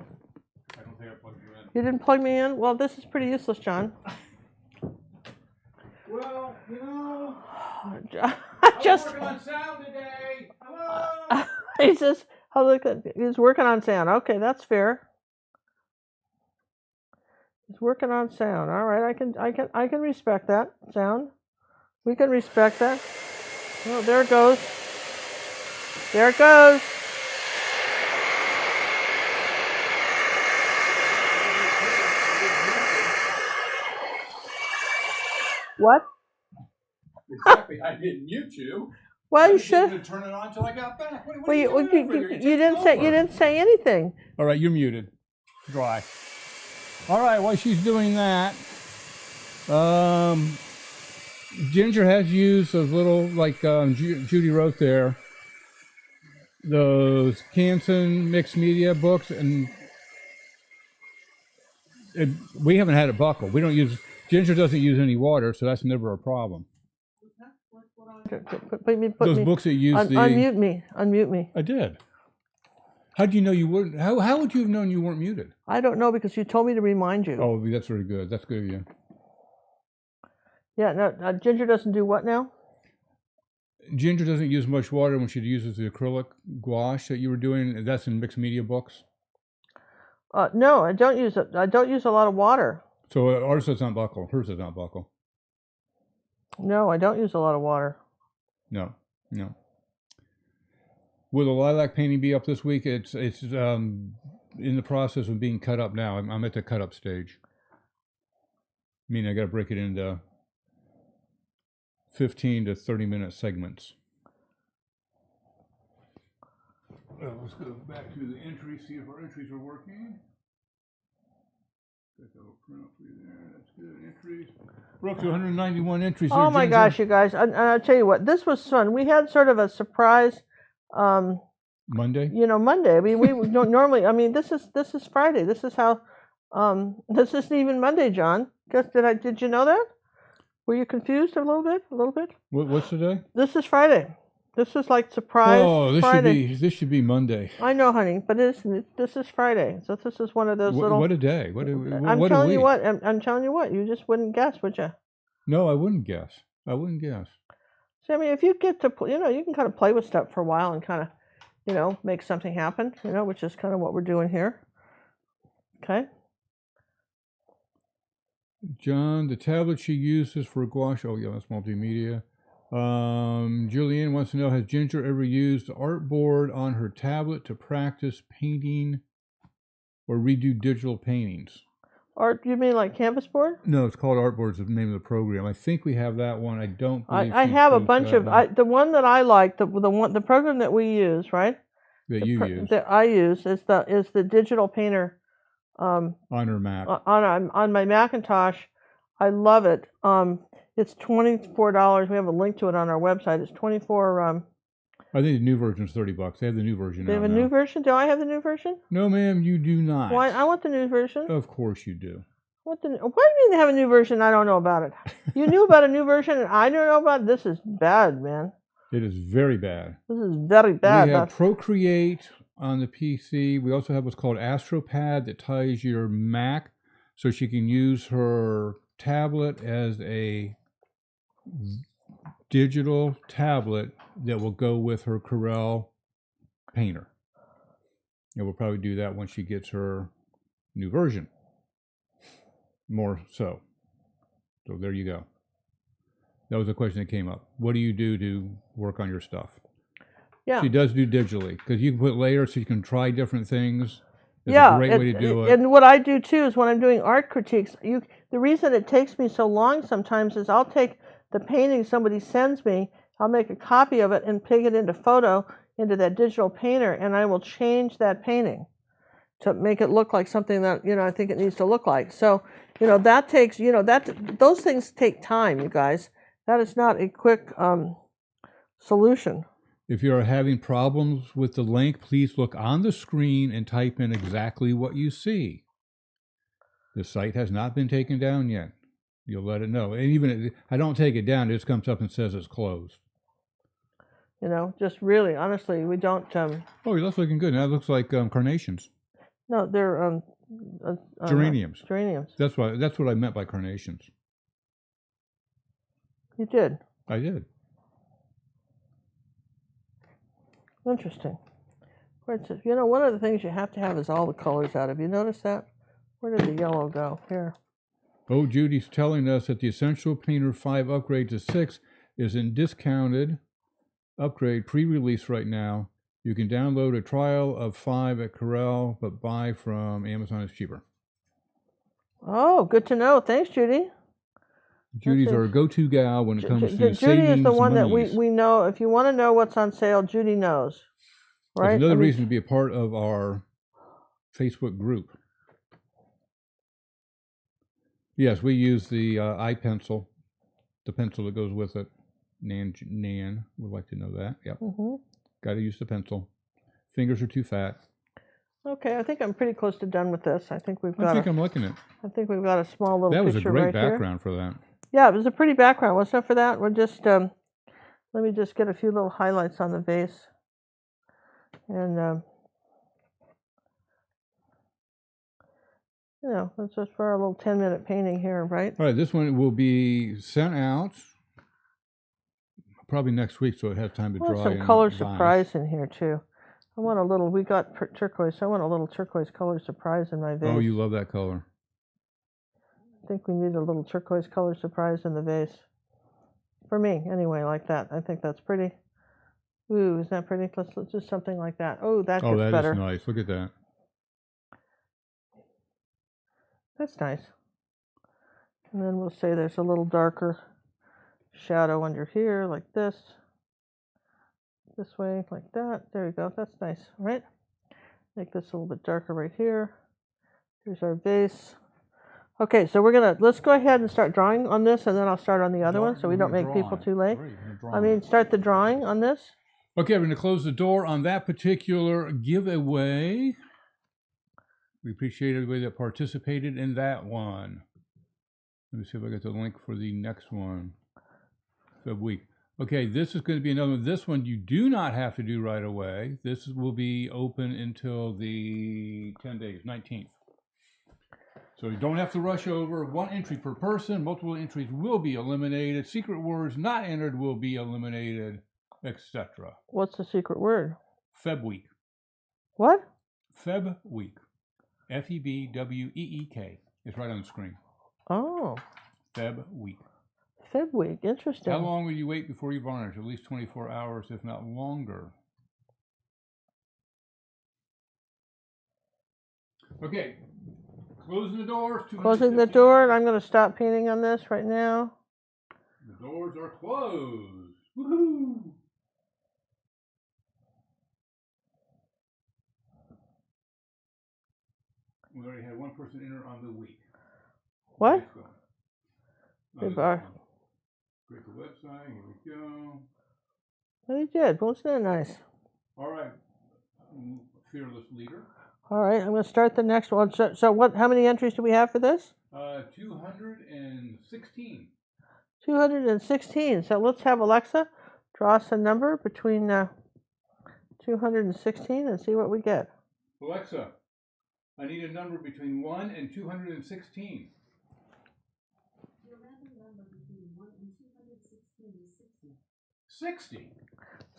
I don't think I plugged you in. You didn't plug me in? Well, this is pretty useless, John. Well, you know, Just I'm working on sound today. Hello. he says, "Oh, look, he's working on sound." Okay, that's fair. He's working on sound. All right, I can respect that sound. We can respect that. Oh, there it goes. There it goes. What? Exactly. I didn't mute you. Well, you I should. didn't turn it on until I got back. What Well, are you doing over here? you didn't say anything. All right, you're muted. Dry. All right, while she's doing that, Ginger has used those little, like Judy wrote there, those Canson mixed media books, and we haven't had it buckle. We don't use, Ginger doesn't use any water, so that's never a problem. Those books that use Unmute me. I did. How do you know you wouldn't? How would you have known you weren't muted? I don't know because you told me to remind you. Oh, that's very good. That's good of you. Yeah, no, Ginger doesn't do what now? Ginger doesn't use much water when she uses the acrylic gouache that you were doing. That's in mixed media books. No, I don't use it. I don't use a lot of water. So ours does not buckle. Hers does not buckle. No, I don't use a lot of water. No. Will the lilac painting be up this week? It's in the process of being cut up now. I'm at the cut up stage. I mean, I got to break it into 15 to 30 minute segments. Let's go back to the entry, see if our entries are working. Got the little print up for you there. That's good. Entries. We're up to 191 entries. Oh my gosh, you guys! And I'll tell you what, this was fun. We had sort of a surprise. Monday. Monday. I mean, we normally. I mean, this is Friday. This is how. This isn't even Monday, John. Did you know that? Were you confused a little bit? What's today? This is Friday. This is like surprise. Oh, this Friday. should be Monday. I know, honey, but this is Friday. So this is one of those little. What a day! I'm telling you what. I'm telling you what. You just wouldn't guess, would you? No, I wouldn't guess. So I mean, if you get to, you can kind of play with stuff for a while and kind of, make something happen. Which is kind of what we're doing here. Okay. John, the tablet she uses for gouache. Oh yeah, that's multimedia. Julianne wants to know, has Ginger ever used the artboard on her tablet to practice painting or redo digital paintings. Art? You mean like canvas board? No, it's called Artboard. Is the name of the program. I think we have that one. I don't believe I have a bunch of the one that I like, the program that we use, right? That you use. That I use is the Digital Painter. On her Mac. On my Macintosh. I love it. It's $24. We have a link to it on our website. It's 24. I think the new version is $30. They have the new version. They have a new version. Do I have the new version? No, ma'am, you do not. Why? I want the new version. Of course you do. Why do you mean they have a new version? I don't know about it. You knew about a new version, and I don't know about it. This is bad, man. It is very bad. This is very bad. We have Procreate on the PC. We also have what's called AstroPad that ties your Mac so she can use her tablet as a digital tablet that will go with her Corel Painter. And we'll probably do that once she gets her new version. More so. So there you go. That was a question that came up. What do you do to work on your stuff? Yeah. She does do digitally because you can put layers so you can try different things. It's a great way to do it. And what I do too is when I'm doing art critiques, the reason it takes me so long sometimes is I'll take the painting somebody sends me, I'll make a copy of it and pig it into that digital painter, and I will change that painting to make it look like something that I think it needs to look like. So that takes those things take time, you guys. That is not a quick solution. If you are having problems with the link, please look on the screen and type in exactly what you see. The site has not been taken down yet. You'll let it know. And even if I don't take it down, it just comes up and says it's closed. Just really, honestly, we don't... Oh, that's looking good. Now it looks like carnations. No, they're... geraniums. Geraniums. That's what I meant by carnations. You did? I did. Interesting. One of the things you have to have is all the colors out. Have you noticed that? Where did the yellow go? Here. Oh, Judy's telling us that the Essential Painter 5 upgrade to 6 is in discounted upgrade pre-release right now. You can download a trial of 5 at Corel, but buy from Amazon is cheaper. Oh, good to know. Thanks, Judy. Judy's our go-to gal when it comes to Judy savings is the one monies. that we know. If you want to know what's on sale, Judy knows. Right? That's another reason to be a part of our Facebook group. Yes, we use the iPencil, the pencil that goes with it. Nan would like to know that. Yep. Mm-hmm. Got to use the pencil. Fingers are too fat. Okay, I think I'm pretty close to done with this. I think we've got. I'm looking at. I think we've got a small little. That was a picture great right background here. for that. Yeah, it was a pretty background, wasn't it? For that, we're just. Let me just get a few little highlights on the vase, and that's just for our little 10-minute painting here, right? All right, this one will be sent out probably next week, so it has time to dry. Some color surprise in here too. I want a little. We got turquoise. So I want a little turquoise color surprise in my vase. Oh, you love that color. I think we need a little turquoise color surprise in the vase. For me, anyway, like that. I think that's pretty. Ooh, isn't that pretty? Let's do something like that. Oh, that gets better. Is nice. Look at that. That's nice. And then we'll say there's a little darker shadow under here, like this. This way, like that. There you go. That's nice, right? Make this a little bit darker right here. Here's our vase. Okay, so let's go ahead and start drawing on this, and then I'll start on the other one so we don't make people too late. Start the drawing on this. Okay, we're going to close the door on that particular giveaway. We appreciate everybody that participated in that one. Let me see if I get the link for the next one. Feb week. Okay, this is going to be another one. This one you do not have to do right away. This will be open until the 10 days, 19th. So you don't have to rush over. 1 entry per person. Multiple entries will be eliminated. Secret words not entered will be eliminated, etc. What's the secret word? Feb week. What? Feb week. FEBWEEK. It's right on the screen. Oh. Feb week. Feb week. Interesting. How long will you wait before you varnish? At least 24 hours, if not longer. Okay. Closing the doors. Closing the door, and I'm going to stop painting on this right now. The doors are closed. Woohoo! We already had one person enter on the week. What? Create the website. Here we go. Oh, you did. Wasn't that nice? All right. Fearless leader. All right, I'm going to start the next one. So what? How many entries do we have for this? 216. 216. So let's have Alexa draw us a number between 216 and see what we get. Alexa, I need a number between 1 and 216. Your random number between 1 and 216 is 60. 60.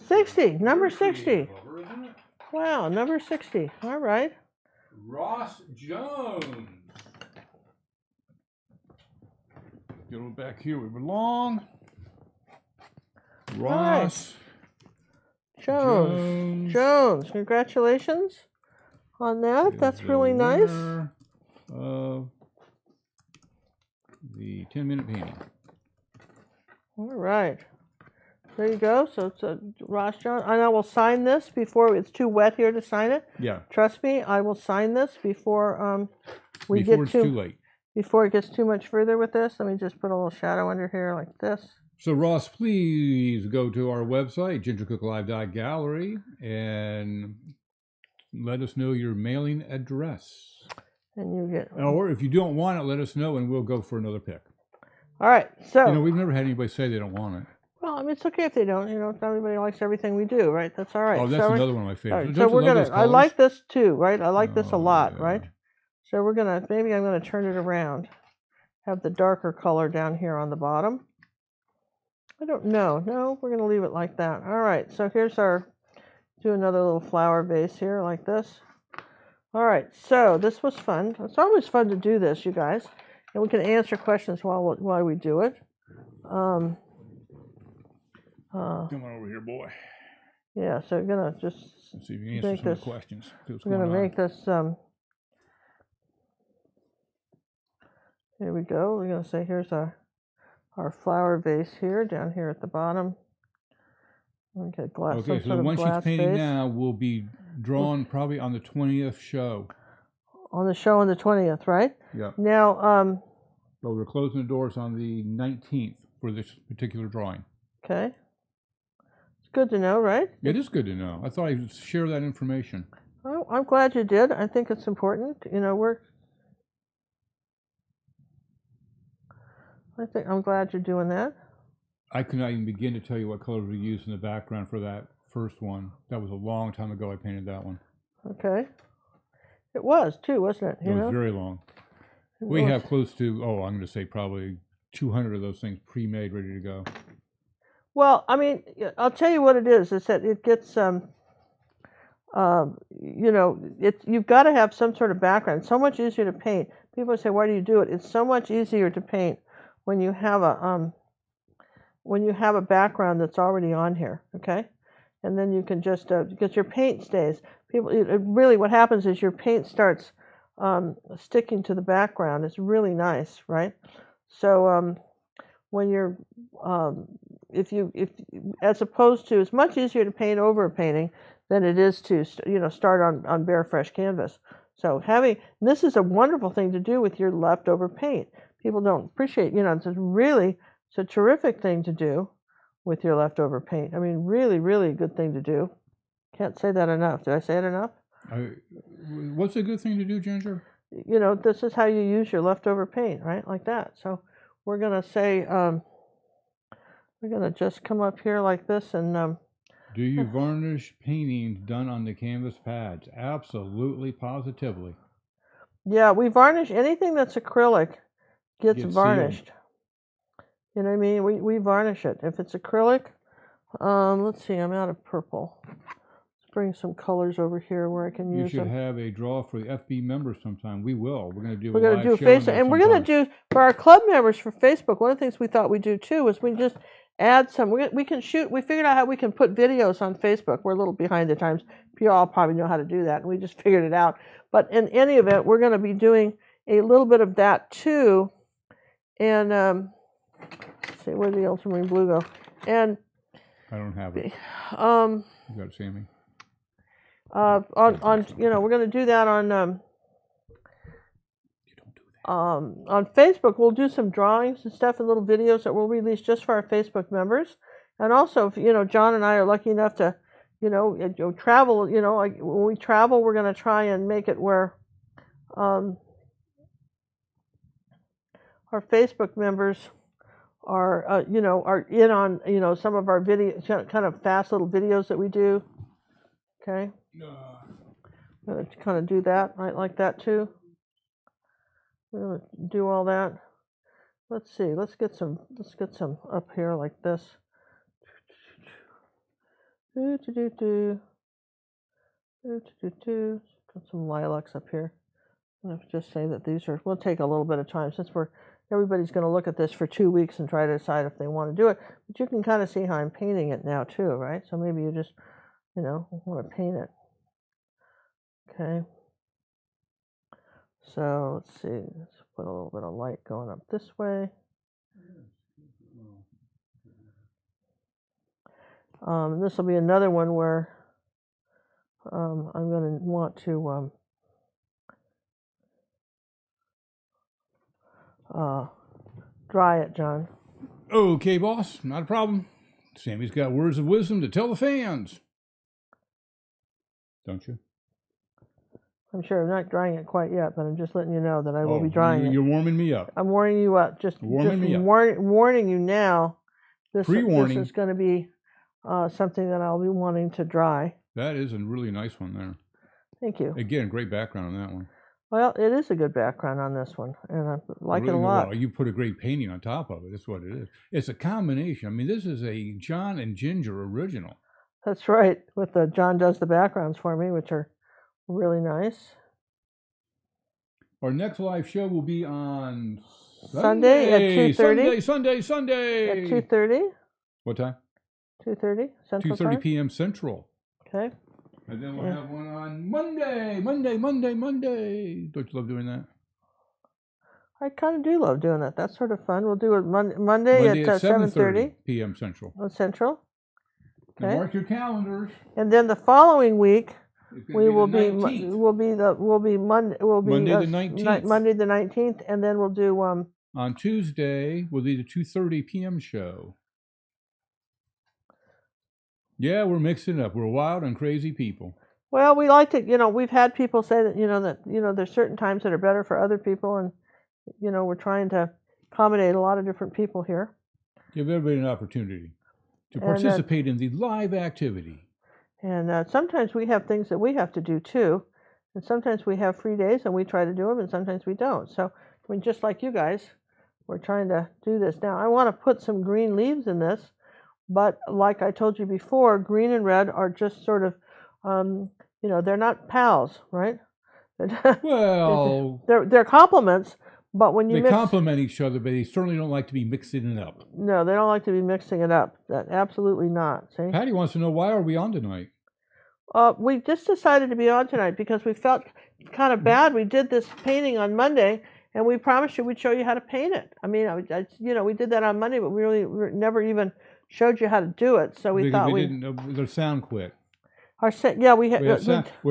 60. Number 60. Clever, isn't it? Wow, number 60. All right. Ross Jones. Get on back here. We belong. Ross Jones. Congratulations on that. That's really nice. Of the 10-minute painting. All right. There you go. So it's a Ross Jones. And I will sign this before it's too wet here to sign it. Yeah. Trust me, I will sign this before before it's too late. Before it gets too much further with this. Let me just put a little shadow under here like this. So Ross, please go to our website, gingercooklive.gallery, and let us know your mailing address. And you get. Or if you don't want it, let us know, and we'll go for another pick. All right. So. We've never had anybody say they don't want it. Well, I mean, it's okay if they don't. Not everybody likes everything we do, right? That's all right. Oh, that's another one of my favorites. Right, so we're gonna. I like this too, right? I like this a lot, right? So we're gonna. Maybe I'm gonna turn it around. Have the darker color down here on the bottom. I don't know. No, we're gonna leave it like that. All right. So here's our. Do another little flower vase here, like this. All right. So this was fun. It's always fun to do this, you guys, and we can answer questions while we do it. Come on over here, boy. Yeah, so we're gonna just let's see if you can answer some of the questions. We're gonna make this. Here we go. We're gonna say here's our flower vase here, down here at the bottom. Okay, glass. Okay, so the one she's painting now will be drawn probably on the 20th show. On the show on the 20th, right? Yeah. Now, but we're closing the doors on the 19th for this particular drawing. Okay. Good to know, right? It is good to know. I thought I'd share that information. Oh, I'm glad you did. I think it's important. I'm glad you're doing that. I could not even begin to tell you what colors we used in the background for that first one. That was a long time ago I painted that one. Okay. It was too, wasn't it? It was very long. We have close to, I'm going to say probably 200 of those things pre-made, ready to go. Well, I mean, I'll tell you what it is that it gets, you've got to have some sort of background. It's so much easier to paint. People say, why do you do it? It's so much easier to paint when you have a background that's already on here, okay? And then you can just, because your paint stays. Really what happens is your paint starts sticking to the background. It's really nice, right? So when you're, as opposed to, it's much easier to paint over a painting than it is to, start on bare fresh canvas. So this is a wonderful thing to do with your leftover paint. People don't appreciate, it's a terrific thing to do with your leftover paint. I mean, really, really good thing to do. Can't say that enough. Did I say it enough? What's a good thing to do, Ginger? This is how you use your leftover paint, right? Like that. So we're going to say, we're going to just come up here like this and... do you varnish paintings done on the canvas pads? Absolutely, positively. Yeah, we varnish anything that's acrylic gets varnished. Sealed. You know what I mean? We varnish it. If it's acrylic, let's see, I'm out of purple. Let's bring some colors over here where I can You use should them. have a draw for the FB members sometime. We will. We're going to do We're a going live to do show Facebook, there and we're going to sometime. do for our club members for Facebook. One of the things we thought we'd do too was we just add some. We can shoot. We figured out how we can put videos on Facebook. We're a little behind the times. You all probably know how to do that, and we just figured it out. But in any event, we're going to be doing a little bit of that too. And let's see, where'd the ultramarine blue go? And I don't have it. You got it, Sammy. on you know, we're going to do that on Facebook. We'll do some drawings and stuff and little videos that we'll release just for our Facebook members. And also, if, you know, John and I are lucky enough to, travel, like when we travel, we're going to try and make it where our Facebook members are, are in on, some of our video, kind of fast little videos that we do. Okay. I'm going to kind of do that, right, like that too. We're going to do all that. Let's see. Let's get some up here like this. Got some lilacs up here. I'm going to just say that these are, we'll take a little bit of time since everybody's going to look at this for 2 weeks and try to decide if they want to do it. But you can kind of see how I'm painting it now too, right? So maybe you just, want to paint it. Okay. So let's see. Let's put a little bit of light going up this way. This will be another one where I'm going to want to dry it, John. Okay, boss. Not a problem. Sammy's got words of wisdom to tell the fans. Don't you? I'm sure I'm not drying it quite yet, but I'm just letting you know that I will be drying it. You're warming me up. I'm warming you up. Warning you now. This is going to be something that I'll be wanting to dry. That is a really nice one there. Thank you. Again, great background on that one. Well, it is a good background on this one, and I like it a lot. Well, you put a great painting on top of it. That's what it is. It's a combination. I mean, this is a John and Ginger original. That's right. With the John does the backgrounds for me, which are really nice. Our next live show will be on Sunday at 2:30. Sunday at 2:30. What time? 2:30 Central 2:30 time? p.m. Central. Okay. And then we'll have one on Monday. Don't you love doing that? I kind of do love doing that. That's sort of fun. We'll do it Monday at 7:30 p.m. Central. Central. Okay. And mark your calendars. And then the following week Monday the 19th. Monday the 19th, and then we'll do on Tuesday will be the 2:30 p.m. show. Yeah, we're mixing it up. We're wild and crazy people. Well, we like to, we've had people say that, there's certain times that are better for other people, and, we're trying to accommodate a lot of different people here. Give everybody an opportunity to participate in the live activity. And sometimes we have things that we have to do too, and sometimes we have free days and we try to do them, and sometimes we don't. So, just like you guys, we're trying to do this. Now, I want to put some green leaves in this. But like I told you before, green and red are just sort of, they're not pals, right? Well, they're complements. But when you complement each other, but they certainly don't like to be mixing it up. No, they don't like to be mixing it up. Absolutely not. See? Patty wants to know, why are we on tonight? We just decided to be on tonight because we felt kind of bad. We did this painting on Monday, and we promised you we'd show you how to paint it. I mean, we did that on Monday, but we never even showed you how to do it, so we thought the sound quit. We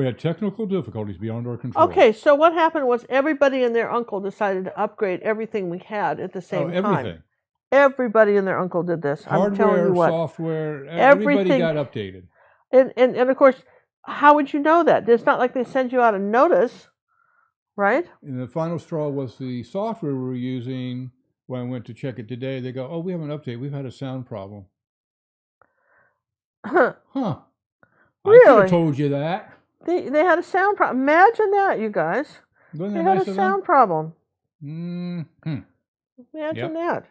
had technical difficulties beyond our control. Okay, so what happened was everybody and their uncle decided to upgrade everything we had at the same time. Everything. Everybody and their uncle did this. Hardware, I'm telling you what. software, everybody got updated. And of course, how would you know that? It's not like they send you out a notice, right? And the final straw was the software we were using. When I went to check it today, they go, "Oh, we have an update. We've had a sound problem." Huh. Really? I could have told you that. They had a sound problem. Imagine that, you guys. They had a sound problem. Mm-hmm. Imagine that.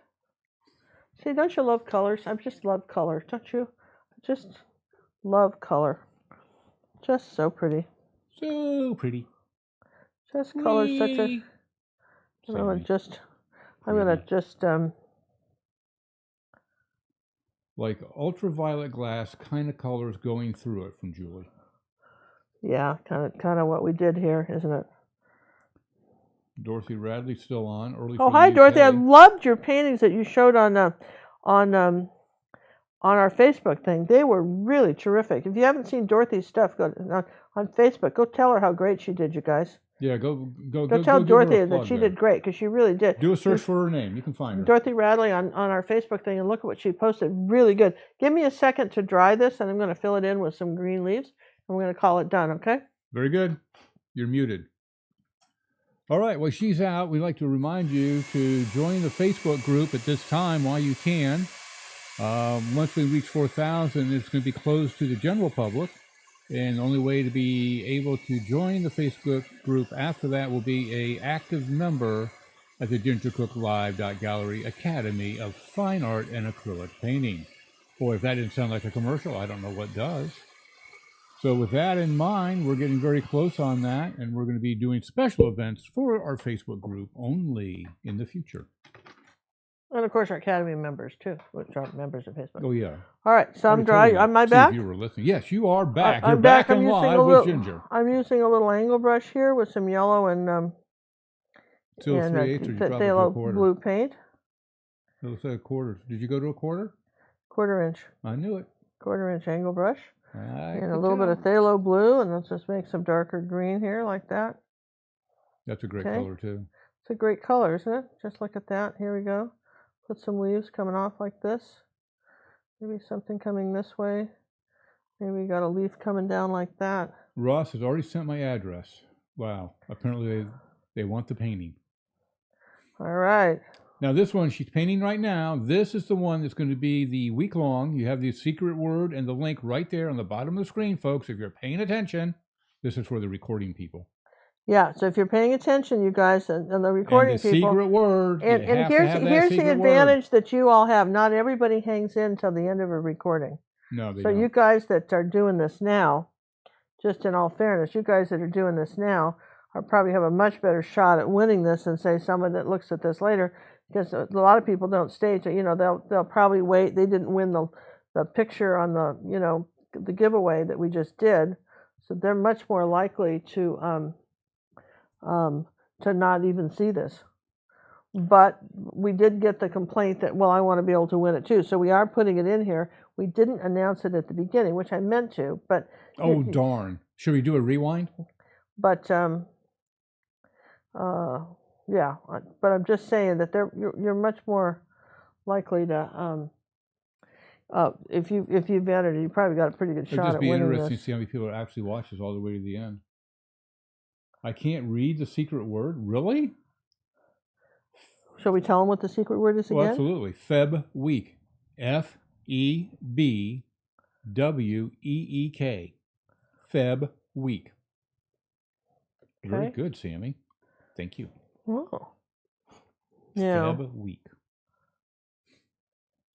See, don't you love colors? I just love color, don't you? I just love color. Just so pretty. So pretty. Just color such a. Whee! I'm gonna just. Like ultraviolet glass kind of colors going through it from Julie. Yeah, kind of what we did here, isn't it? Dorothy Radley's still on. Early. Oh, from hi, the Dorothy. I UK. loved your paintings that you showed on our Facebook thing. They were really terrific. If you haven't seen Dorothy's stuff, go on Facebook. Go tell her how great she did, you guys. Yeah, go Tell give her a Dorothy that plug she there. did great, because she really did. Do a search for her name. You can find her. Dorothy Radley on our Facebook thing, and look at what she posted. Really good. Give me a second to dry this, and I'm going to fill it in with some green leaves, and we're going to call it done, okay? Very good. You're muted. All right, well, she's out. We'd like to remind you to join the Facebook group at this time while you can. Once we reach 4,000, it's going to be closed to the general public. And the only way to be able to join the Facebook group after that will be an active member at the GingerCookLive.Gallery Academy of Fine Art and Acrylic Painting. Boy, if that didn't sound like a commercial, I don't know what does. So with that in mind, we're getting very close on that, and we're going to be doing special events for our Facebook group only in the future. And of course, our Academy members too, which are members of Facebook. Oh, yeah. All right, so I'm Already dry. told you. Am I See back? if you were listening. Yes, you are back. I'm You're back. back and live with Ginger. I'm using a little angle brush here with some yellow and Still 3/8, or did you drop it to a phthalo quarter? blue paint. It looks like a quarter. Did you go to a quarter? 1/4 inch. I knew it. 1/4 inch angle brush. I And a could little bit tell. of phthalo blue, and let's just make some darker green here like that. That's a great Okay. color, too. It's a great color, isn't it? Just look at that. Here we go. Put some leaves coming off like this. Maybe something coming this way. Maybe we got a leaf coming down like that. Ross has already sent my address. Wow. Apparently they want the painting. All right. Now, this one she's painting right now. This is the one that's going to be the week long. You have the secret word and the link right there on the bottom of the screen, folks. If you're paying attention, this is for the recording people. Yeah, so if you're paying attention, you guys, and the recording And the people. secret word. And here's the advantage that you all have. Not everybody hangs in until the end of a recording. No, they So don't. you guys that are doing this now, just in all fairness, you guys that are doing this now are probably have a much better shot at winning this than say someone that looks at this later, because a lot of people don't stay to, they'll probably wait. They didn't win the picture on the giveaway that we just did, so they're much more likely to not even see this. But we did get the complaint that, well, I want to be able to win it too. So we are putting it in here. We didn't announce it at the beginning, which I meant to, but Oh, darn. Should we do a rewind? but yeah. But I'm just saying that you're much more likely to if you've entered, you probably got a pretty good It'd shot just at be winning interesting this. to see how many people actually watch this all the way to the end. I can't read the secret word? Really? Shall we tell them what the secret word is again? Well, absolutely. Feb week. FEBWEEK. Feb week. Very Okay. good, Sammy. Thank you. Oh. Yeah. Feb week.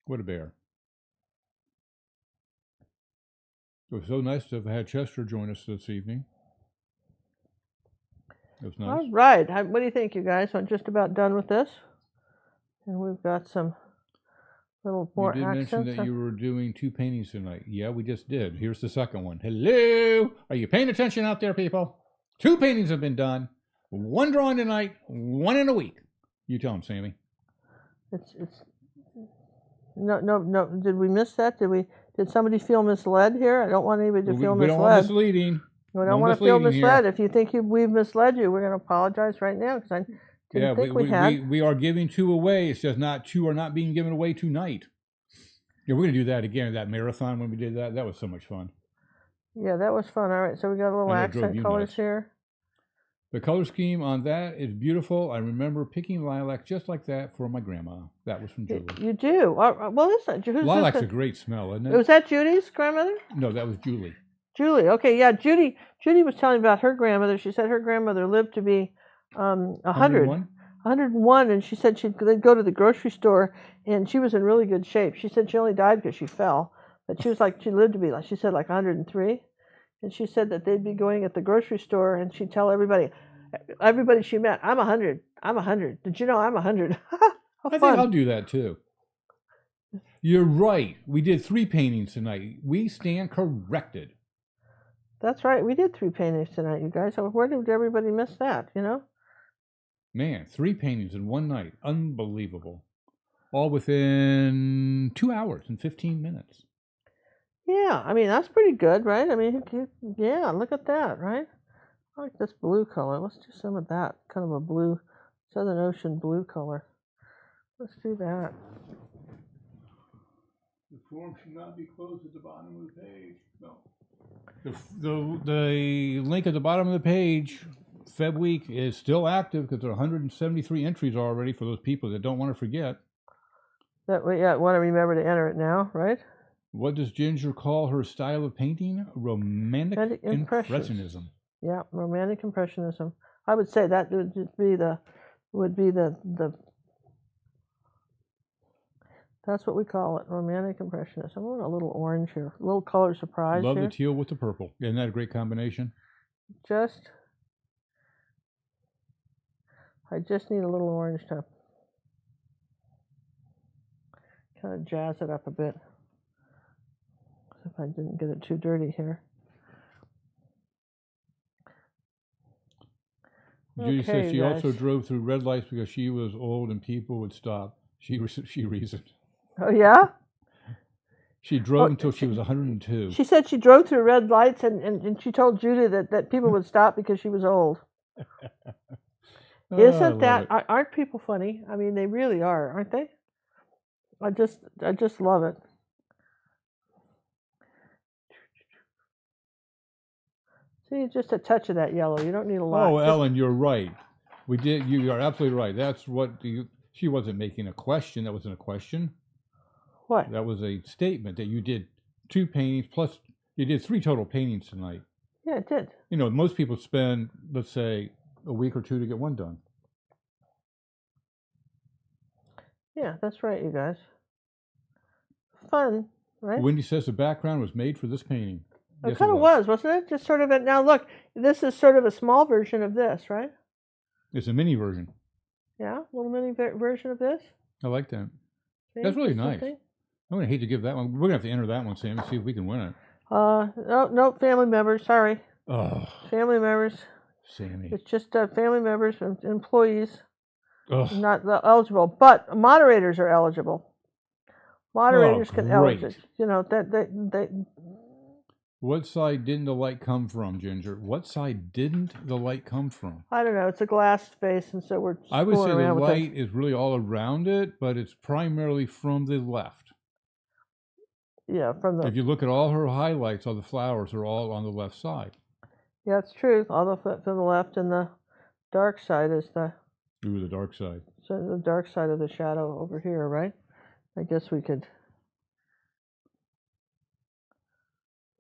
What a bear. It was so nice to have had Chester join us this evening. It was nice. All right. What do you think, you guys? I'm just about done with this. And we've got some little more You did accents. mention that you were doing 2 paintings tonight. Yeah, we just did. Here's the second one. Hello. Are you paying attention out there, people? 2 paintings have been done. 1 drawing tonight, 1 in a week. You tell them, Sammy. It's no. Did we miss that? Did somebody feel misled here? I don't want anybody to feel we misled. don't want misleading. We don't No want to feel misleading misled. here. If you think we've misled you, we're going to apologize right now, because I didn't think we had. we are giving 2 away. It's just not 2 are not being given away tonight. Yeah, we're going to do that again, that marathon when we did that. That was so much fun. Yeah, that was fun. All right, so we got a little And it drove accent you colors nuts. here. The color scheme on that is beautiful. I remember picking lilac just like that for my grandma. That was from Julie. You do? Well, listen. Who's Lilac's this? a great smell, isn't it? Was that Judy's grandmother? No, that was Julie. Julie. Okay, yeah. Judy was telling about her grandmother. She said her grandmother lived to be 100. 101, and she said they'd go to the grocery store, and she was in really good shape. She said she only died because she fell, but she lived to be, like she said, like 103. and she said that they'd be going at the grocery store, and she'd tell everybody she met, I'm 100. I'm 100. Did you know I'm 100? How I think fun. I'll do that too. You're right. We did 3 paintings tonight. We stand corrected. That's right. We did 3 paintings tonight, you guys. So where did everybody miss that, you know? Man, 3 paintings in one night. Unbelievable. All within 2 hours and 15 minutes. Yeah, I mean, that's pretty good, right? I mean, yeah, look at that, right? I like this blue color. Let's do some of that. Kind of a blue, Southern Ocean blue color. Let's do that. The form should not be closed at the bottom of the page. No. The link at the bottom of the page, Feb Week, is still active because there are 173 entries already for those people that don't want to forget. That we want to remember to enter it now, right? What does Ginger call her style of painting? Romantic Impressionism. Yeah, Romantic Impressionism. I would say that would be the that's what we call it, Romantic Impressionism. I want a little orange here, a little color surprise. Love here. the teal with the purple. Isn't that a great combination? I just need a little orange to kind of jazz it up a bit. If I didn't get it too dirty here. Judy Okay, says she guys. also drove through red lights because she was old and people would stop. She reasoned. Oh, yeah? She drove until she was 102. She said she drove through red lights and she told Judy that people would stop because she was old. Isn't that, aren't people funny? I mean, they really are, aren't they? I just love it. See, just a touch of that yellow. You don't need a lot. Oh, Ellen, you're right. You are absolutely right. That's what she wasn't making a question. That wasn't a question. What? That was a statement that you did 2 paintings, plus you did 3 total paintings tonight. Yeah, it did. You know, most people spend, let's say, a week or 2 to get one done. Yeah, that's right, you guys. Fun, right? Wendy says the background was made for this painting. It Yes, kind of was, wasn't it? Just sort of a, now look, this is sort of a small version of this, right? It's a mini version. Yeah, a little mini version of this. I like that. See, That's really just nice. something. I'm going to hate to give that one. We're going to have to enter that one, Sam, and see if we can win it. No, family members, sorry. Oh, Family members. Sammy. It's just family members and employees Oh, not eligible, but moderators are eligible. Moderators can great. eligible. You know, they What side didn't the light come from, Ginger? What side didn't the light come from? I don't know. It's a glass space, and so we're I would say fooling the around with light is really all around it, but it's primarily from the left. Yeah, from the. If you look at all her highlights, all the flowers are all on the left side. Yeah, it's true. All the from the left, and the dark side is the. Ooh, the dark side. So the dark side of the shadow over here, right? I guess we could.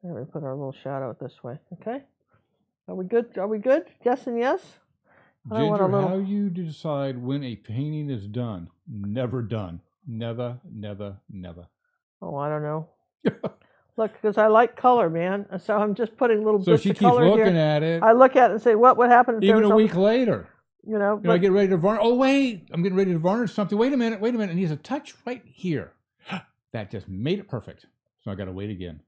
There, we put our little shadow this way. Okay. Are we good? Are we good? Yes and yes. Ginger, how you decide when a painting is done? Never done. Never, never, never. Oh, I don't know. Look, because I like color, man. So I'm just putting little So bits she of keeps color here. looking at it. I look at it and say, what would happen if Even there was a week later. You know, I get ready to varnish. Oh, wait. I'm getting ready to varnish something. Wait a minute. It needs a touch right here. That just made it perfect. So I got to wait again.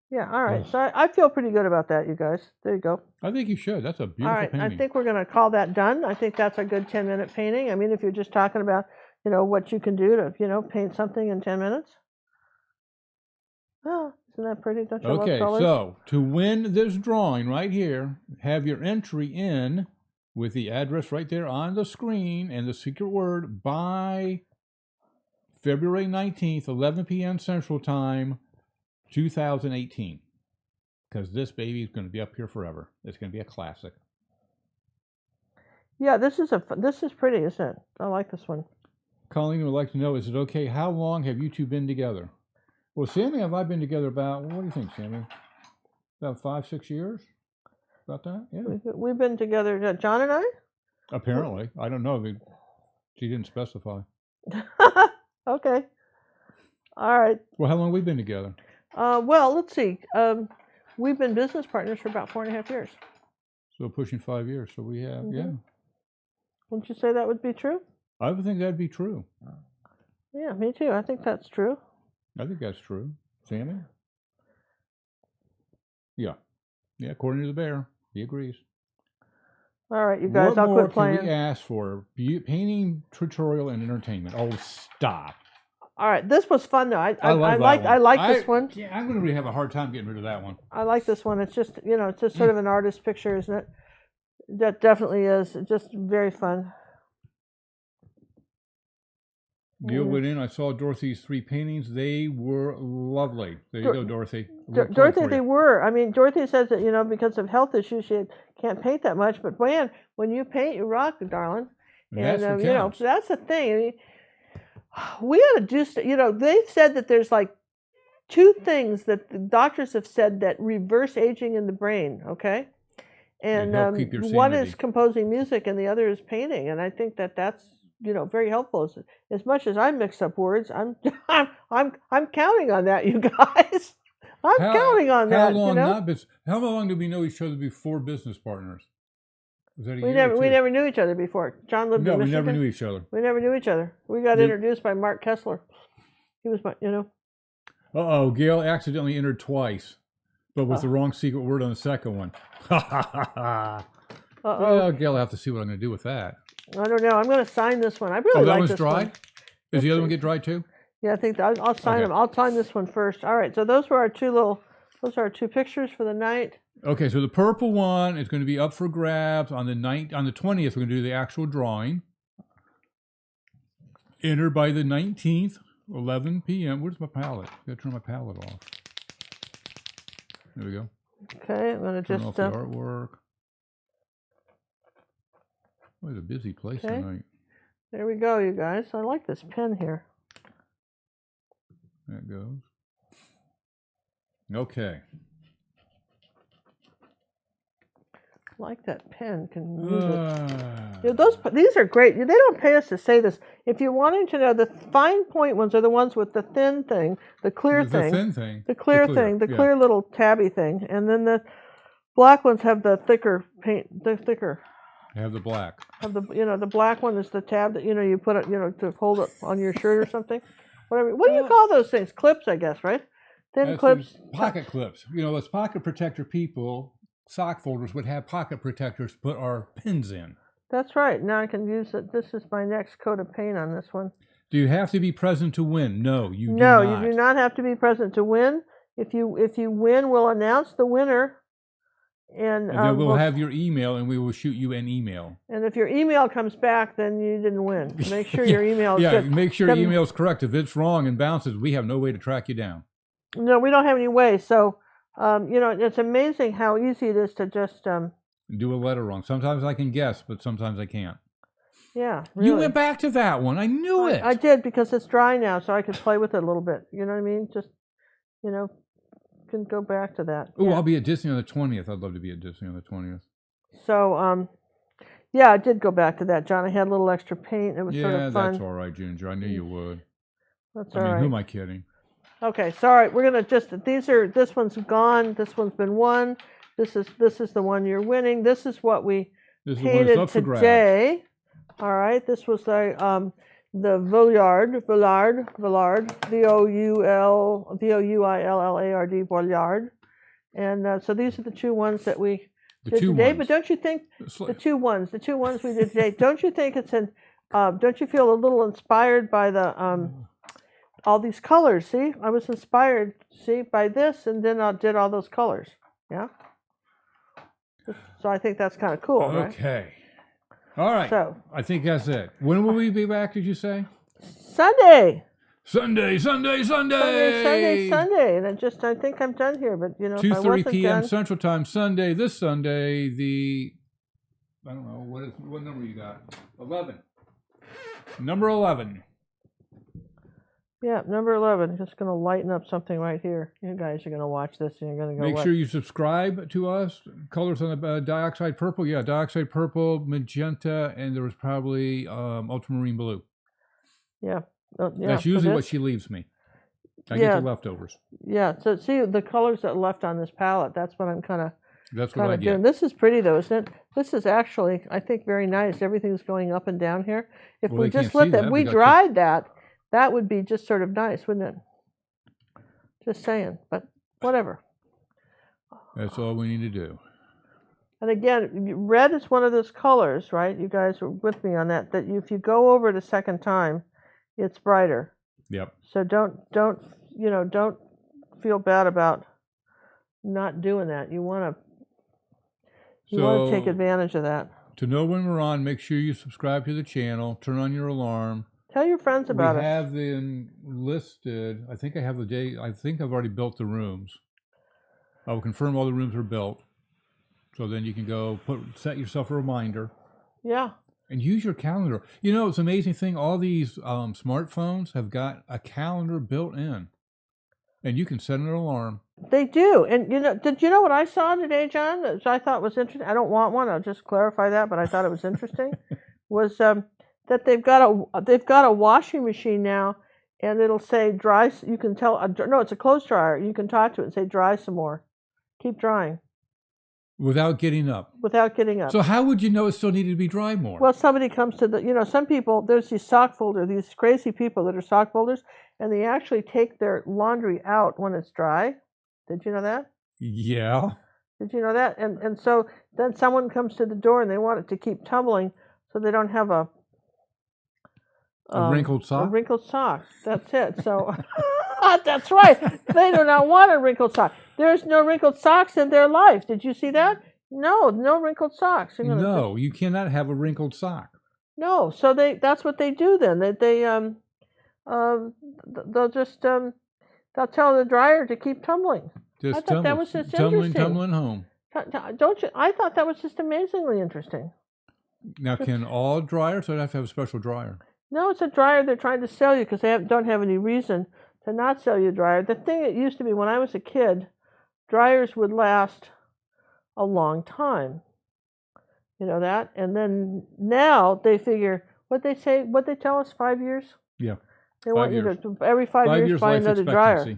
Yeah, all right. Ugh. So I feel pretty good about that, you guys. There you go. I think you should. That's a beautiful All right, painting. I think we're going to call that done. I think that's a good 10-minute painting. I mean, if you're just talking about, you know, what you can do to, paint something in 10 minutes. Oh, isn't that pretty? Don't you love Okay, colors? so to win this drawing right here, have your entry in with the address right there on the screen and the secret word by February 19th, 11 p.m. Central Time, 2018. Because this baby is going to be up here forever. It's going to be a classic. Yeah, this is pretty, isn't it? I like this one. Colleen would like to know, is it okay? How long have you two been together? Well, Sammy and I have been together about, what do you think, Sammy? About 5-6 years? About that? Yeah. We've been together, John and I? Apparently. I don't know. She didn't specify. Okay. All right. Well, how long have we been together? Well, let's see. we've been business partners for about 4.5 years. So pushing 5 years. So we have, yeah. Wouldn't you say that would be true? I would think that'd be true. Yeah, me too. I think that's true. I think that's true. Sammy? Yeah. Yeah, according to the bear. He agrees. All right, you guys, I'll quit playing. What more can we ask for? Painting, tutorial, and entertainment. Oh, stop. All right, this was fun though. I like this one. Yeah, I'm going to really have a hard time getting rid of that one. I like this one. It's just, it's just sort of an artist picture, isn't it? That definitely is. It's just very fun. Gil went in. I saw Dorothy's 3 paintings. They were lovely. There you go, Dorothy. Dorothy, they were. I mean, Dorothy says that, because of health issues, she can't paint that much. But man, when you paint, you rock, darling. And, that's the thing. I mean, we ought to do, they've said that there's like 2 things that the doctors have said that reverse aging in the brain, okay? And one is composing music and the other is painting. And I think that that's, very helpful. As much as I mix up words, I'm counting on that, you guys. I'm counting on that. How long did we know each other before business partners? Was that a we year we never knew each other before. John lived in Michigan. No, we never knew each other. We never knew each other. We got introduced by Mark Kessler. He was my, Uh-oh, Gail accidentally entered twice, but with the wrong secret word on the second one. Ha ha ha ha. Well, Gail, I'll have to see what I'm going to do with that. I don't know. I'm going to sign this one. I really like this one. That one's dried? Does the other one get dried too? Yeah, I think I'll sign them. I'll sign this one first. All right. So those were our 2 pictures for the night. Okay, so the purple one is going to be up for grabs on the 20th. We're going to do the actual drawing. Enter by the 19th, 11 p.m. Where's my palette? I got to turn my palette off. There we go. Okay, I'm going to turn off the artwork. Oh, it's a busy place tonight. There we go, you guys. I like this pen here. That goes. Okay. I like that pen. Can move it. These are great. They don't pay us to say this. If you're wanting to know, the fine point ones are the ones with the thin thing, the clear thing, the thin thing, the clear thing, the clear little tabby thing, and then the black ones have the thicker paint. The thicker. They have the black. Have the the black one is the tab that you put it to hold it on your shirt or something. Whatever. What do you call those things? Clips, I guess, right? Thin clips. Pocket clips. As pocket protector people, sock folders would have pocket protectors to put our pins in. That's right. Now I can use it. This is my next coat of paint on this one. Do you have to be present to win? No, you do not. No, you do not have to be present to win. If you win, we'll announce the winner. And then we'll have your email, and we will shoot you an email. And if your email comes back, then you didn't win. Make sure your email is good. Make sure your email is correct. If it's wrong and bounces, we have no way to track you down. No, we don't have any way. So, it's amazing how easy it is to just do a letter wrong. Sometimes I can guess, but sometimes I can't. Yeah, really. You went back to that one. I knew it. I did, because it's dry now, so I can play with it a little bit. You know what I mean? Just, can go back to that. Oh, I'll be at Disney on the 20th. I'd love to be at Disney on the 20th. So, I did go back to that, John. I had a little extra paint. It was sort of fun. Yeah, that's all right, Ginger. I knew you would. That's all right. Who am I kidding? Okay, sorry. We're gonna this one's gone. This one's been won. This is the one you're winning. This is what we painted today. All right. This was the Vouillard, V-O-U-I-L-L-A-R-D, Vouillard. And so these are the 2 ones that we did today. But don't you think the two ones we did today, don't you think don't you feel a little inspired by the all these colors? See, I was inspired, by this, and then I did all those colors. Yeah. So I think that's kind of cool, right? Okay. All right. So I think that's it. When will we be back, did you say? Sunday. And I think I'm done here, but 2:30 p.m. Central Time, Sunday. This Sunday, I don't know, what number you got? 11. Number 11. Yeah, number 11. Just going to lighten up something right here. You guys are going to watch this and you're going to go. Make sure you subscribe to us. Colors on the dioxide purple. Yeah, dioxide purple, magenta, and there was probably ultramarine blue. Yeah. That's usually what she leaves me. I get the leftovers. Yeah, so see the colors that are left on this palette, that's what I'm kind of doing. Get. This is pretty though, isn't it? This is actually, I think, very nice. Everything's going up and down here. If we just let that, we dried that, that would be just sort of nice, wouldn't it? Just saying, but whatever. That's all we need to do. And again, red is one of those colors, right? You guys were with me on that, that if you go over it a second time, it's brighter. Yep. So don't feel bad about not doing that. You want to take advantage of that. To know when we're on, make sure you subscribe to the channel, turn on your alarm. Tell your friends about it. We have them listed. I think I have the day. I think I've already built the rooms. I will confirm all the rooms are built. So then you can go set yourself a reminder. Yeah. And use your calendar. You know, it's an amazing thing. All these smartphones have got a calendar built in. And you can set an alarm. They do. And did you know what I saw today, John, that I thought was interesting? I don't want one. I'll just clarify that, but I thought it was interesting. Was that they've got a washing machine now, and it'll say dry. You can tell. No, it's a clothes dryer. You can talk to it and say dry some more. Keep drying. Without getting up. Without getting up. So how would you know it still needed to be dry more? Well, somebody comes to some people, there's these sock folders, these crazy people that are sock folders, and they actually take their laundry out when it's dry. Did you know that? Yeah. Did you know that? And so then someone comes to the door and they want it to keep tumbling so they don't have a wrinkled sock? A wrinkled sock. That's it. So that's right. They do not want a wrinkled sock. There's no wrinkled socks in their life. Did you see that? No wrinkled socks. No, you cannot have a wrinkled sock. No, so that's what they do then. They'll just they'll tell the dryer to keep tumbling. Just I thought that was just interesting. Tumbling home. Don't you? I thought that was just amazingly interesting. Now, can all dryers, or do I have to have a special dryer? No, it's a dryer they're trying to sell you because they don't have any reason to not sell you a dryer. The thing it used to be when I was a kid, dryers would last a long time. You know that? And then now they figure, what they tell us, 5 years? Yeah. They want you to, every 5 years, buy another dryer.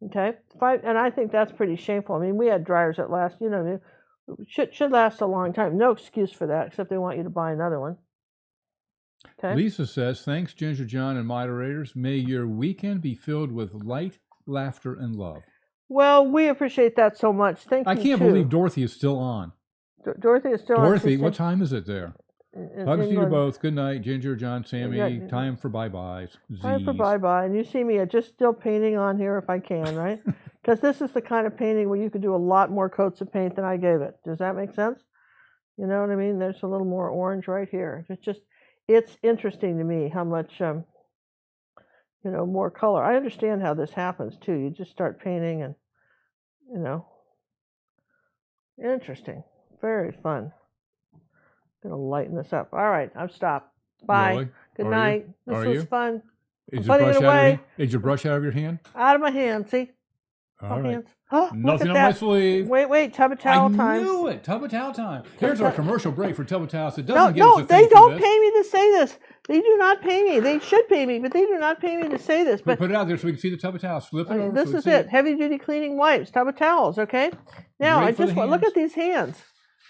Okay? And I think that's pretty shameful. I mean, we had dryers that last, should last a long time. No excuse for that, except they want you to buy another one. Okay? Lisa says, thanks, Ginger John and moderators. May your weekend be filled with light, laughter, and love. Well, we appreciate that so much. Thank you. I can't believe Dorothy is still on. Dorothy is still on. Dorothy, what time is it there? Hugs to you England. both. Good night, Ginger, John, Sammy. Time for bye-byes. Time for bye-bye. And you see me just still painting on here if I can, right? Because this is the kind of painting where you could do a lot more coats of paint than I gave it. Does that make sense? You know what I mean? There's a little more orange right here. It's interesting to me how much, more color. I understand how this happens, too. You just start painting and, interesting. Very fun. I'm going to lighten this up. All right, I've stopped. Bye. Really? Good night. This was fun. Is your brush out of your hand? Out of my hand. See? All right. Hands. Oh, nothing on my sleeve. Wait. Tub of towel time. I knew it. Tub of towel time. Here's our commercial break for Tub of Towels. It doesn't No, they don't pay me to say this. They do not pay me. They should pay me, but they do not pay me to say this. But put it out there so we can see the tub of towels. Flip it over. This is it. Heavy duty cleaning wipes, tub of towels. Okay. Now I just want look at these hands.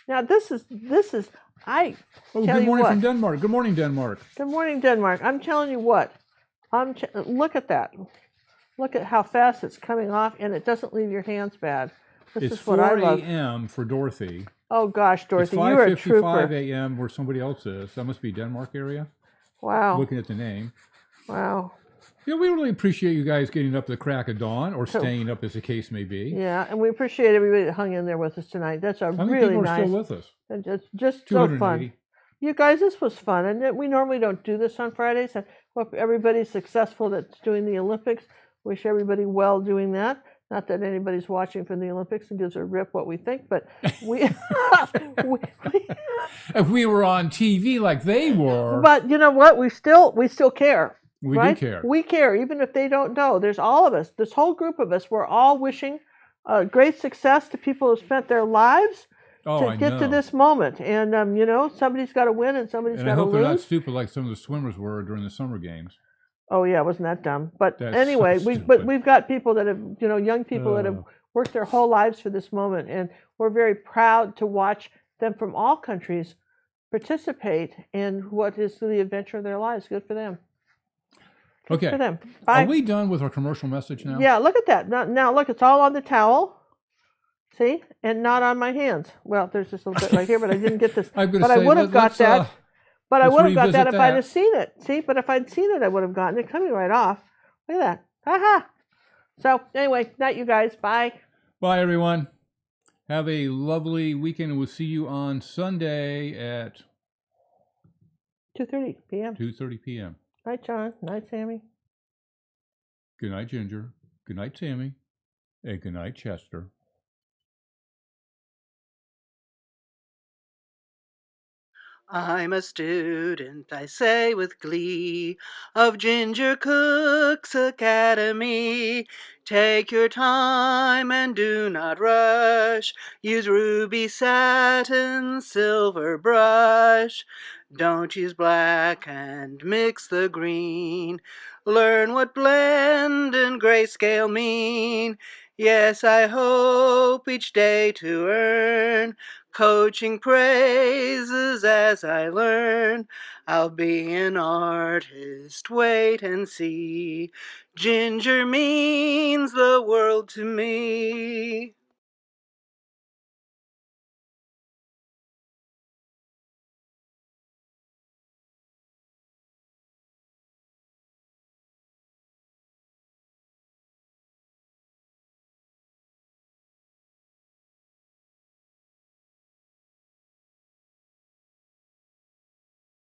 Now this is. Good morning from Denmark. Good morning, Denmark. Good morning, Denmark. I'm telling you what. Look at that. Look at how fast it's coming off, and it doesn't leave your hands bad. This is what I love. It's 4 a.m. for Dorothy. Oh gosh, Dorothy, you are a trooper. It's 5:55 a.m. where somebody else is. That must be Denmark area. Wow. Looking at the name. Wow. Yeah, we really appreciate you guys getting up at the crack of dawn, or staying up as the case may be. Yeah, and we appreciate everybody that hung in there with us tonight. That's How many really people nice. are still with us? It's just so fun. You guys, this was fun, and we normally don't do this on Fridays. I hope everybody's successful that's doing the Olympics. Wish everybody well doing that. Not that anybody's watching from the Olympics and gives a rip what we think, but we if we were on TV like they were. But you know what? We still care. We right? do care. We care, even if they don't know. There's all of us. This whole group of us. We're all wishing great success to people who spent their lives to get to this moment. And somebody's got to win and somebody's got to lose. And I hope they're not stupid like some of the swimmers were during the summer games. Oh yeah, wasn't that dumb? But That's anyway, so but stupid. we've got people that have, young people that have worked their whole lives for this moment, and we're very proud to watch them from all countries participate in what is the adventure of their lives. Good for them. Good Okay. for them. Are Bye. we done with our commercial message now? Yeah, look at that. Now look, it's all on the towel. See, and not on my hands. Well, there's just a little bit right here, but I didn't get this. I'm gonna But I say, would have got let's, that. But I let's would have got that revisit if I'd that. have seen it. See, but if I'd seen it, I would have gotten it coming right off. Look at that. Aha. So anyway, night, you guys. Bye. Bye, everyone. Have a lovely weekend. We'll see you on Sunday at 2:30 p.m. 2:30 p.m. Night, John. Night, Sammy. Good night, Ginger. Good night, Sammy. And good night, Chester. I'm a student, I say with glee, of Ginger Cook's Academy. Take your time and do not rush. Use ruby satin, silver brush. Don't use black and mix the green. Learn what blend and grayscale mean. Yes, I hope each day to earn coaching praises as I learn. I'll be an artist, wait and see. Ginger means the world to me.